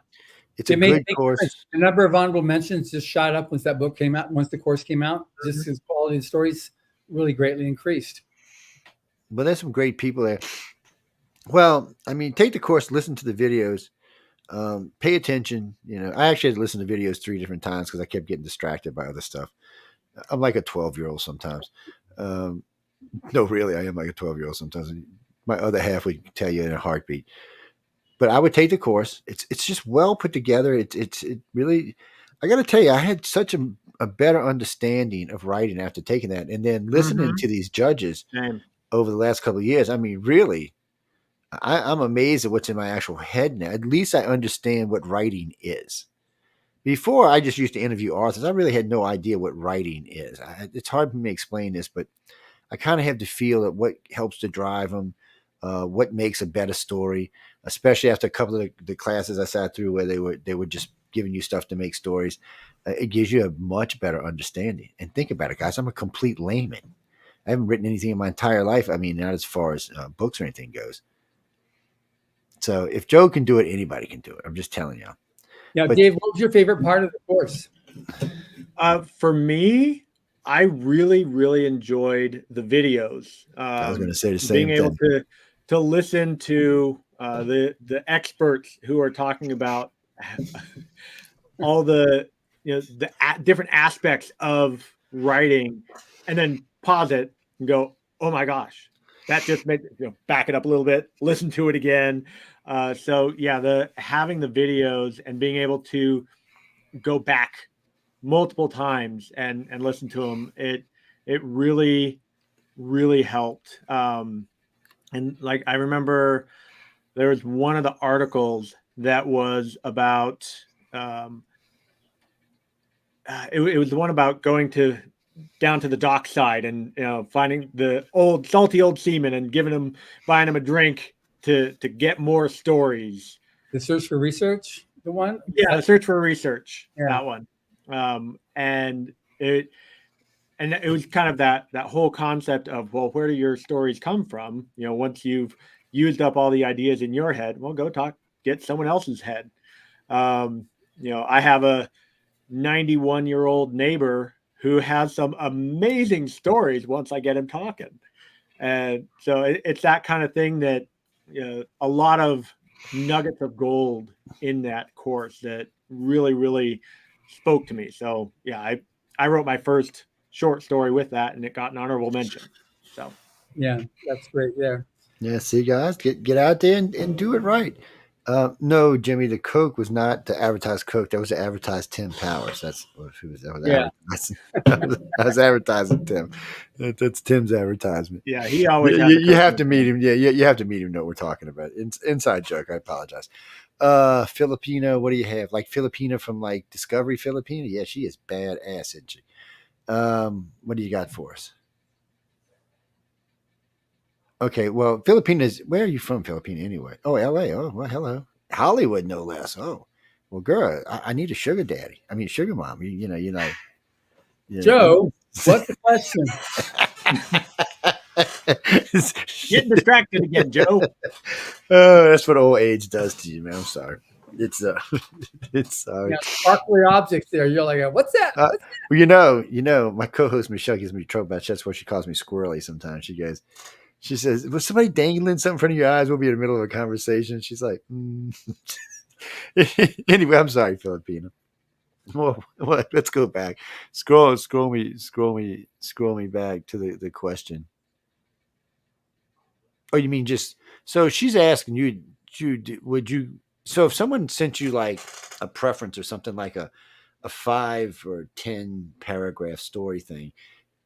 It's a good course.
The number of honorable mentions just shot up once that book came out. Once the course came out, just his quality of stories really greatly increased.
But there's some great people there. Well, I mean, take the course, listen to the videos, pay attention. I actually had to listen to videos 3 different times because I kept getting distracted by other stuff. I'm like a 12-year-old sometimes. No, really, I am like a 12-year-old sometimes. My other half would tell you in a heartbeat. But I would take the course. It's just well put together. It really. I got to tell you, I had such a better understanding of writing after taking that, and then listening to these judges over the last couple of years. I mean, really, I'm amazed at what's in my actual head now. At least I understand what writing is. Before, I just used to interview authors. I really had no idea what writing is. It's hard for me to explain this, but I kind of have to feel that what helps to drive them, what makes a better story, especially after a couple of the classes I sat through where they were just giving you stuff to make stories. It gives you a much better understanding. And think about it, guys. I'm a complete layman. I haven't written anything in my entire life. I mean, not as far as books or anything goes. So if Joe can do it, anybody can do it. I'm just telling you.
Yeah, Dave, what was your favorite part of the course?
For me, I really, really enjoyed the videos.
I was going to say the same thing.
Being able to listen to the experts who are talking about all the different aspects of writing, and then pause it and go, "Oh my gosh, that just made back it up a little bit, listen to it again." So yeah, having the videos and being able to go back multiple times and listen to them, it really, really helped. And like, I remember there was one of the articles that was about, it was the one about going down to the dockside and, finding the salty old seaman and buying him a drink to get more stories.
The Search for Research, the one?
Yeah, the Search for Research,
yeah.
That one. And it was kind of that whole concept of, well, where do your stories come from? Once you've used up all the ideas in your head, well, go get someone else's head. I have a 91-year-old neighbor who has some amazing stories once I get him talking. And so it's that kind of thing that, a lot of nuggets of gold in that course that really, really spoke to me. So yeah, I wrote my first short story with that, and it got an honorable mention. So
yeah, that's great there.
Yeah, see, guys, get out there and do it right. No, Jimmy, the Coke was not to advertise Coke. That was to advertise Tim Powers. That's what it was. That was
Yeah.
advertising. I was advertising Tim. That's Tim's advertisement.
yeah, he always
You have to meet him. Yeah, you have to meet him. Know what we're talking about. Inside joke. I apologize. Filipino. What do you have? Like Filipina from like Discovery Filipina? Yeah, she is badass, isn't she? What do you got for us? Okay, well, Filipinas. Where are you from, Filipina? Anyway, oh, L.A. Oh, well, hello, Hollywood, no less. Oh, well, girl, I need a sugar daddy. I mean, sugar mom. You know.
Joe, what's the question?
Getting distracted again, Joe.
Oh, that's what old age does to you, man. I'm sorry. It's sorry.
Yeah, sparkly objects there. You're like, what's that? What's that?
Well, my co-host Michelle gives me trouble about that's what she calls me squirrely sometimes. She says, was somebody dangling something in front of your eyes? We'll be in the middle of a conversation. She's like, Anyway, I'm sorry, Filipino. Well, let's go back. Scroll me back to the question. Oh, you mean just so she's asking you? Would you? So if someone sent you like a preference or something like a 5 or 10 paragraph story thing,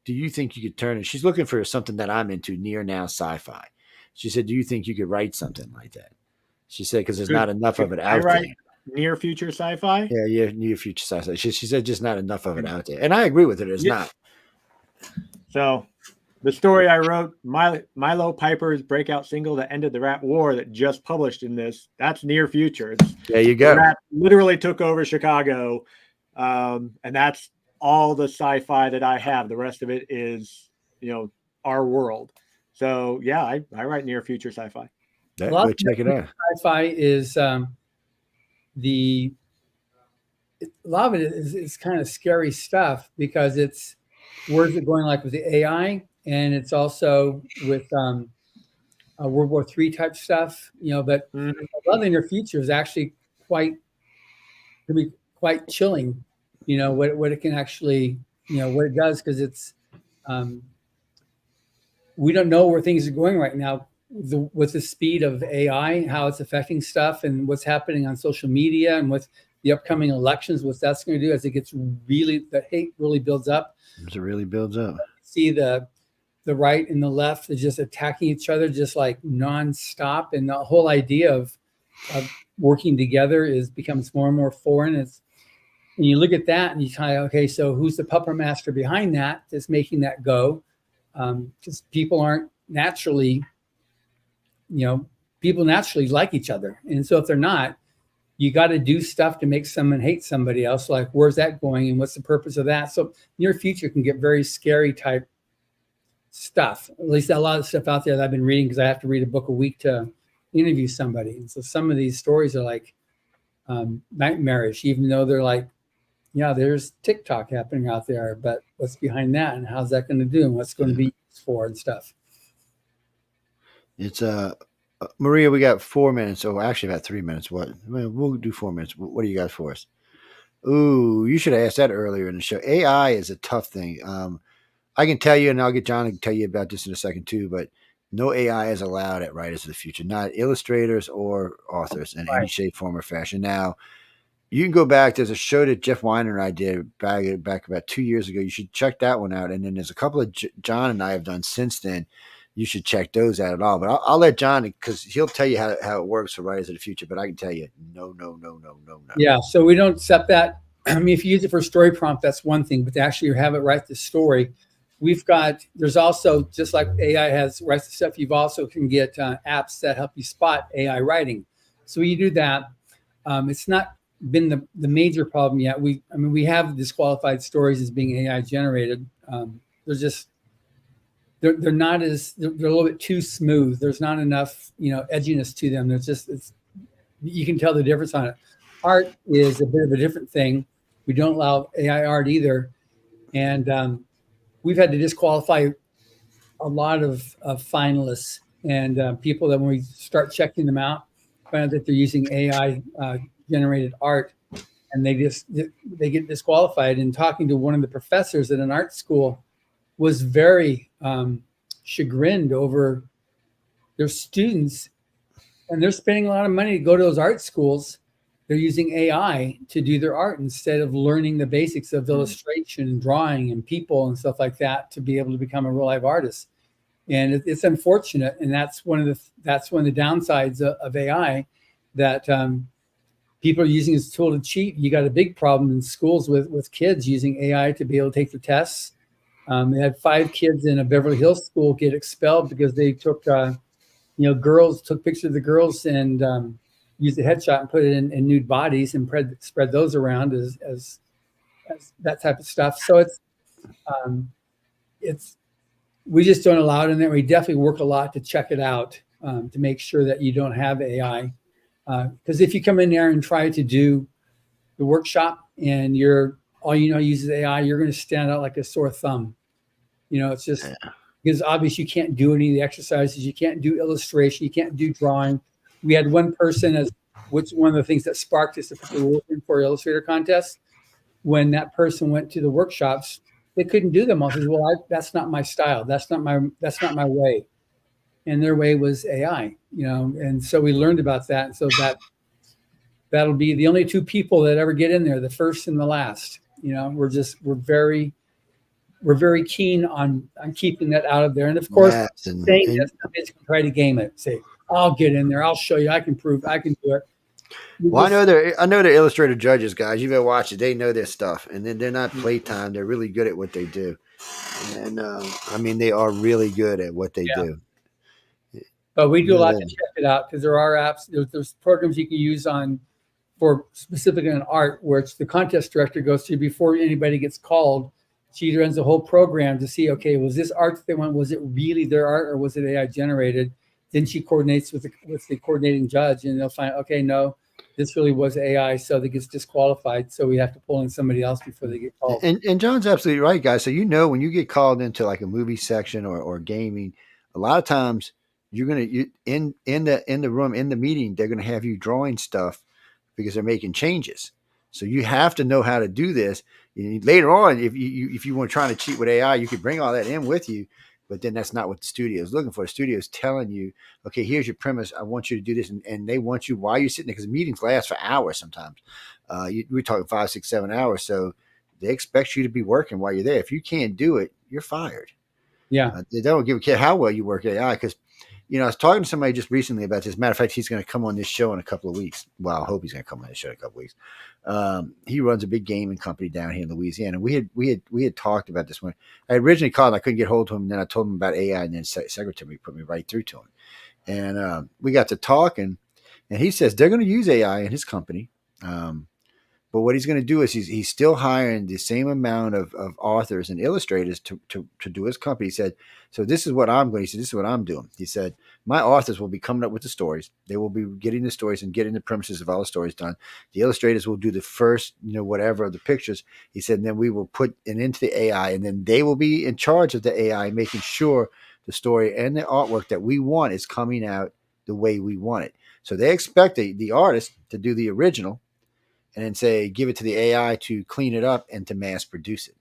do you think you could turn it? She's looking for something that I'm into, near now sci-fi. She said, do you think you could write something like that? She said, because there's not enough of it out there.
Near future sci-fi?
Yeah, near future sci-fi. She said just not enough of it out there. And I agree with her. There's not.
So the story I wrote, Milo Piper's breakout single that ended the Rat War that just published in this, that's near future.
There you go.
The Rat literally took over Chicago. And that's all the sci-fi that I have. The rest of it is, our world. So yeah, I write near future sci-fi.
Go check it out.
Sci-fi is a lot of it is kind of scary stuff because it's where's it going, like with the AI, and it's also with World War III type stuff, but a lot of the near future is actually can be quite chilling, what it can actually, what it does, because it's we don't know where things are going right now with the speed of AI, how it's affecting stuff, and what's happening on social media, and with the upcoming elections, what that's going to do as it gets the hate really builds up.
As it really builds up.
See the right and the left is just attacking each other just like nonstop, and the whole idea of working together becomes more and more foreign. And you look at that and you kind of, okay, so who's the puppet master behind that that's making that go? Because people aren't naturally, people naturally like each other. And so if they're not, you got to do stuff to make someone hate somebody else. Like, where's that going? And what's the purpose of that? So near future can get very scary type stuff. At least a lot of stuff out there that I've been reading, because I have to read a book a week to interview somebody. And so some of these stories are like nightmarish, even though they're like, yeah, there's TikTok happening out there, but what's behind that, and how's that going to do, and what's going to be used for and stuff.
It's Maria, we got 4 minutes. Oh, actually about 3 minutes. We'll do 4 minutes. What do you got for us? Ooh, you should have asked that earlier in the show. AI is a tough thing. I can tell you, and I'll get John to tell you about this in a second too, but no AI is allowed at Writers of the Future, not illustrators or authors in any shape, form, or fashion. Now, you can go back. There's a show that Jeff Weiner and I did back about 2 years ago. You should check that one out. And then there's a couple of John and I have done since then. You should check those out at all. But I'll let John, because he'll tell you how it works for Writers of the Future. But I can tell you, no.
Yeah, so we don't accept that. I mean, if you use it for story prompt, that's one thing. But to actually have it write the story, there's also, just like AI writes the stuff, you've also can get apps that help you spot AI writing. So when you do that, it's not been the major problem yet. We have disqualified stories as being AI generated. They're not they're a little bit too smooth. There's not enough edginess to them. You can tell the difference on it. Art is a bit of a different thing. We don't allow AI art either. And we've had to disqualify a lot of finalists and people that when we start checking them out, find out that they're using AI generated art, and they get disqualified. And talking to one of the professors at an art school was very chagrined over their students, and they're spending a lot of money to go to those art schools. They're using AI to do their art instead of learning the basics of illustration and drawing and people and stuff like that to be able to become a real life artist. And it's unfortunate, and that's one of the downsides of AI, that people are using as a tool to cheat. You got a big problem in schools with kids using AI to be able to take the tests. They had 5 kids in a Beverly Hills school get expelled because they took, girls, took pictures of the girls and used a headshot and put it in nude bodies and spread those around as that type of stuff. So it's we just don't allow it in there. We definitely work a lot to check it out to make sure that you don't have AI. Because if you come in there and try to do the workshop and all you know uses AI, you're going to stand out like a sore thumb. It's just because obviously you can't do any of the exercises, you can't do illustration, you can't do drawing. We had one person which one of the things that sparked us to put the work in for Illustrator contest. When that person went to the workshops, they couldn't do them all. Says, well, that's not my style. That's not my way. And their way was AI, and so we learned about that. And so that'll be the only 2 people that ever get in there, the first and the last. We're very keen on keeping that out of there. And of course, somebody's going to try to game it. Say, I'll get in there. I'll show you. I can prove I can do it.
Well, I know they're Illustrator judges, guys. You've been watching. They know their stuff, and then they're not playtime. They're really good at what they do, and they are really good at what they do.
But we do a lot to check it out because there are apps. There's programs you can use for specifically on art, where it's the contest director goes to before anybody gets called. She runs the whole program to see, okay, was this art that they want? Was it really their art or was it AI generated? Then she coordinates with the coordinating judge, and they'll find, okay, no, this really was AI, so that gets disqualified. So we have to pull in somebody else before they get called.
And John's absolutely right, guys. So when you get called into like a movie section or gaming, a lot of times in the room in the meeting, they're gonna have you drawing stuff because they're making changes. So you have to know how to do this. Later on, if you want to try to cheat with AI, you could bring all that in with you. But then that's not what the studio is looking for. The studio is telling you, okay, here's your premise. I want you to do this. And they want you while you're sitting there, because meetings last for hours sometimes. We're talking 5, 6, 7 hours. So they expect you to be working while you're there. If you can't do it, you're fired.
Yeah.
They don't give a care how well you work at AI, because, I was talking to somebody just recently about this. Matter of fact, he's going to come on this show in a couple of weeks. Well, I hope he's going to come on this show in a couple of weeks. He runs a big gaming company down here in Louisiana. We had talked about this one. I originally called, and I couldn't get hold of him. And then I told him about AI, and then secretary put me right through to him. And we got to talking, and he says they're going to use AI in his company. But what he's going to do is he's still hiring the same amount of authors and illustrators to do his company. He said, so this is what I'm going. He said, this is what I'm doing. He said, my authors will be coming up with the stories. They will be getting the stories and getting the premises of all the stories done. The illustrators will do the first, whatever of the pictures. He said, and then we will put it into the AI, and then they will be in charge of the AI, making sure the story and the artwork that we want is coming out the way we want it. So they expect the artist to do the original, and then say, give it to the AI to clean it up and to mass produce it.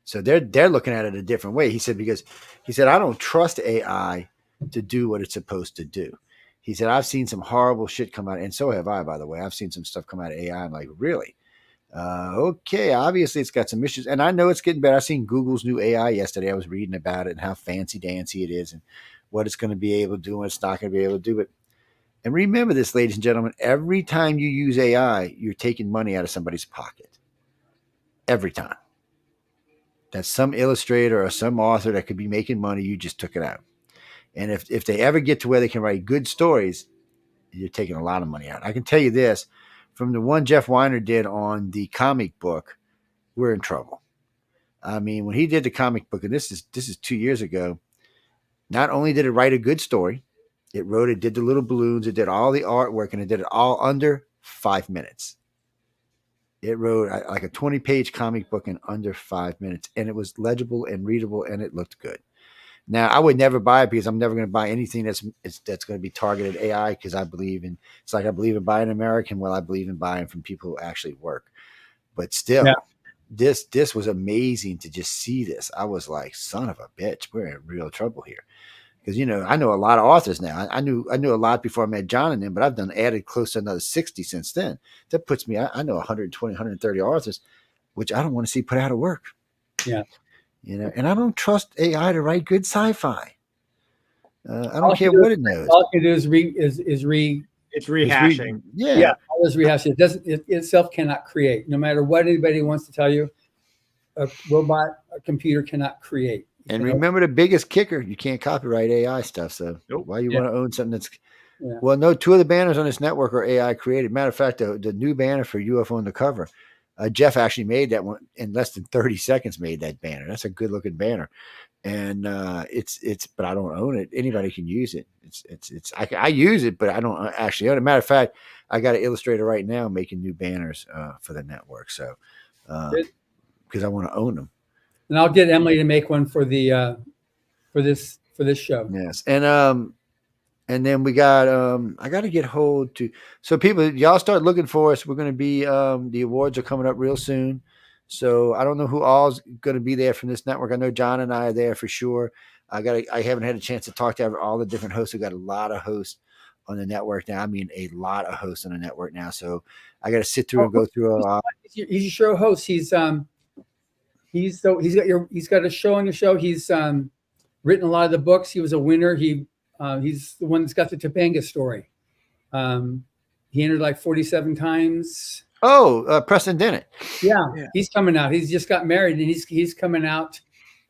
So they're looking at it a different way. He said, because I don't trust AI to do what it's supposed to do. He said, I've seen some horrible shit come out, and so have I, by the way. I've seen some stuff come out of AI. I'm like, really? Okay, obviously it's got some issues, and I know it's getting better. I seen Google's new AI yesterday. I was reading about it and how fancy dancy it is and what it's going to be able to do and it's not going to be able to do it. And remember this, ladies and gentlemen, every time you use AI, you're taking money out of somebody's pocket. Every time. That's some illustrator or some author that could be making money, you just took it out. And if they ever get to where they can write good stories, you're taking a lot of money out. I can tell you this, from the one Jeff Weiner did on the comic book, we're in trouble. I mean, when he did the comic book, and this is 2 years ago, not only did it write a good story, it did the little balloons, it did all the artwork, and it did it all under 5 minutes. It wrote like a 20-page comic book in under 5 minutes, and it was legible and readable, and it looked good. Now, I would never buy it because I'm never going to buy anything that's going to be targeted AI, because I believe in, it's like I believe in buying American. Well, I believe in buying from people who actually work. But still, this was amazing to just see this. I was like, son of a bitch, we're in real trouble here. Because, I know a lot of authors now. I knew a lot before I met John and them, but I've added close to another 60 since then. That puts me, I know 120, 130 authors, which I don't want to see put out of work.
Yeah.
And I don't trust AI to write good sci-fi. I don't care what it knows.
All it can do is
it's rehashing.
Yeah. All is rehashing. It itself cannot create. No matter what anybody wants to tell you, a robot, a computer cannot create.
And remember the biggest kicker, you can't copyright AI stuff. So why you want to own something that's well, no, 2 of the banners on this network are AI created. Matter of fact, the new banner for UFO on the cover, Jeff actually made that one in less than 30 seconds, made that banner. That's a good looking banner. And but I don't own it. Anybody can use it. I use it, but I don't actually own it. Matter of fact, I got an illustrator right now making new banners for the network. So, because I want to own them.
And I'll get Emily to make one for the for this show.
Yes, and then we got I got to get hold to. So people, y'all start looking for us. We're going to be the awards are coming up real soon. So I don't know who all's going to be there from this network. I know John and I are there for sure. I haven't had a chance to talk to all the different hosts. We've got a lot of hosts on the network now. I mean, a lot of hosts on the network now. So I got to sit through and go through a lot.
He's a show host. He's got a show on the show. He's written a lot of the books. He was a winner. He's the one that's got the Topanga story. He entered like 47 times.
Oh, Preston Dennett.
Yeah, he's coming out. He's just got married, and he's coming out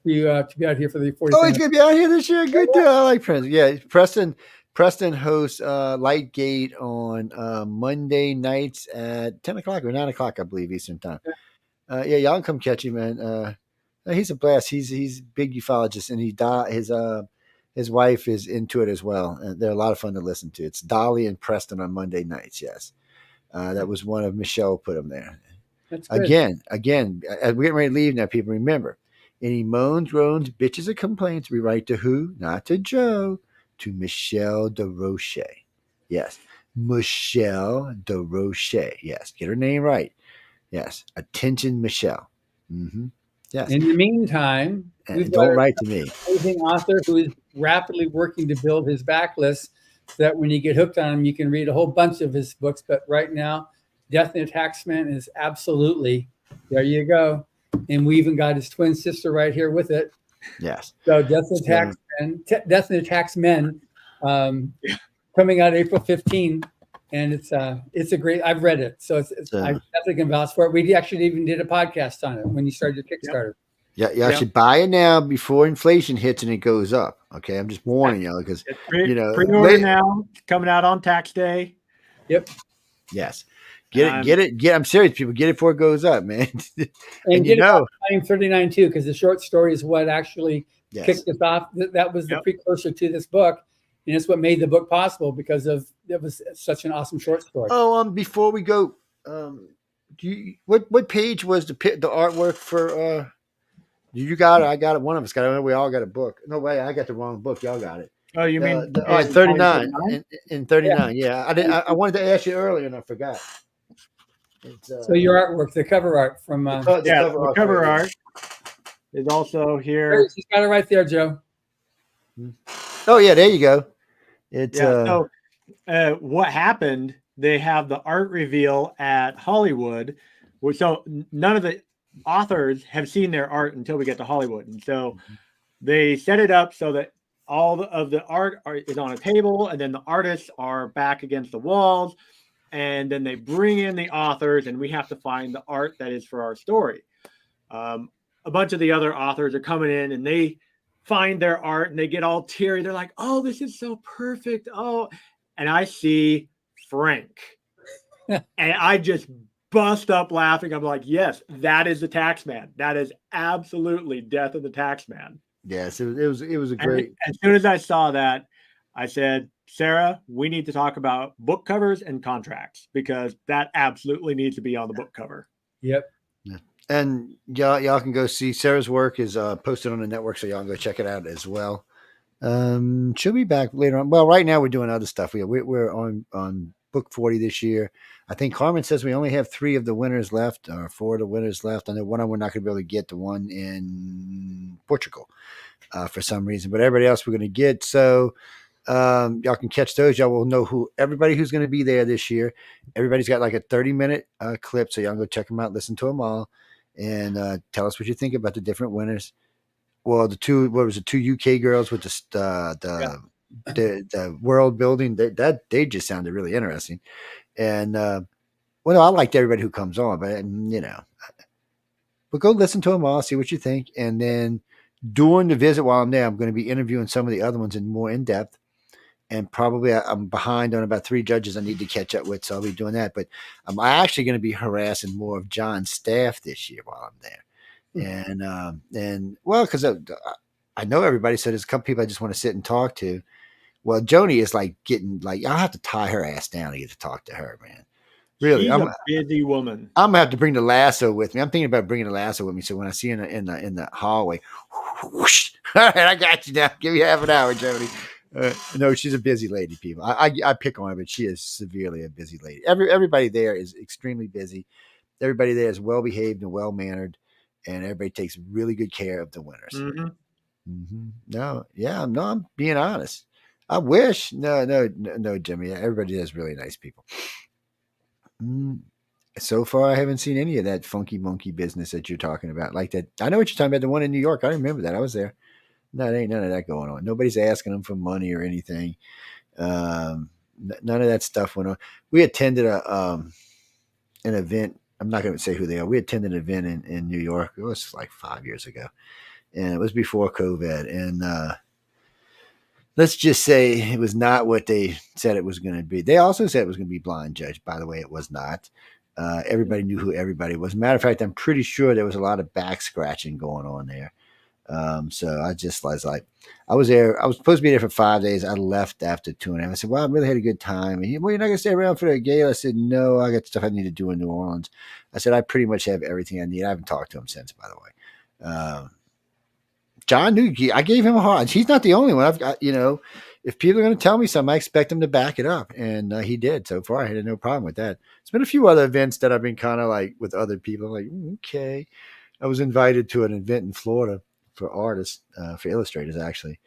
to be out here for the 40th.
Oh, he's gonna be out here this year. Good deal. I like Preston. Yeah, Preston hosts Lightgate on Monday nights at 10 o'clock or 9 o'clock, I believe, Eastern time. Y'all can come catch him, man. He's a blast. He's a big ufologist, and his wife is into it as well. And they're a lot of fun to listen to. It's Dolly and Preston on Monday nights. Yes. That was one of Michelle put them there. That's good. Again, as we're getting ready to leave now, people remember, any moans, groans, bitches, or complaints, we write to who? Not to Joe, to Michelle DeRoche. Yes. Michelle DeRoche. Yes. Get her name right. Yes. Attention, Michelle. Mm-hmm. Yes.
In the meantime,
don't write to me.
Amazing author who is rapidly working to build his backlist so that when you get hooked on him, you can read a whole bunch of his books. But right now, Death and the Taxman is absolutely, there you go. And we even got his twin sister right here with it.
Yes.
So Death and the Taxmen coming out April 15. And it's a great, I've read it. So I definitely can vouch for it. We actually even did a podcast on it when you started your Kickstarter.
Yeah, you should buy it now before inflation hits and it goes up. Okay, I'm just warning you because
pre-order now, coming out on tax day.
Yep.
Yes. Get it. I'm serious, people. Get it before it goes up, man.
and get it volume 39 too, because the short story is what actually kicked us off. That was the precursor to this book, and it's what made the book possible because it was such an awesome short story.
Oh, before we go, what page was the artwork for? You got it. I got it. One of us got it. We all got a book. No way. I got the wrong book. Y'all got it.
Oh, you mean
39? In 39. Yeah. I wanted to ask you earlier and I forgot.
So your artwork, the cover art from
the cover art is also here.
He's got it right there, Joe.
Oh yeah, there you go.
So what happened? They have the art reveal at Hollywood, so none of the authors have seen their art until we get to Hollywood, and so they set it up so that all of the art is on a table, and then the artists are back against the walls, and then they bring in the authors, and we have to find the art that is for our story. A bunch of the other authors are coming in, and they find their art, and they get all teary. They're like, "Oh, this is so perfect!" Oh, and I see Frank, and I just bust up laughing. I'm like, yes, that is the Taxman. That is absolutely Death of the Taxman.
Yes, it was a great.
And as soon as I saw that, I said, Sarah, we need to talk about book covers and contracts because that absolutely needs to be on the book cover.
Yep.
Yeah. And y'all can go see Sarah's work is posted on the network, so y'all can go check it out as well. She'll be back later on. Well, right now we're doing other stuff. We're on book 40 this year. I think Carmen says we only have 3 of the winners left, or 4 of the winners left. I know one of them we're not going to be able to get, the one in Portugal, for some reason, but everybody else we're going to get. So y'all can catch those. Y'all will know everybody who's going to be there this year. Everybody's got like a 30-minute clip, so y'all can go check them out, listen to them all, and tell us what you think about the different winners. Well, the 2 UK girls with the world building, they just sounded really interesting. And well, no, I liked everybody who comes on, but but go listen to them all, see what you think, and then during the visit while I'm there, I'm going to be interviewing some of the other ones in depth. And probably I'm behind on about 3 judges I need to catch up with, so I'll be doing that. But I'm actually going to be harassing more of John's staff this year while I'm there. And well, because I know everybody, so there's a couple people I just want to sit and talk to. Well, Joni is like getting like I'll have to tie her ass down to get to talk to her, man. Really,
she's a busy woman.
I'm gonna have to bring the lasso with me. I'm thinking about bringing the lasso with me, so when I see her in the hallway, whoosh, all right, I got you now. Give me half an hour, Joni. No, she's a busy lady, people. I pick on her, but she is severely a busy lady. Everybody there is extremely busy. Everybody there is well behaved and well mannered, and everybody takes really good care of the winners.
Mm-hmm.
Mm-hmm. No, I'm being honest. I wish. No, Jimmy. Everybody is really nice people. So far, I haven't seen any of that funky monkey business that you're talking about. Like that, I know what you're talking about. The one in New York, I remember that. I was there. No, there ain't none of that going on. Nobody's asking them for money or anything. None of that stuff went on. We attended an event. I'm not going to say who they are. We attended an event in New York. It was like 5 years ago, and it was before COVID. And let's just say it was not what they said it was going to be. They also said it was going to be blind judge. By the way, it was not. Everybody knew who everybody was. Matter of fact, I'm pretty sure there was a lot of back scratching going on there. So I just was like, I was there. I was supposed to be there for 5 days. I left after 2.5. I said, well, I really had a good time. And well, you're not going to stay around for the gala? I said, no, I got stuff I need to do in New Orleans. I said, I pretty much have everything I need. I haven't talked to him since, by the way. John knew I gave him a hard. He's not the only one. I've got, if people are going to tell me something, I expect them to back it up. And he did so far. I had no problem with that. There's been a few other events that I've been kind of like with other people. Like, okay. I was invited to an event in Florida for artists, for illustrators, actually.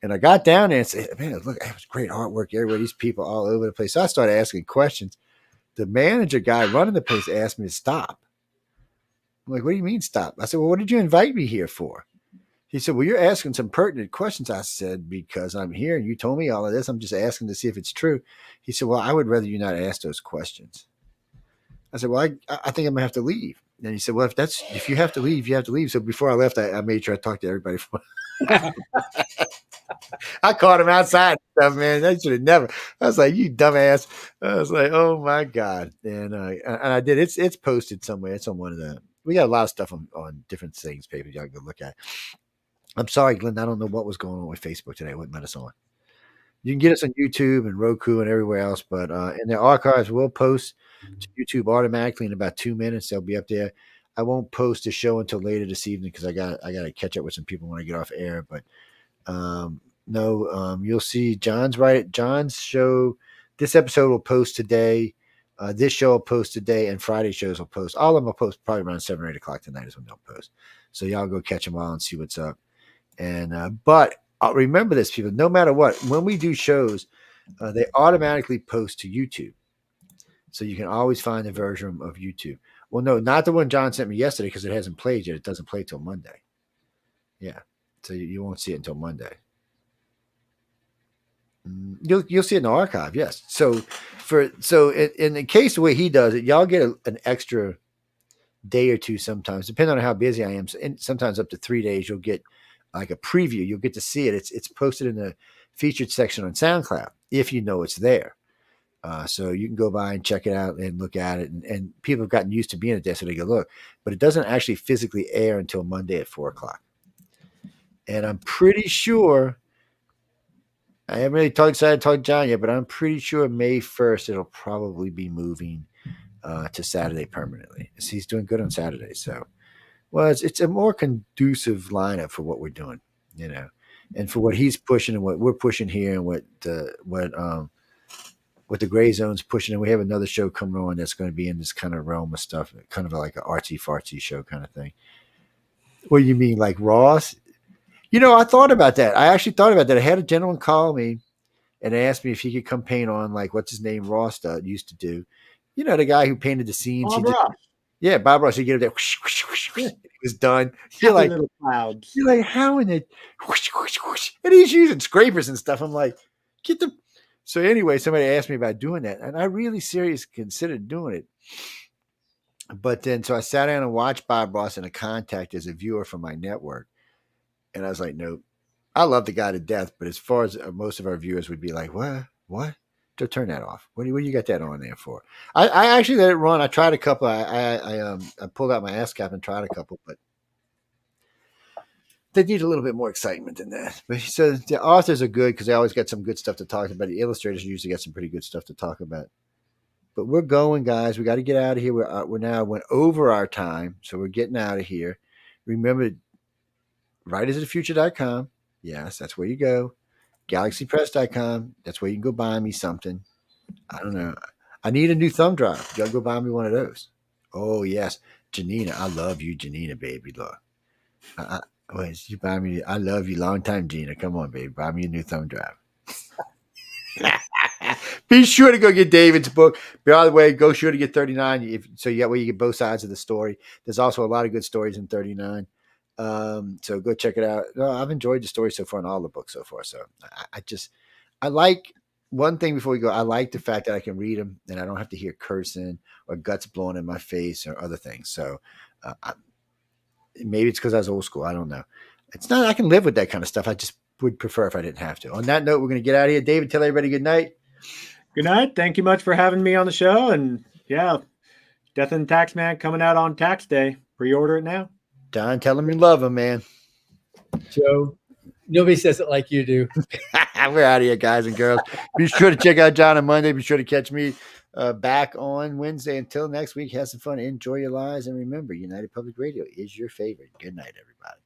And I got down there and said, man, look, it was great artwork everywhere. These people all over the place. So I started asking questions. The manager guy running the place asked me to stop. I'm like, what do you mean stop? I said, well, what did you invite me here for? He said, well, you're asking some pertinent questions. I said, because I'm here and you told me all of this. I'm just asking to see if it's true. He said, well, I would rather you not ask those questions. I said, well, I think I'm gonna have to leave. And he said, well, if you have to leave, you have to leave. So before I left, I made sure I talked to everybody. I caught him outside and stuff, man. That should have never. I was like, you dumbass. I was like, oh my God. And I did. It's posted somewhere. It's on one of the. We got a lot of stuff on different things, paper. Y'all can go look at. I'm sorry, Glenn. I don't know what was going on with Facebook today. It wouldn't let us on. You can get us on YouTube and Roku and everywhere else, but in the archives, we'll post to YouTube automatically in about 2 minutes. They'll be up there. I won't post the show until later this evening because I got to catch up with some people when I get off air. But you'll see John's show. This episode will post today. This show will post today, and Friday shows will post. All of them will post probably around 7 or 8 o'clock tonight is when they'll post. So y'all go catch them all and see what's up. And but remember this, people. No matter what, when we do shows, they automatically post to YouTube, so you can always find the version of YouTube. Well, no, not the one John sent me yesterday because it hasn't played yet. It doesn't play till Monday. Yeah, so you won't see it until Monday. You'll see it in the archive, yes. So in the case the way he does it, y'all get an extra day or two sometimes, depending on how busy I am. And sometimes up to 3 days, you'll get like a preview. You'll get to see it. It's posted in the featured section on SoundCloud if you know it's there. So you can go by and check it out and look at it. And people have gotten used to being at there, so they go look. But it doesn't actually physically air until Monday at 4 o'clock. And I'm pretty sure, I haven't really excited to talk to John yet, but I'm pretty sure May 1st it'll probably be moving to Saturday permanently. He's doing good on Saturday. So, well, it's a more conducive lineup for what we're doing, and for what he's pushing and what we're pushing here, and what the Gray Zone's pushing. And we have another show coming on that's going to be in this kind of realm of stuff, kind of like an artsy fartsy show kind of thing. What do you mean, like Ross? I thought about that. I actually thought about that. I had a gentleman call me and asked me if he could come paint on, like, what's his name, Ross used to do. The guy who painted the scenes. Yeah, Bob Ross. He get up there, whoosh, whoosh, whoosh, whoosh, it was done. You're like,
little clouds.
You're like, how in the whoosh, whoosh, whoosh? And he's using scrapers and stuff. I'm like, get the. So anyway, somebody asked me about doing that, and I really seriously considered doing it. But then, so I sat down and watched Bob Ross in a contact as a viewer from my network, and I was like, nope. I love the guy to death, but as far as most of our viewers would be like, what? So turn that off. What do you got that on there for? I actually let it run. I tried a couple. I pulled out my ASCAP and tried a couple, but they need a little bit more excitement than that. But so the authors are good because they always got some good stuff to talk about. The illustrators usually got some pretty good stuff to talk about. But we're going, guys. We got to get out of here. We're now went over our time, so we're getting out of here. Remember, writersofthefuture.com. Yes, that's where you go. GalaxyPress.com. That's where you can go buy me something. I don't know. I need a new thumb drive. You gotta go buy me one of those. Oh yes, Janina. I love you, Janina, baby. Look, you buy me. I love you, long time, Gina. Come on, baby, buy me a new thumb drive. Be sure to go get David's book. By the way, go sure to get 39. So you got where you get both sides of the story. There's also a lot of good stories in 39. So go check it out. No, I've enjoyed the story so far and all the books so far. So I like one thing before we go. I like the fact that I can read them and I don't have to hear cursing or guts blowing in my face or other things. So maybe it's because I was old school. I don't know. It's not. I can live with that kind of stuff. I just would prefer if I didn't have to. On that note, we're going to get out of here. David, tell everybody good night.
Good night. Thank you much for having me on the show. And yeah, Death and the Taxman coming out on tax day. Pre-order it now.
Don, tell him you love him, man.
Joe, nobody says it like you do.
We're out of here, guys and girls. Be sure to check out John on Monday. Be sure to catch me back on Wednesday. Until next week, have some fun. Enjoy your lives. And remember, United Public Radio is your favorite. Good night, everybody.